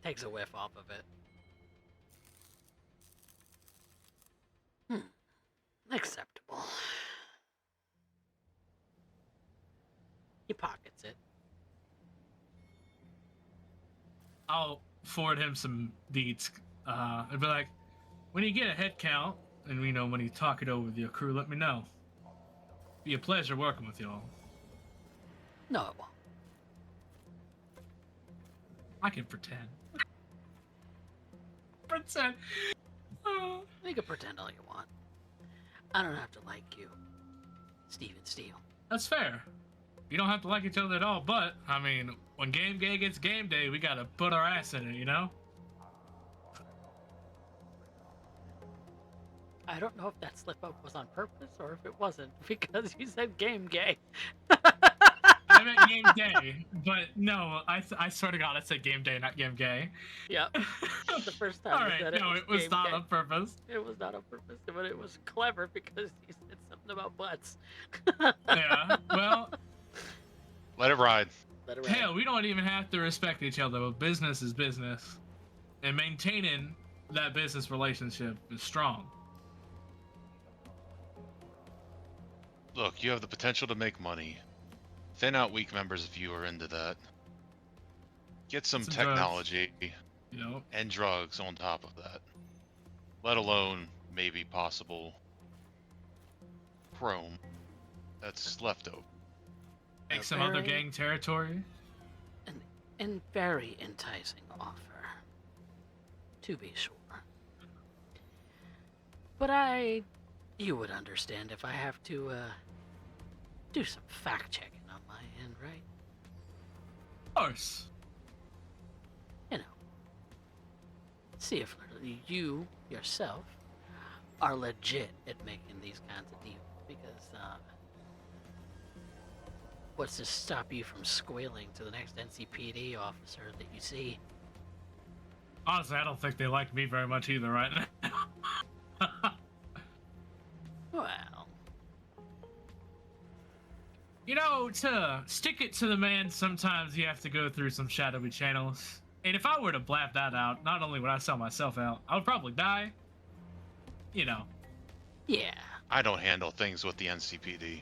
Takes a whiff off of it. Acceptable. He pockets it. I'll forward him some deeds. I'd be like, when you get a head count, and when you talk it over with your crew, let me know. Be a pleasure working with y'all. No, it won't. I can pretend. Pretend. You can pretend all you want. I don't have to like you, Steven Steele. That's fair. You don't have to like each other at all, but, I mean, when game day gets game day, we gotta put our ass in it, you know? I don't know if that slip up was on purpose or if it wasn't, because you said game gay. I meant game day, but no, I swear to God, I said game day, not game gay. Yep. The first time Alright, you said no, it was game not gay. on purpose. It was not on purpose, but it was clever because you said something about butts. Yeah, well, Let it ride. Let it ride. hell, we don't even have to respect each other, but business is business. And maintaining that business relationship is strong. Look, you have the potential to make money. Thin out weak members if you are into that. Get some Some technology You know, and drugs on top of that. Let alone maybe possible chrome that's left over. take some other very- gang territory. And very enticing offer, to be sure. But you would understand if I have to, do some fact-checking on my end, right? Of course. You know, see if you, yourself, are legit at making these kinds of deals, because, what's to stop you from squealing to the next NCPD officer that you see? Honestly, I don't think they like me very much either right now. Well, You know, to stick it to the man, sometimes you have to go through some shadowy channels. And if I were to blab that out, not only would I sell myself out, I would probably die. You know. Yeah. I don't handle things with the NCPD.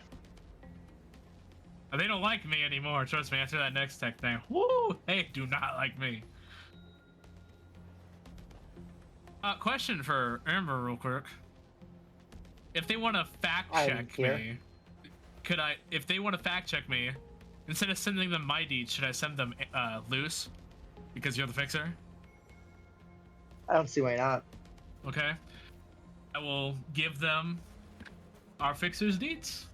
They don't like me anymore, trust me, after that next tech thing. Woo! They do not like me. Question for Amber real quick. If they want to fact check me, if they want to fact check me, instead of sending them my deeds, should I send them loose? Because you're the fixer? I don't see why not. Okay. I will give them our fixer's deeds.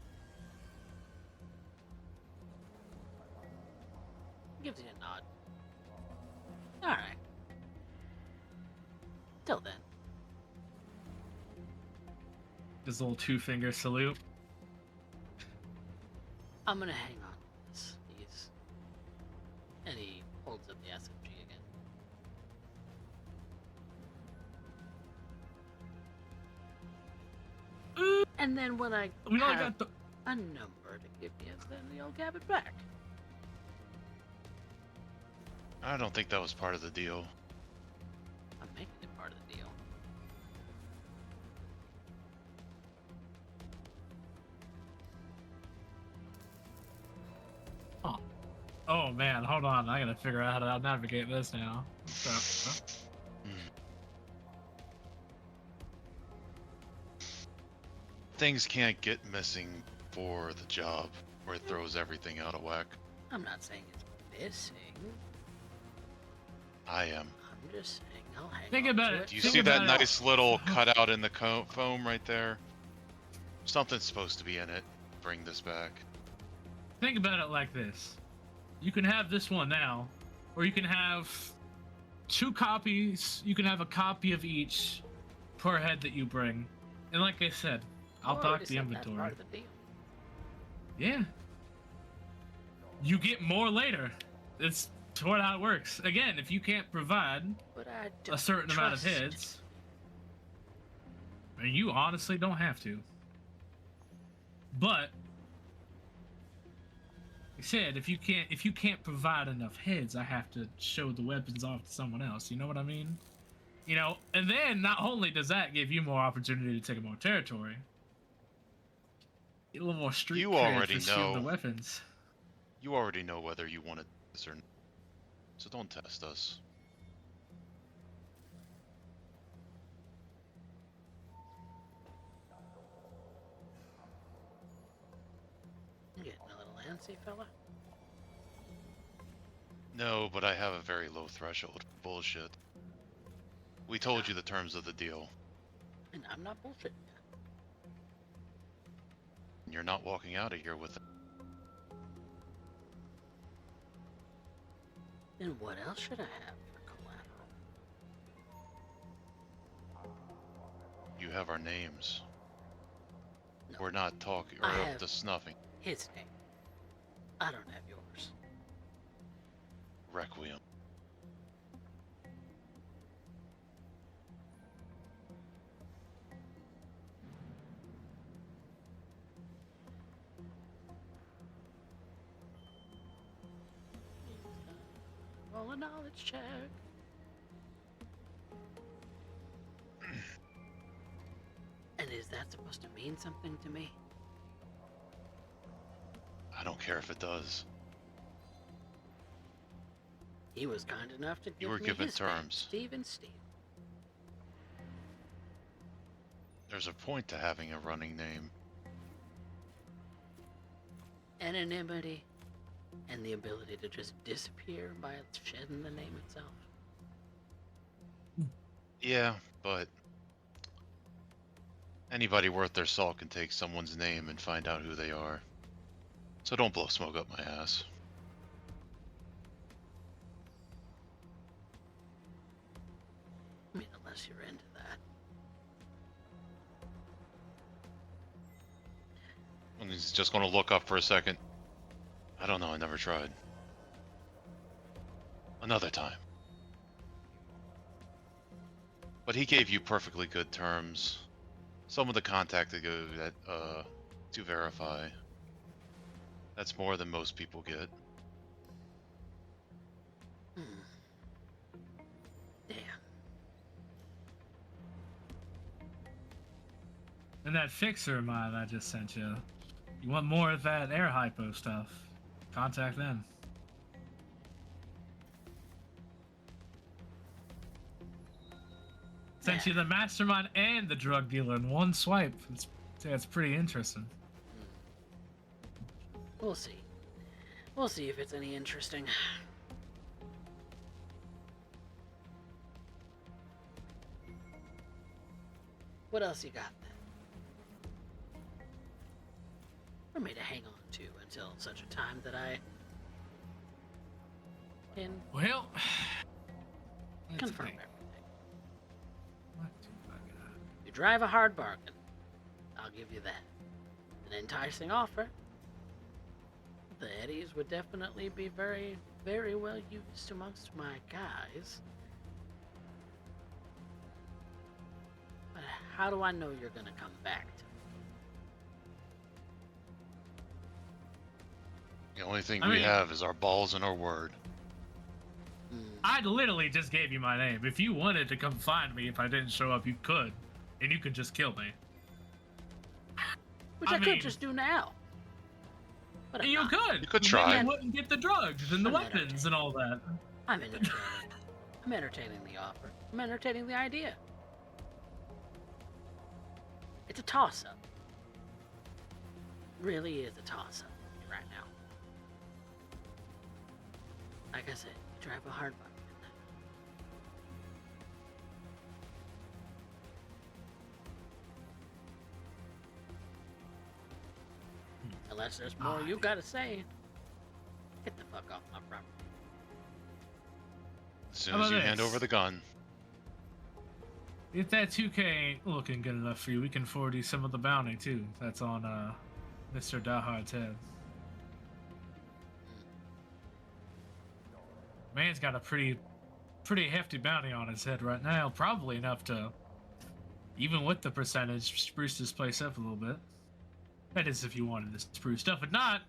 Gives you a nod. Alright. Till then. This little 2-finger salute. I'm gonna hang on to this. And he holds up the SMG again. And then when I have a number to give you, then you'll have it back. I don't think that was part of the deal. I'm making it part of the deal. Oh man, hold on. I gotta figure out how to navigate this now. Things can't get missing for the job, where it throws everything out of whack. I'm not saying it's missing. I am. I'm just saying I'll hang Think on about to it. Do you Think see that about it. nice little cutout in the foam right there? Something's supposed to be in it. Bring this back. Think about it like this. You can have this one now, or you can have 2 copies. You can have a copy of each per head that you bring. And like I said, I'll Or talk just the think that's inventory. part of the deal. Yeah. You get more later. It's toward how it works. Again, if you can't provide But I a don't certain amount of trust heads, and you honestly don't have to. But like I said, if you can't provide enough heads, I have to show the weapons off to someone else. You know what I mean? You know, and then not only does that give you more opportunity to take more territory, get a little more street You cred already for stealing the know. weapons. You already know whether you wanted this or not. So don't test us. You getting a little antsy, fella? No, but I have a very low threshold for bullshit. We told you the terms of the deal. And I'm not bullshitting. And you're not walking out of here with it. Then what else should I have for collateral? You have our names. No, We're not talking or I up have- to snuffing. his name. I don't have yours. Requiem. Roll a knowledge check. And is that supposed to mean something to me? I don't care if it does. He was kind enough to give were me given his name, terms. Steven Steele. There's a point to having a running name. Anonymity and the ability to just disappear by shedding the name itself. Yeah, but anybody worth their salt can take someone's name and find out who they are. So don't blow smoke up my ass. I mean, unless you're into that. And he's just gonna look up for a second. I don't know, I never tried. Another time. But he gave you perfectly good terms. Some of the contact to go that to verify. That's more than most people get. Damn. And that Fxture of mine I just sent you. You want more of that air hypo stuff? Contact them. Sent you the mastermind and the drug dealer in one swipe. It's pretty interesting. We'll see. We'll see if it's any interesting. What else you got then? For me to hang on to until such a time that I can Well, confirm think. everything. You drive a hard bargain. I'll give you that. An enticing offer. The eddies would definitely be very, very well used amongst my guys. But how do I know you're gonna come back to me? The only thing I we mean- have is our balls and our word. I literally just gave you my name. If you wanted to come find me, if I didn't show up, you could. And you could just kill me. Which I I mean- could just do now. But I'm You not. could. You could Then try. You wouldn't get the drugs and the I'm weapons and all that. I'm entertaining. I'm entertaining the offer. I'm entertaining the idea. It's a toss-up. Really is a toss-up right now. Like I said, you drive a hard bargain. Unless there's more you gotta say. Get the fuck off my property. As soon How as about you hand this? over the gun. If that 2K ain't looking good enough for you, we can forward you some of the bounty too. That's on Mr. Diehard's head. Man's got a pretty hefty bounty on his head right now. Probably enough to, even with the percentage, spruce this place up a little bit. That is if you wanted to spruce stuff. If not,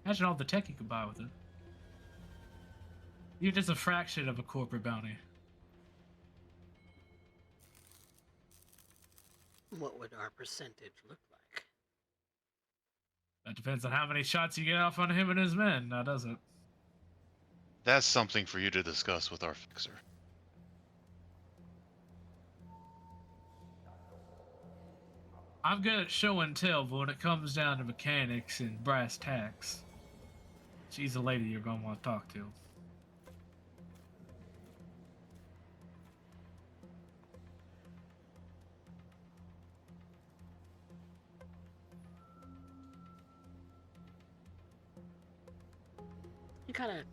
imagine all the tech you could buy with it. You're just a fraction of a corporate bounty. What would our percentage look like? That depends on how many shots you get off on him and his men, now does it? That's something for you to discuss with our fixer. I'm good at show and tell, but when it comes down to mechanics and brass tacks, she's the lady you're gonna want to talk to. He kind of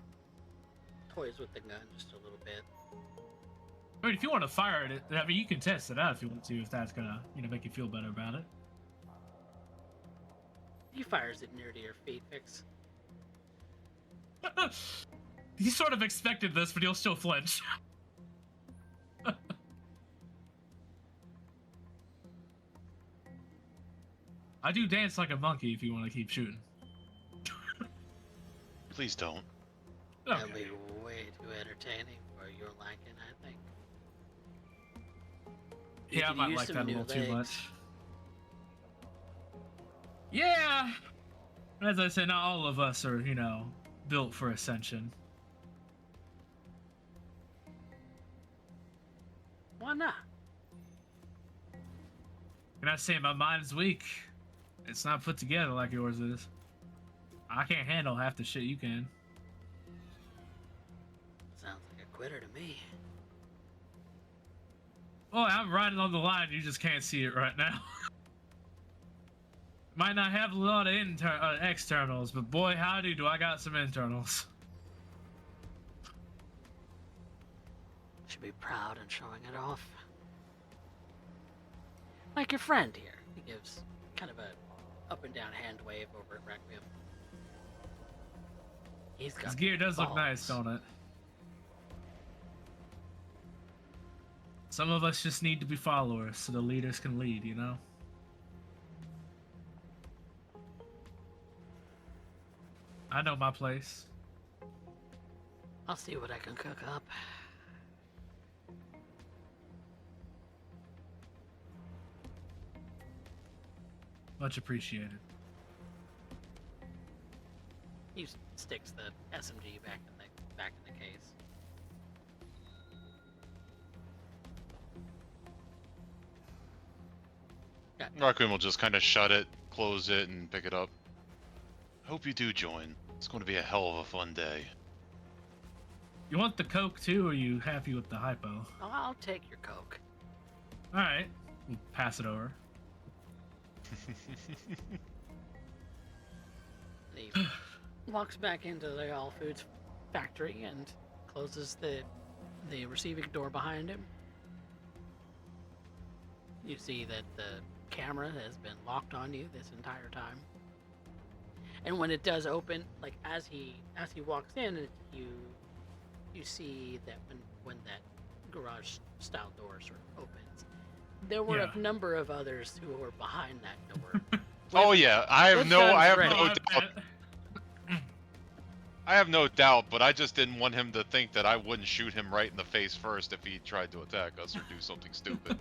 toys with the gun just a little bit. I mean, if you want to fire it, I mean, you can test it out if you want to, if that's gonna, make you feel better about it. He fires it near to your feet, Fix. He sort of expected this, but he'll still flinch. I do dance like a monkey if you want to keep shooting. Please don't. That'll Okay. be way too entertaining for your liking, I think. You Yeah, I could might use like some that a new little too legs. much. Yeah! As I said, not all of us are, built for ascension. Why not? Can I say my mind's weak? It's not put together like yours is. I can't handle half the shit you can. Sounds like a quitter to me. Oh, I'm riding on the line, you just can't see it right now. Might not have a lot of externals, but boy howdy do I got some internals. Should be proud and showing it off. Like your friend here. He gives kind of a up and down hand wave over at Requiem. He's got His gear does look nice, balls. don't it? Some of us just need to be followers so the leaders can lead, I know my place. I'll see what I can cook up. Much appreciated. He sticks the SMG back in the case. Requiem will just kind of shut it, close it, and pick it up. Hope you do join. It's going to be a hell of a fun day. You want the Coke too, or are you happy with the hypo? Oh, I'll take your Coke. Alright, we'll pass it over. He walks back into the All Foods factory and closes the receiving door behind him. You see that the camera has been locked on you this entire time. And when it does open, like as he walks in, you see that when that garage style door sort of opens, there were a number of others who were behind that door. Oh yeah, I have no doubt. I have no doubt, but I just didn't want him to think that I wouldn't shoot him right in the face first if he tried to attack us or do something stupid.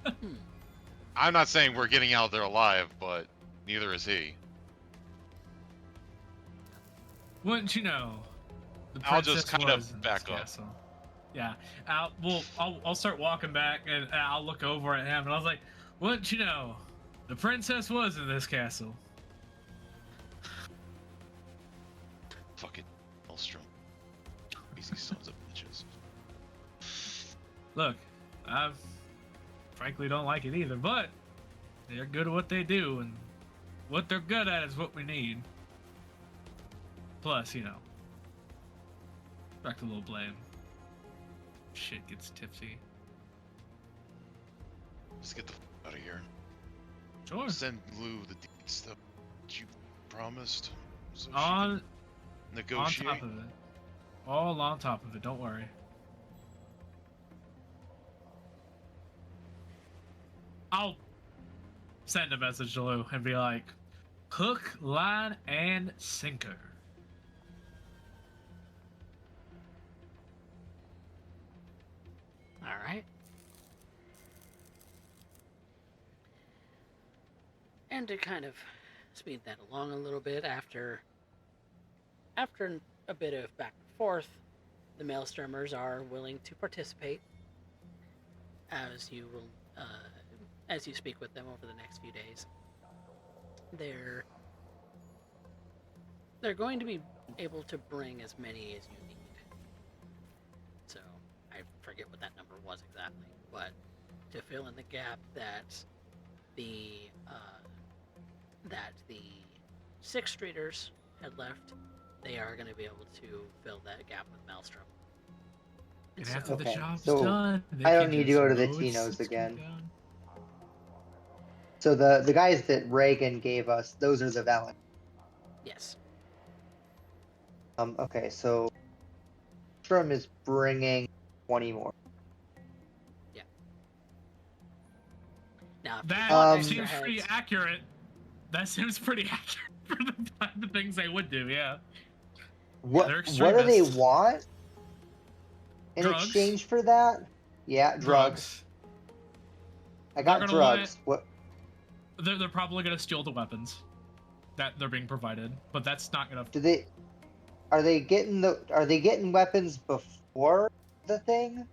I'm not saying we're getting out there alive, but neither is he. Wouldn't you know? I'll just kind of back up. Castle. Yeah, I'll start walking back and I'll look over at him and I was like, wouldn't you know? The princess was in this castle. Fucking Maelstrom. Easy sons of bitches. Look, I frankly don't like it either, but they're good at what they do, and what they're good at is what we need. Plus, you know, direct a little blame. Shit gets tipsy. Let's get the f out of here. Sure. Send Lou the deeds that you promised. So On negotiate. On top of it. All on top of it, don't worry. I'll send a message to Lou and be like, hook, line, and sinker. All right. And to kind of speed that along a little bit, after a bit of back and forth, the Maelstromers are willing to participate as you speak with them over the next few days. They're going to be able to bring as many as you need. So I forget what that number was exactly, but to fill in the gap that the Sixth Streeters had left, they are going to be able to fill that gap with Maelstrom. And after the Okay, job's so done, I don't need to go to the Tinos again. So the guys that Reagan gave us, those are the Valen. Yes. Okay, so Strum is bringing 20 more. Yeah. Now, That seems pretty accurate. That seems pretty accurate for the things they would do, yeah. What do they want in Drugs. exchange for that? Yeah, drugs. I got drugs. What? They're probably gonna steal the weapons that they're being provided, but that's not gonna. Are they getting weapons before the thing?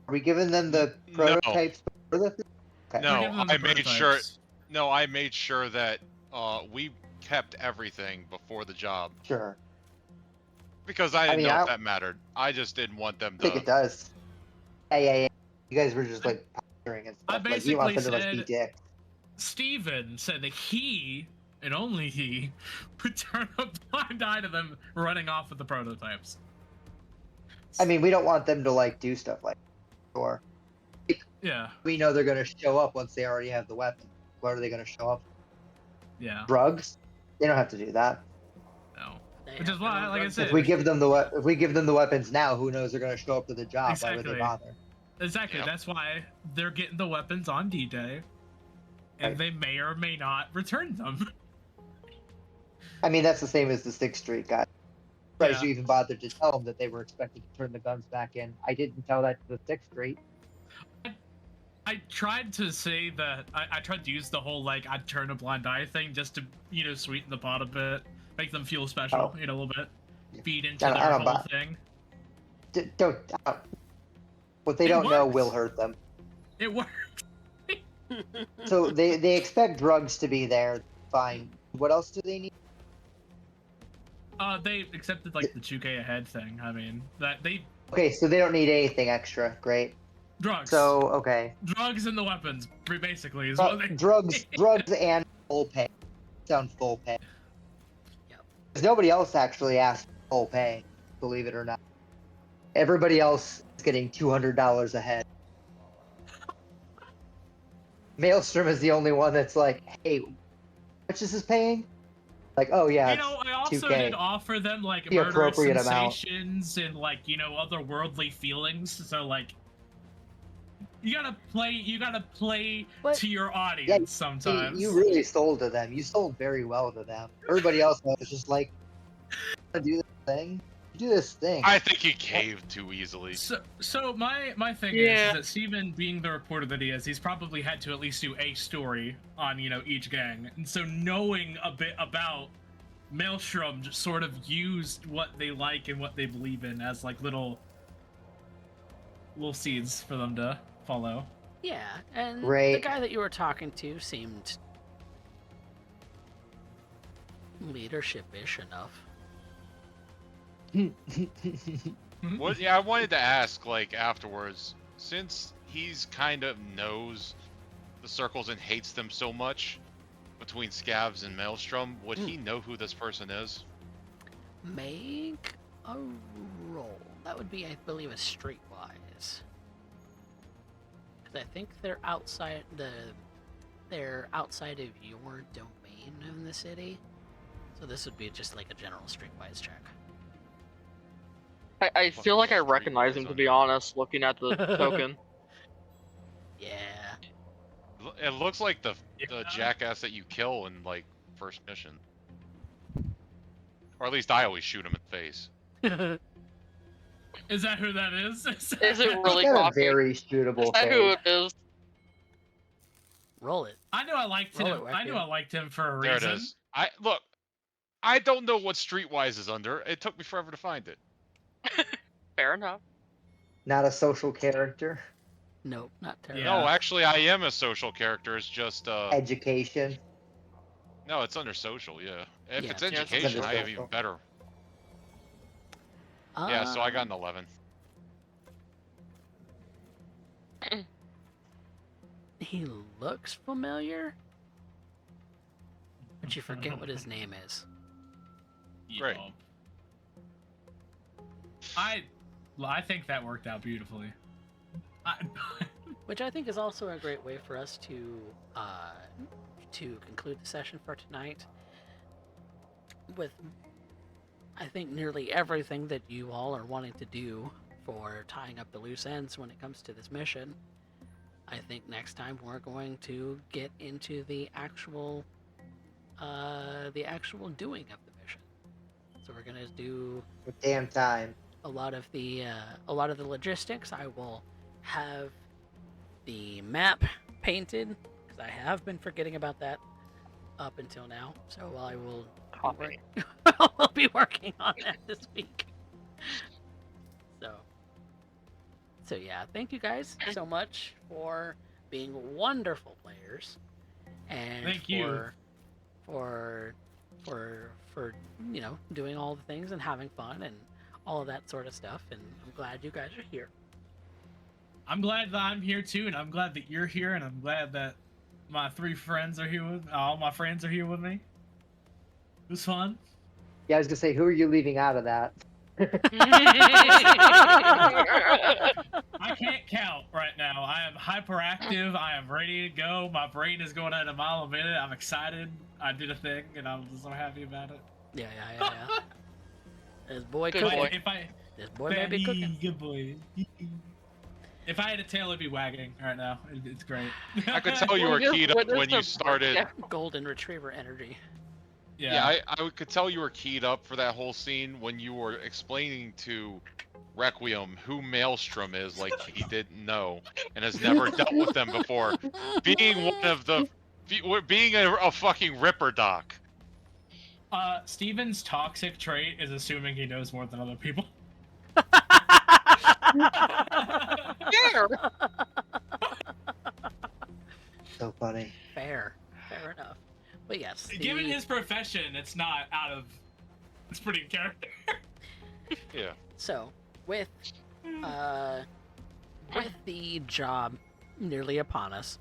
Are we giving them the prototypes before the thing? Okay. No, I made sure. No, I made sure that we kept everything before the job. Sure. Because I didn't know if that mattered. I just didn't want them to. I think it does. Yeah. You guys were just like posturing and stuff. I Like you want them to basically like be dicks. Steven said that he, and only he, would turn a blind eye to them running off with the prototypes. I mean, we don't want them to like do stuff like that. Or yeah, we know they're gonna show up once they already have the weapon. What are they gonna show up? Yeah. Drugs? They don't have to do that. No. Which is why, like I said, if we give them the weapons now, who knows? They're gonna show up to the job. Exactly. Why would they bother? Exactly. Yep. That's why they're getting the weapons on D-Day, and they may or may not return them. I mean, that's the same as the 6th Street guy. surprised you even bothered to tell them that they were expected to turn the guns back in. I didn't tell that to the 6th Street. I tried to say that I tried to use the whole like I'd turn a blind eye thing just to sweeten the pot a bit, make them feel special, a little bit, feed into their whole thing. What they don't know will hurt them. It worked. So they expect drugs to be there. Fine. What else do they need? They accepted like the 2K ahead thing. I mean that they. Okay, so they don't need anything extra. Great. Drugs. So okay. Drugs and the weapons, basically, is what they. Drugs and full pay. Sound full pay. Yep. Because nobody else actually asked for full pay, believe it or not. Everybody else is getting $200 a head. Maelstrom is the only one that's like, hey, how much is this paying? Like, oh yeah, I also 2K. did offer them like The murderous appropriate amount. sensations and like otherworldly feelings. So like, you gotta play But- to your audience sometimes. You really sold to them. You sold very well to them. Everybody else was just like, do this thing. Do this thing. I think he caved too easily. So my thing is that Steven, being the reporter that he is, he's probably had to at least do a story on each gang, and so knowing a bit about Maelstrom just sort of used what they like and what they believe in as like little seeds for them to follow. Yeah, and the Right. guy that you were talking to seemed leadership-ish enough. What? Yeah, I wanted to ask, like, afterwards, since he's kind of knows the circles and hates them so much between Scavs and Maelstrom, would he know who this person is? Make a roll. That would be, I believe, a streetwise. Because I think they're outside of your domain in the city. So this would be just like a general streetwise check. I feel like I recognize him, to be honest, looking at the token. Yeah. It looks like the jackass that you kill in, like, first mission. Or at least I always shoot him in the face. Is that who that is? Is it really He's got a coffee? very shootable Is that who face. it is? Roll it. I knew I liked him. Roll it, I knew I liked him for a There reason. it is. I don't know what Streetwise is under. It took me forever to find it. Fair enough. Not a social character. Nope, not terrible. Yeah. No, actually, I am a social character. It's just Education. no, it's under social. Yeah, if Yeah, it's it's education, under I have social. even better. Yeah, so I got an 11. He looks familiar, but you forget what his name is. Right. Yup. I think that worked out beautifully. Which I think is also a great way for us to conclude the session for tonight. With, I think, nearly everything that you all are wanting to do for tying up the loose ends when it comes to this mission. I think next time we're going to get into the actual doing of the mission. So we're gonna do Damn time. a lot of the logistics. I will have the map painted because I have been forgetting about that up until now. So I will Coffee. we'll be working on that this week. So yeah, thank you guys so much for being wonderful players, and Thank you. for doing all the things and having fun and all of that sort of stuff. And I'm glad you guys are here. I'm glad that I'm here too, and I'm glad that you're here, and I'm glad that my three friends are here with all my friends are here with me. It was fun. Yeah, I was gonna say, who are you leaving out of that? I can't count right now. I am hyperactive. I am ready to go. My brain is going at a mile a minute. I'm excited. I did a thing, and I'm so happy about it. Yeah. This boy Good cooking. boy. This boy may be cooking. Good boy. If I had a tail, it'd be wagging right now. It's great. I could tell you were Well, keyed just up when you witness the started. breakdown. Golden retriever energy. Yeah. I could tell you were keyed up for that whole scene when you were explaining to Requiem who Maelstrom is, like he didn't know and has never dealt with them before, being one of the, being a fucking Ripper Doc. Steven's toxic trait is assuming he knows more than other people. Fair. So funny. Fair enough. But yes, Given his profession, it's not out of. It's pretty in character. Yeah. So, with the job nearly upon us,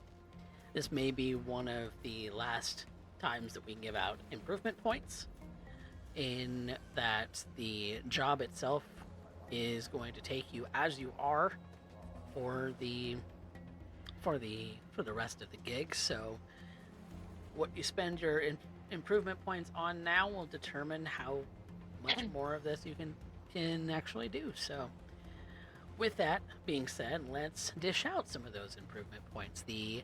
this may be one of the last times that we can give out improvement points, in that the job itself is going to take you as you are for the rest of the gig. So what you spend your improvement points on now will determine how much more of this you can actually do. So with that being said, let's dish out some of those improvement points. The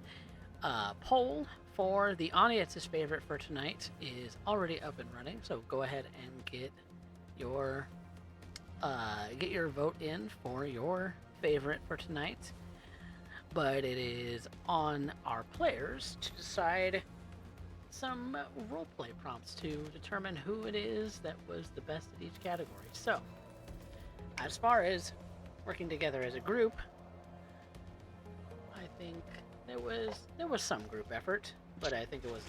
poll for the audience's favorite for tonight is already up and running, so go ahead and get your vote in for your favorite for tonight. But it is on our players to decide some roleplay prompts to determine who it is that was the best at each category. So, as far as working together as a group, I think there was some group effort, but I think it was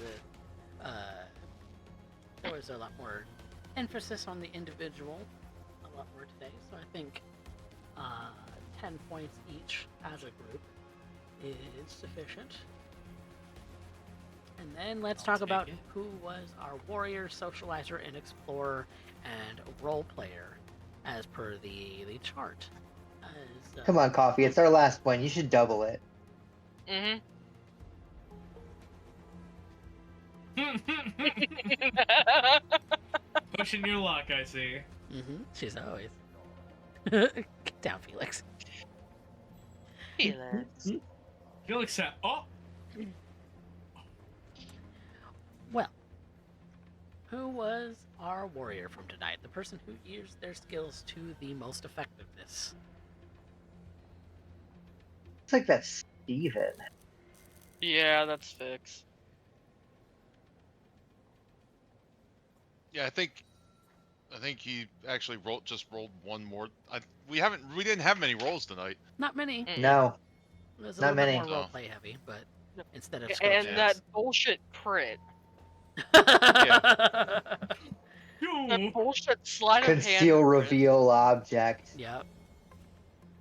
there was a lot more emphasis on the individual, a lot more today. So I think 10 points each as a group is sufficient. And then let's talk about who was our warrior, socializer, and explorer, and role player as per the chart. Come on, Coffee. It's our last one. You should double it. Mm-hmm. Pushing your luck, I see. She's always. Get down, Felix. Felix. Felix said, "Oh." Well, who was our warrior from tonight? The person who used their skills to the most effectiveness. It's like that's Steven. Yeah, that's Fix. Yeah, I think he actually just rolled one more. We didn't have many rolls tonight. Not many. No. It was a Not little many. bit more roleplay heavy, but instead of skill And checks. that bullshit crit. Yeah. That bullshit sleight of hand. Conceal, reveal object. Yep.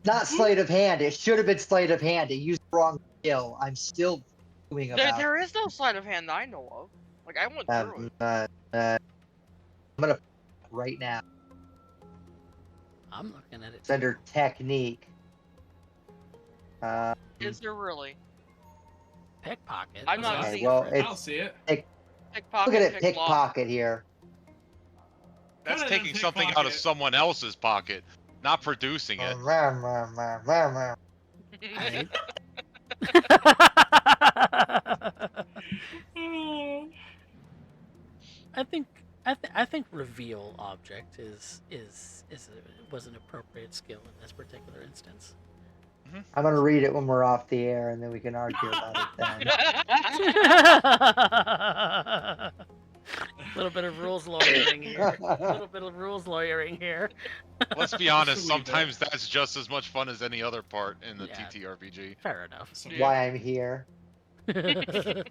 Not sleight of hand. It should have been sleight of hand. It used the wrong skill. I'm still doing about There is no sleight of hand that I know of. Like, I went through it. I'm gonna right now. I'm looking at it. It's under technique. Is there really? Pickpocket. I'm not Okay, seeing well, it. I'll see it. Pickpocket, Look at it, picklock. pickpocket here. That's Other than taking something out of pickpocket. someone else's pocket, not producing it. Right. I think reveal object was an appropriate skill in this particular instance. I'm gonna read it when we're off the air, and then we can argue about it then. A little bit of rules lawyering here. Let's be honest, Sweet, sometimes that's just as much fun as any other part in the Yeah. TTRPG. Fair enough. That's why I'm here. Crazy.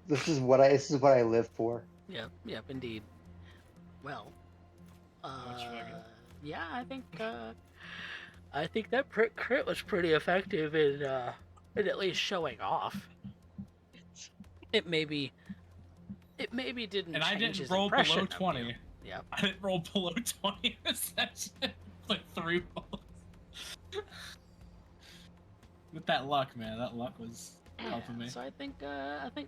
This is what I live for. Yep, indeed. Well, yeah, I think that crit was pretty effective in at least showing off. It maybe didn't. And I change didn't his roll impression below of you. 20. Yep. I didn't roll below 20 in this session. Like 3 rolls. With that luck, man, that luck was helping me. So I think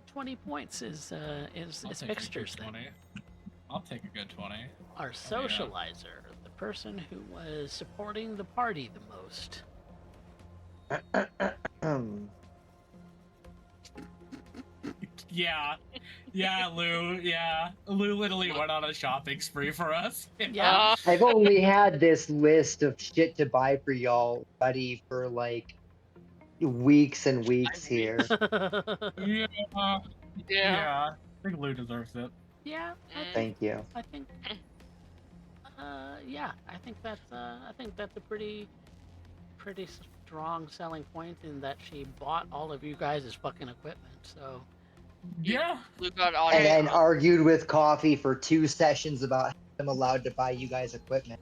20 points is I'll take a good Fxture's thing. 20. I'll take a good 20. Our socializer, the person who was supporting the party the most. Yeah, Yeah, Lou. Yeah, Lou literally went on a shopping spree for us. Yeah. I've only had this list of shit to buy for y'all ready for like weeks and weeks here. Yeah. Yeah. Yeah. I think Lou deserves it. Yeah, Thank you. I think yeah, I think that's a pretty strong selling point in that she bought all of you guys' fucking equipment. So Yeah. Luke got And audio. then argued with Coffee for 2 sessions about I'm allowed to buy you guys equipment.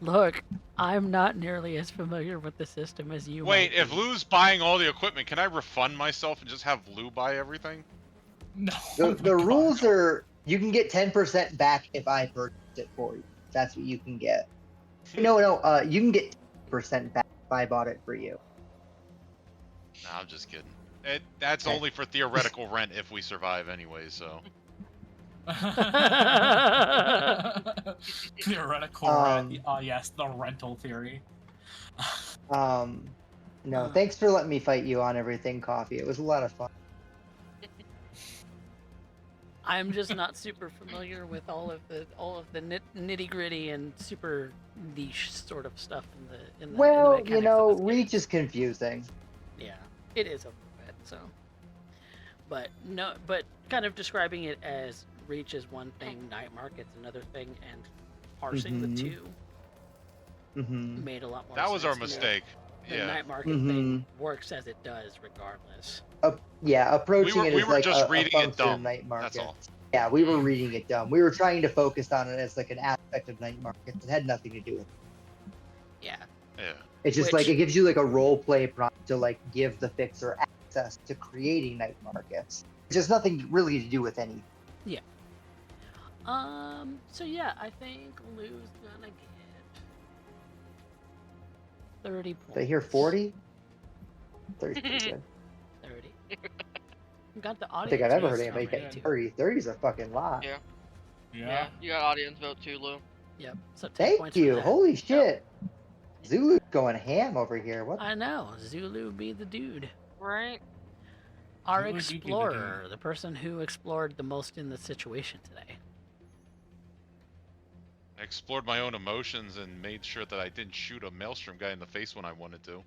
look, I'm not nearly as familiar with the system as you. Wait, might if be. Lou's buying all the equipment, can I refund myself and just have Lou buy everything? No. The rules are you can get 10% back if I purchase it for you. That's what you can get. No, you can get 10% back if I bought it for you. Nah, I'm just kidding. That's Okay. only for theoretical rent if we survive anyway, so. Theoretical rent. Oh yes, the rental theory. No, thanks for letting me fight you on everything, Coffee. It was a lot of fun. I'm just not super familiar with all of the nitty gritty and super niche sort of stuff in the Well, mechanics you of know, this game. Reach is confusing. Yeah, it is a little bit. So, but kind of describing it as Reach is one thing, Night Market's another thing, and parsing the two made a lot more sense. That was our to me. mistake. The Yeah. Night Market thing works as it does, regardless. Yeah, approaching it we as were like just a reading it function of dumb. Night Market. That's all. Yeah, we were reading it dumb. We were trying to focus on it as like an aspect of Night Markets. It had nothing to do with it. Yeah. Yeah. It's just like it gives you like a role play prompt to like give the Fxture access to creating Night Markets. Which has nothing really to do with anything. Yeah. So yeah, I think Lou's gonna get 30 points. Did I hear 40? 30 is good. 30. You got the I audience. don't think I've ever heard votes anybody already, get too. 30. 30 is a fucking lot. Yeah. Yeah. You got audience vote too, Lou. Yep. So 10 Thank points for you. that. Holy shit. Zulu's going ham over here. What? I know. Zulu be the dude. Right? Our Zulu do be the explorer, the person who explored the most in the situation today. I explored my own emotions and made sure that I didn't shoot a Maelstrom guy in the face when I wanted to.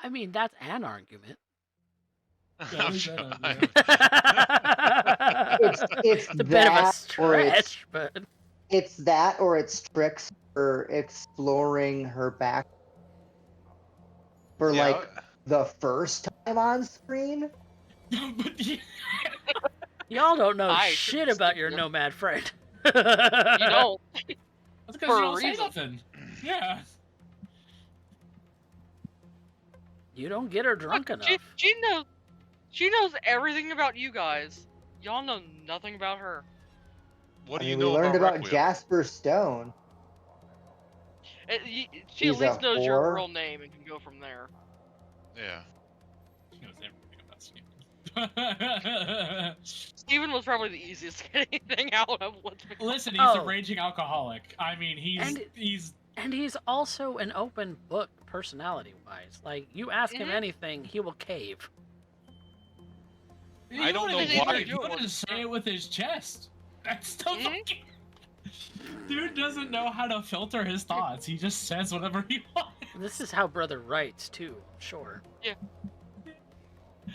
I mean, that's an argument. Yeah, I'm we sure. better, I'm- It's a bit of a that, or it's stretch, but it's that, or it's Trix for exploring her back for Yeah. like the first time on screen. y'all don't know I shit should about stick your here. nomad friend. You don't. That's because For you a don't say reason. nothing. Yeah. You don't get her drunk Look, enough. she knows everything about you guys. Y'all know nothing about her. What I do you mean, know we learned about Requiem? Jasper Stone. She He's at least a knows your whore. real name and can go from there. Yeah. She knows everything about Steven. Steven was probably the easiest getting thing out of. Listen, he's a Oh. raging alcoholic. I mean, he's And he's also an open book personality-wise. Like, you ask him anything, he will cave. I don't know why- He wanted to say it with his chest. That's the fucking... Dude doesn't know how to filter his thoughts. He just says whatever he wants. This is how brother writes, too, I'm sure. Yeah.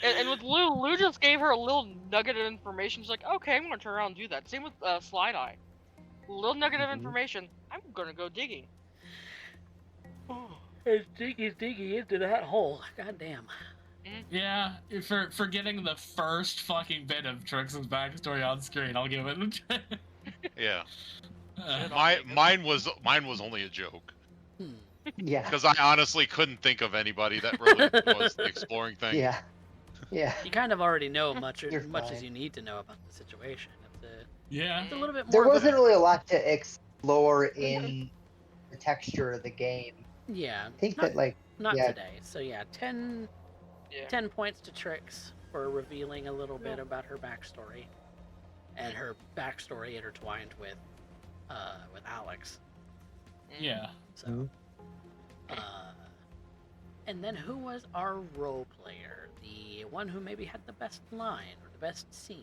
And with Lou just gave her a little nugget of information. She's like, okay, I'm gonna turn around and do that. Same with Slideye. Little nugget of information. I'm gonna go digging. It's diggy into that hole. God damn. Yeah, for getting the first fucking bit of Trix's backstory on screen, I'll give it. Yeah. Uh, Mine was only a joke Yeah. because I honestly couldn't think of anybody that really was the exploring thing. Yeah. Yeah. You kind of already know much You're as fine. you need to know about the situation. yeah. It's a little bit more. There of a- wasn't really a lot to explore in the texture of the game. Yeah. I think not, that like not yeah. today. So yeah, 10 points to Trix for revealing a little bit about her backstory, and her backstory intertwined with Alex. Yeah. So And then who was our role player? The one who maybe had the best line or the best scene?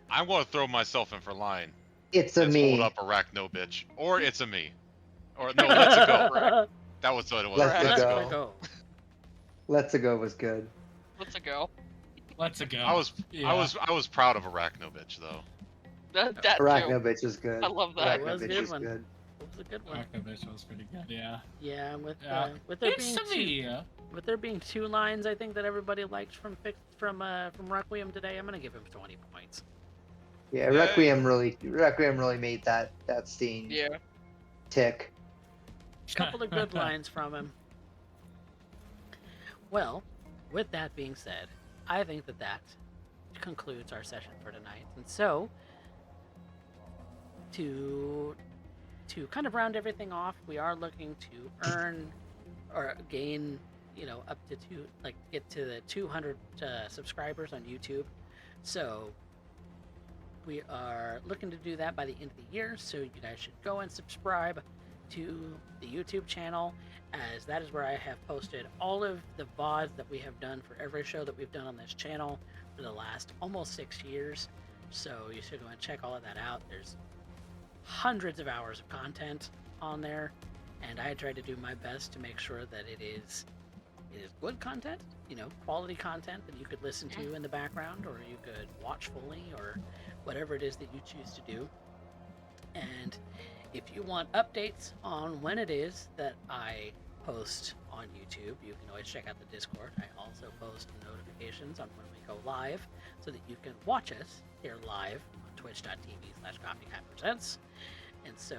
I'm going to throw myself in for line. It's a Let's me. hold up Arachno bitch. Or it's a me. Or no, let's a go. That was what it was. Let's Let's go. go. Let's a go was good. Let's a go. Let's go. I was proud of Arachno bitch though. That Arachno too. bitch is good. I love that. Arachno was a bitch good is one. good. It was a good one. Arachno was pretty good, yeah. Yeah, with It's me. with there being 2 lines, I think that everybody liked from Requiem today. I'm gonna give him 20 points. Yeah, Yay. Requiem really made that scene Yeah. tick. A couple of good lines from him. Well, with that being said, I think that concludes our session for tonight. And so, to kind of round everything off, we are looking to earn or gain, up to get to the 200 subscribers on YouTube. So we are looking to do that by the end of the year. So you guys should go and subscribe to the YouTube channel, as that is where I have posted all of the VODs that we have done for every show that we've done on this channel for the last almost 6 years. So you should go and check all of that out. There's hundreds of hours of content on there, and I try to do my best to make sure that it is good content, quality content that you could listen to in the background, or you could watch fully, or whatever it is that you choose to do. And if you want updates on when it is that I post on YouTube, you can always check out the Discord. I also post notifications on when we go live, so that you can watch us here live on twitch.tv/CoffeeCat. And so,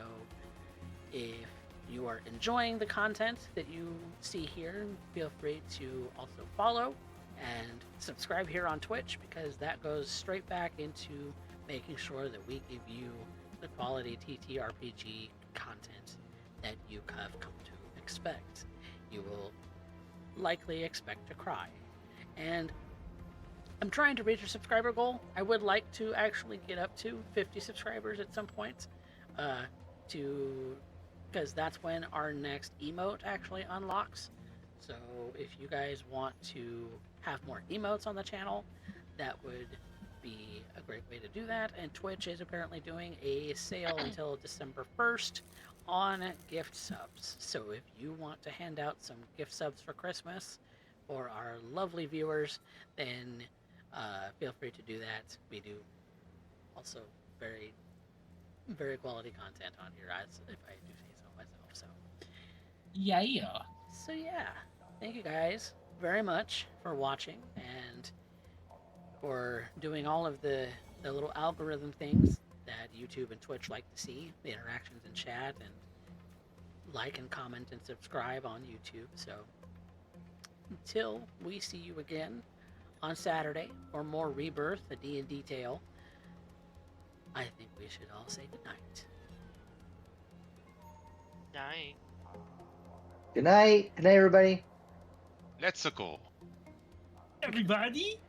if you are enjoying the content that you see here, feel free to also follow and subscribe here on Twitch, because that goes straight back into making sure that we give you the quality TTRPG content that you have come to expect. You will likely expect to cry. And I'm trying to reach a subscriber goal. I would like to actually get up to 50 subscribers at some point, because that's when our next emote actually unlocks. So if you guys want to have more emotes on the channel, that would be a great way to do that. And Twitch is apparently doing a sale until December 1st on gift subs. So if you want to hand out some gift subs for Christmas for our lovely viewers, then feel free to do that. We do also very, very quality content on here, as if I do say so myself. So yeah, thank you guys very much for watching and for doing all of the little algorithm things that YouTube and Twitch like to see, the interactions in chat, and like and comment and subscribe on YouTube. So until we see you again on Saturday for more Rebirth, a D&D tale, I think we should all say goodnight. Night. Good night. Good night, everybody. Let's go. Everybody.